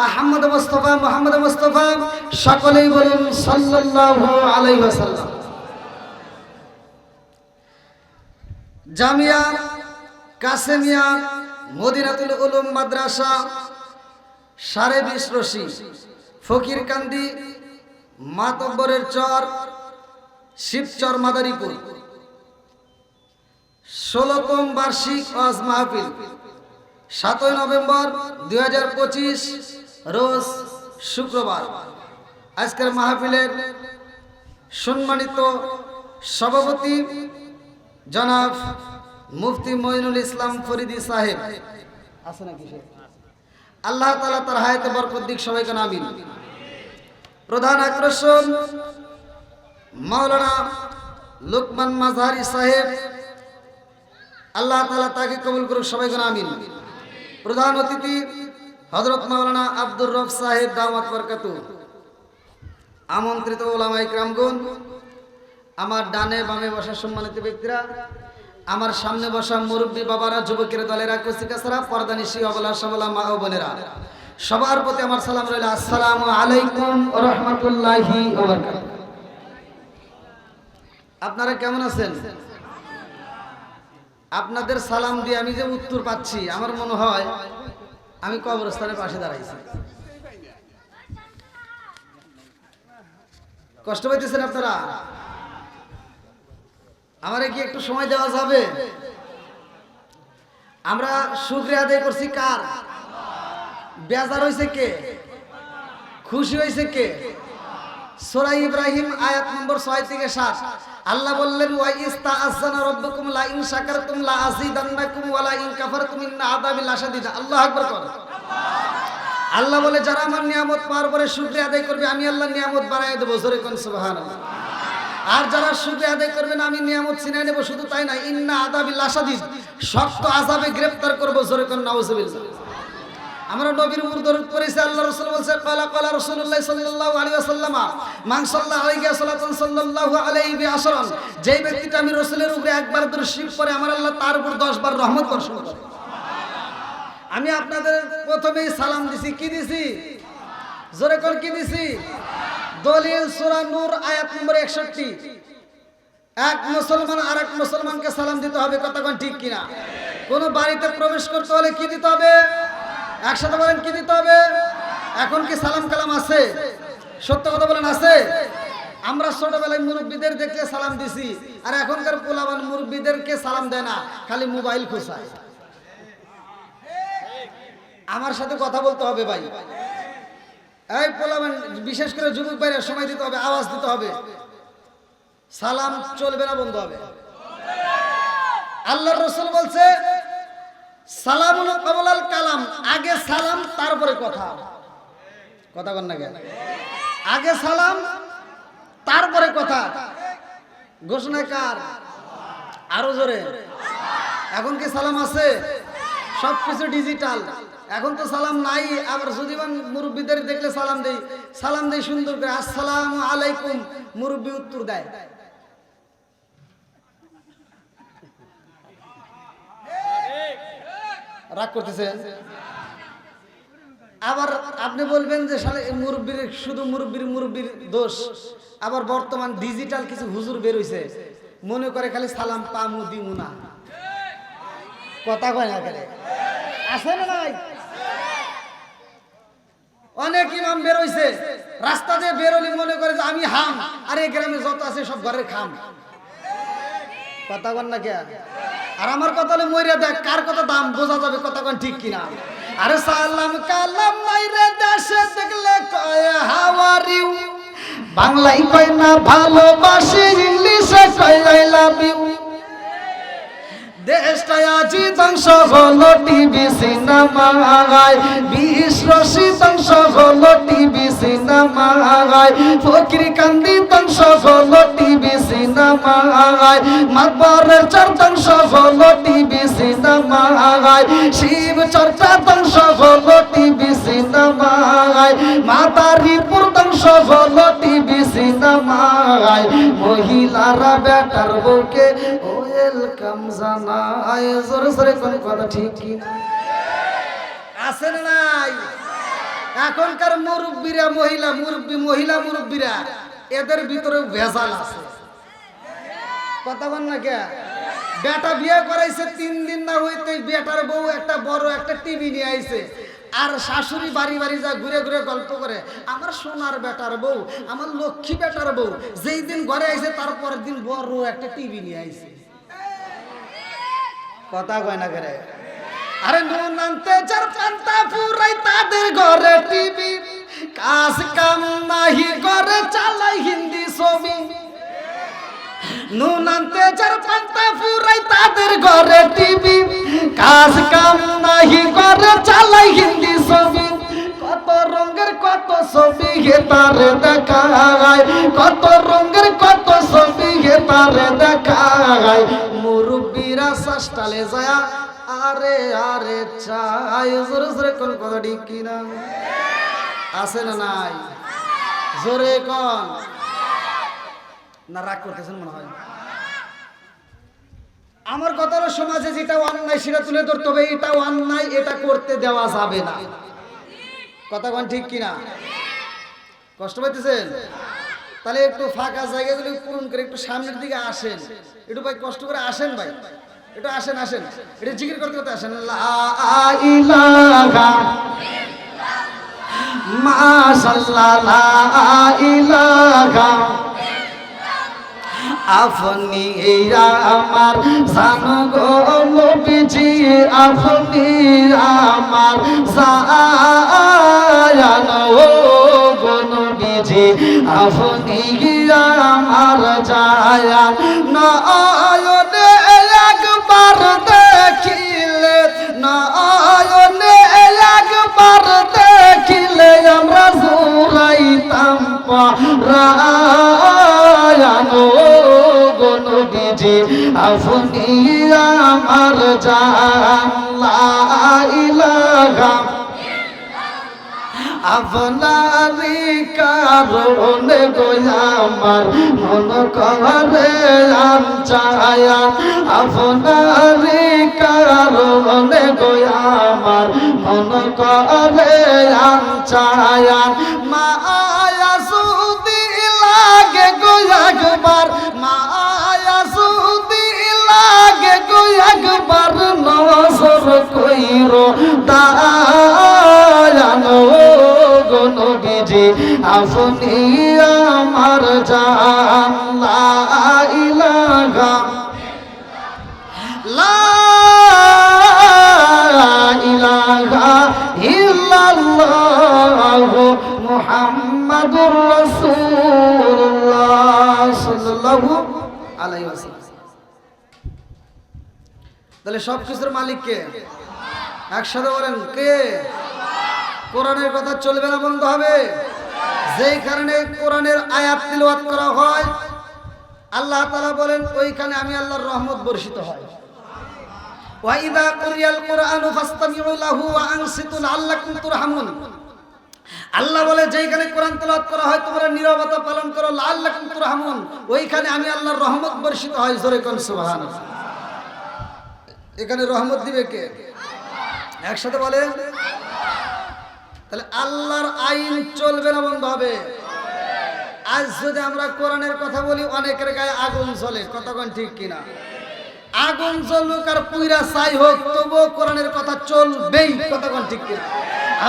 আহমদ মুস্তাফা মুহাম্মদ মুস্তাফা, সকলেই বলুন সাল্লাল্লাহু আলাইহি ওয়াসাল্লাম। জামিয়া কাসেমিয়া মদিনাতুল উলুম মাদ্রাসা 20.5 রশি ফকিরকান্দি মাতব্বরের চর শিবচর মাদারীপুর 16তম বার্ষিক ওয়াজ মাহফিল 7 নভেম্বর 2025 রোজ শুক্রবার। আজকের মাহফিলের সম্মানিত সভাপতি জনাব মুফতি মঈনুল ইসলাম ফরিদি সাহেব আছে নাকি? আল্লাহ তাআলা তার হায়াতে বরকত দিক, সবাইকে আমিন। প্রধান আকর্ষণ মাওলানা লুকমান মাযহারি সাহেব, আল্লাহ তাআলা তাকে কবুল করুক, সবাইকে আমিন। প্রধান অতিথি হযরত মাওলানা আব্দুর রব সাহেব দাওয়াত বরকাতু। আমন্ত্রিত উলামায়ে কিরামগণ, আমার ডানে বামে বসা সম্মানিত ব্যক্তিরা, আমার সামনে বসা মুরব্বী বাবারা, যুবকের দলেরা, কচিকাছারা, পর্দানিশী অবলা সবলা মা ও বোনেরা, সবার প্রতি আমার সালাম রইল। আসসালামু আলাইকুম ওয়া রাহমাতুল্লাহি ওয়া বারাকাতুহু। আপনারা কেমন আছেন? আপনাদের সালাম দিয়ে আমি যে উত্তর পাচ্ছি, আমার মনে হয় আমি কবরস্থানের পাশে দাঁড়াইছি। কষ্ট পাইতেছেন আপনারা? আমারে কি একটু সময় দেওয়া যাবে? আমরা শুকরিয়া আদায় করছি কার? বেজার হইছে কে? খুশি হইছে কে? সূরা ইব্রাহিম আয়াত নম্বর 6 থেকে 7 আল্লাহ বললেন, ওয়া ইস্তাআযানা রাব্বুকুম লা ইন শাকারতুম লা আযীদান্নাকুম ওয়া লা ইন কাফারতুম ইন্না আযাবি লাশাদীদ। আল্লাহু আকবার কর। আল্লাহ বলে, যারা আমার নিয়ামত পাওয়ার পরে শুকরিয়া আদায় করবে, আমি আল্লাহ নিয়ামত বাড়ায় দেব। জোরে কোন সুবহানাল্লাহ। আর যারা শুকরিয়া আদায় করবে না, আমি নিয়ামত ছিনায় নেব। শুধু তাই না, ইন্না আযাবি লাশাদীদ, শক্ত আযাবে গ্রেফতার করব। জোরে কোন নাউযুবিল্লাহ। আমরা নবীর উপর দরুদ পড়েছি। আল্লাহ রাসূল বলেছে, ক্বালা রাসূলুল্লাহ সাল্লাল্লাহু আলাইহি ওয়াসাল্লাম, মান সাল্লাল্লাহু আলাইহি সাল্লাতান সাল্লাল্লাহু আলাইহি বিআশরান, যেই ব্যক্তিটা আমি রাসূলের উপরে একবার দরুদ শরীফ পড়ে, আমার আল্লাহ তার উপর 10 বার রহমত বর্ষণ করে। আমি আপনাদের প্রথমেই সালাম দিছি। কি দিছি? জোরে কোন কি দিছি? দলিল সূরা নূর আয়াত নম্বর 61। এক মুসলমান আরেক মুসলমানকে সালাম দিতে হবে। কথা কোন ঠিক কিনা? কোন বাড়িতে প্রবেশ করতে হলে কি দিতে হবে? একসাথে বলেন, কি দিতে হবে? এখন কি সালাম কালাম আছে? সত্য কথা বলেন, আছে? আমরা ছোটবেলায় মুরব্বীদের দেখলে সালাম দিছি, আর এখনকার পোলাবান মুরব্বীদেরকে সালাম দেয় না, খালি মোবাইল খোঁচায়। আমার সাথে কথা বলতে হবে ভাই। এই পোলাবান, বিশেষ করে যুবক ভাইরা, সময় দিতে হবে, আওয়াজ দিতে হবে। সালাম চলবে না, বন্ধ হবে। আল্লাহর রাসূল বলছে, সালামুন ক্বাবলাল কালাম, আগে সালাম তারপরে কথা। কথা বল না কেন? আগে সালাম তারপরে কথা। ঘোষণা কার? আরো জোরে। এখন কি সালাম আছে? সবকিছু ডিজিটাল। এখন তো সালাম নাই। আবার যদি মুরব্বীদের দেখলে সালাম দেই সুন্দর করে, আসসালামু আলাইকুম, মুরব্বী উত্তর দেয়। রাগ করতেছে। আবার আপনি বলবেন যে মুরব্বীর, শুধু মুরব্বীর দোষ। আবার বর্তমান ডিজিটাল কিছু হুজুর বের হইছে, মনে করে খালি সালাম পামু দিমু না। কথা কয় না কেন? আছে না ভাই? অনেক ইমাম বের হইছে, রাস্তা দিয়ে বেরোলি মনে করে যে আমি হাম, আর এই গ্রামে যত আছে সব ঘরের খাম। কথা কন না কে? আর আমার কথা হলে মইরা দেখ, কার কথা দাম বোঝা যাবে। কথা কন ঠিক কিনা? আরে সালাম কালাম নাই রে দেশে দেখলে কয় হাউ আর ইউ, বাংলায় কয় না ভালোবাসি, ইংলিশে কয় আই লাভ ইউ। দেশটা আজি ধ্বংস হলো টিভি সিনেমায়, 20 রশি ধ্বংস হলো টিভি সিনেমায়, ফকিরকান্দি ধ্বংস হলো টিভি সিনেমায়, মাতবরের চর ধ্বংস হলো টিভি সিনেমায়, শিব চর্চা ধ্বংস হলো টিভি সিনেমায়, মাতারি মহিলারা বেটার বউকে ওয়েলকাম জানায়। জোরে জোরে কোন কথা ঠিক কি না? আছে না নাই? এখনকার মুরব্বীরা মহিলা মুরব্বীরা এদের ভিতরে ভেজাল আছে। কথা বল না কে? বেটা বিয়ে করাইছে 3 দিন না হইতে বেটার বউ একটা বড় একটা টিভি নিয়ে আইছে, আর শাশুড়ি বাড়ি বাড়ি যা ঘুরে ঘুরে গল্প করে, আমার সোনার বেটার বউ, আমার লক্ষ্মী বেটার বউ যেই দিন ঘরে আইছে তারপর দিন বড় একটা টিভি নিয়ে আইছে। কথা কয় না করে? আরে নুন আনতে যার পান্তা ফুরাই তাদের ঘরে টিভি, কাজ কাম নাহি করে চালাই হিন্দি ছবি। নুন আনতে যার পান্তা ফুরাই তাদের ঘরে টিভি, কাজ কাম নাহি করে চালাই হিন্দি ছবি। কত রঙের কত ছবি হে তারে দেখায়, কত রঙের কত ছবি হে তারে দেখায়। মুরব্বীরা সাস্টালে যায় আরে আরে চাই। জোরে জোরে কোন কথা ঠিক কিনা? আছে না নাই? জোরে কোন না? রাগ করতেছেন মনে হয়। আমার কথা হলো সমাজে যেটা অন্যায় সেটা তুলে ধরতে হবে, এটা অন্যায়, এটা করতে দেওয়া যাবে না। কথা কোন ঠিক কিনা? কষ্ট পাইতেছেন? তাহলে একটু ফাঁকা জায়গাগুলো পূরণ করে একটু সামনের দিকে আসেন, একটু ভাই কষ্ট করে আসেন ভাই, একটু আসেন আসেন, এটা জিকির করতে করতে আসেন। লা ইলাহা মাশাআল্লাহ, লা ইলাহা আপনি আমার জানো গো নবীজি, আপনি আমার জান গো নবীজি, আপনি আমার জান। নয়নে একবার দেখিলে, নয়নে একবার দেখিলে আমরা জুড়াইতাম পরায়ান গো নবীজি, আপনি আমার জান। লা ইলাহা আপনারি কারণে গো আমার মন করে আনচায়ান, আপনারি কারণে গো আমার মন করে আনচায়ান। মায়া সুদি লাগে গো একবার, মায়া সুদি লাগে গো একবার, নজর কইরো দায়ান গো নবীজি, আপনি আমার জান। লা ইলাহা লা ইলাহা ইল্লাল্লাহ মুহাম্মাদুর রাসূলুল্লাহ সাল্লাল্লাহু আলাইহি ওয়াসাল্লাম। তাহলে সব কিছুর মালিক কে? একসাথে বলেন কে? কোরআনের কথা চলবে না, বন্ধ হবে। যেই কারণে কোরআনের আয়াত তিলাওয়াত করা হয়, আল্লাহ তাআলা বলেন ওইখানে আমি আল্লাহর রহমত বর্ষিত হয়। ওয়া ইযা কুরিয়াল কুরআনু ফাসতামিউ লাহু ওয়া আনসিতু লাআল্লাকুম তুরহামুন। আল্লাহ বলে যেইখানে কোরআন তেলাওয়াত করা হয় তোমরা নীরবতা পালন করো, লাআল্লাকুম তুরহামুন, ওইখানে আমি আল্লাহর রহমত বর্ষিত হয়। জোরে কোন সুবহানাল্লাহ। এখানে রহমত দিবে কে? একসাথে বলেন। তাহলে আল্লাহর আইন চলবে না, বন্ধ হবে। আজ যদি আমরা কোরআনের কথা বলি অনেকের গায়ে আগুন জ্বলে, কতক্ষণ ঠিক কিনা? আগুন জ্বলুক আর পুইরা ছাই হোক, তবুও কোরআনের কথা চলবেই, কতক্ষণ ঠিক কিনা?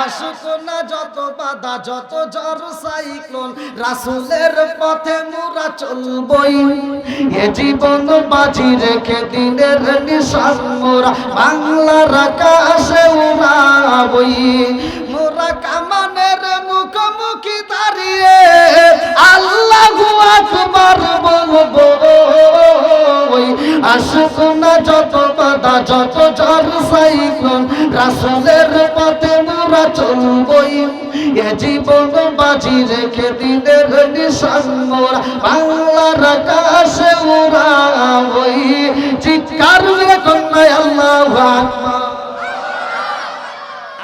আসুক না যত বাধা যত ঝড় সাইক্লোন, রাসূলের পথে মোরা চলবই। এ জীবন বাজি রেখে দিনের নিশান মোরা বাংলার আকাশে উড়াবই। মোরা কামানের মুখোমুখি দাঁড়িয়ে আল্লাহু আকবার বলবো। আসুক না যত বাধা যত ঝড় সাইক্লোন, রাসূলের পথে মোরা চলবই। এ জীবন বাজি রেখে দিনের নিশান মোরা বাংলার আকাশে উড়াবই। চিৎকার করে কন্যায় আল্লাহু আকবার।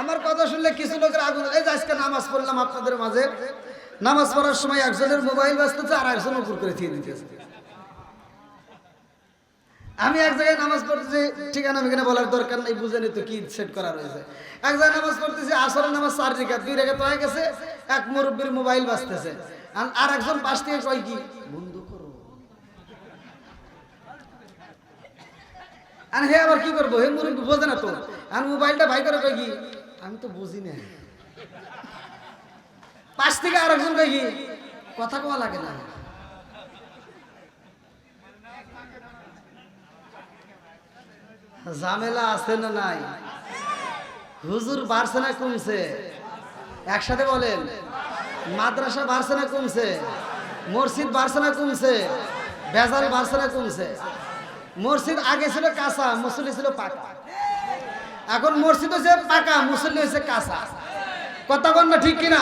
আমার কথা শুনলে কিছু লোকের আগুন, এই যে আজকে নামাজ পড়লাম আপনাদের মাঝে, নামাজ পড়ার সময় একজনের মোবাইল বাজতেছে আর একজন উপর করে দিয়ে দিতেছে। আমি এক জায়গায় নামাজ পড়তেছি, ঠিকানা মিখানে বলার দরকার নেই, বুঝেনি তো কি সেট করা রয়েছে। এক জায়গায় নামাজ পড়তেছি, আসরের নামাজ 4 রাকাত, 2 রাকাত হয়ে গেছে, এক মুরব্বির মোবাইল বাজতেছে, আর একজন পাশ থেকে কয় কি বন্ধ করো। আর হে আবার কি করবো, হে মুরব্বি বোঝে না তো, আর মোবাইলটা ভাই করে কয় কি আমি তো বুঝি না। পাশ থেকে আর একজন কয় কি কথা কোয়া লাগে না। ঝামেলা আছে না নাই? হুজুর বাড়ছে না কমছে? একসাথে বলেন। মাদ্রাসা বাড়ছে না কমছে? মসজিদ বাড়ছে না কমছে? বেজাল বাড়ছে না কমছে? মসজিদ আগে ছিল কাঁচা, মুসল্লি ছিল পাকা। এখন মসজিদ হচ্ছে পাকা, মুসল্লি হচ্ছে কাঁচা। কথা বল না ঠিক কিনা?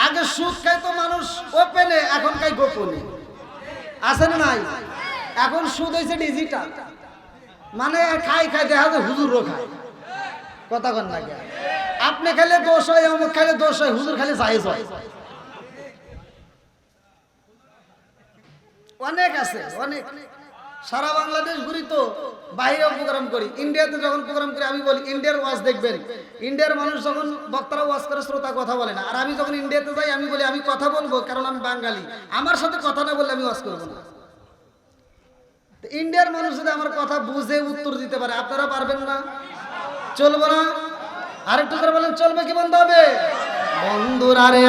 আগে সুদ খাইতো মানুষ ওপেনে, এখন খাই গোপনে। আছে না নাই? এখন সুদ হয়েছে ডিজিটাল, মানে খাই খাই দেখা যায় হুজুরও খায়। কথা কন না, আপনি খাইলে দোষ হয়, অমুক খাইলে দোষ হয়, হুজুর খাইলে জায়েজ হয়। অনেক আছে, অনেক। সারা বাংলাদেশ ঘুরি তো, বাইরেও প্রোগ্রাম করি। ইন্ডিয়াতে যখন প্রোগ্রাম করি আমি বলি ইন্ডিয়ার ওয়াজ দেখবেন। ইন্ডিয়ার মানুষ যখন বক্তারা ওয়াজ করে শ্রোতা কথা বলে না, আর আমি যখন ইন্ডিয়াতে যাই আমি বলি আমি কথা বলবো, কারণ আমি বাঙালি, আমার সাথে কথা না বললে আমি ওয়াজ করবো না। ইন্ডিয়ার মানুষ যদি আমার কথা বুঝে উত্তর দিতে পারে, আপনারা পারবেন না? চলবো না? আরেকটু করে বলেন, চলবে কি বন্ধ হবে? বন্ধুরা রে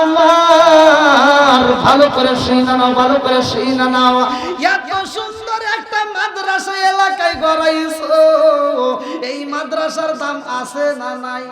আমার, ভালো করে শুনে নাও, ভালো করে শুনে নাও। এত সুন্দর একটা মাদ্রাসা এলাকায় গড়াইছো, এই মাদ্রাসার দাম আছে না নাই?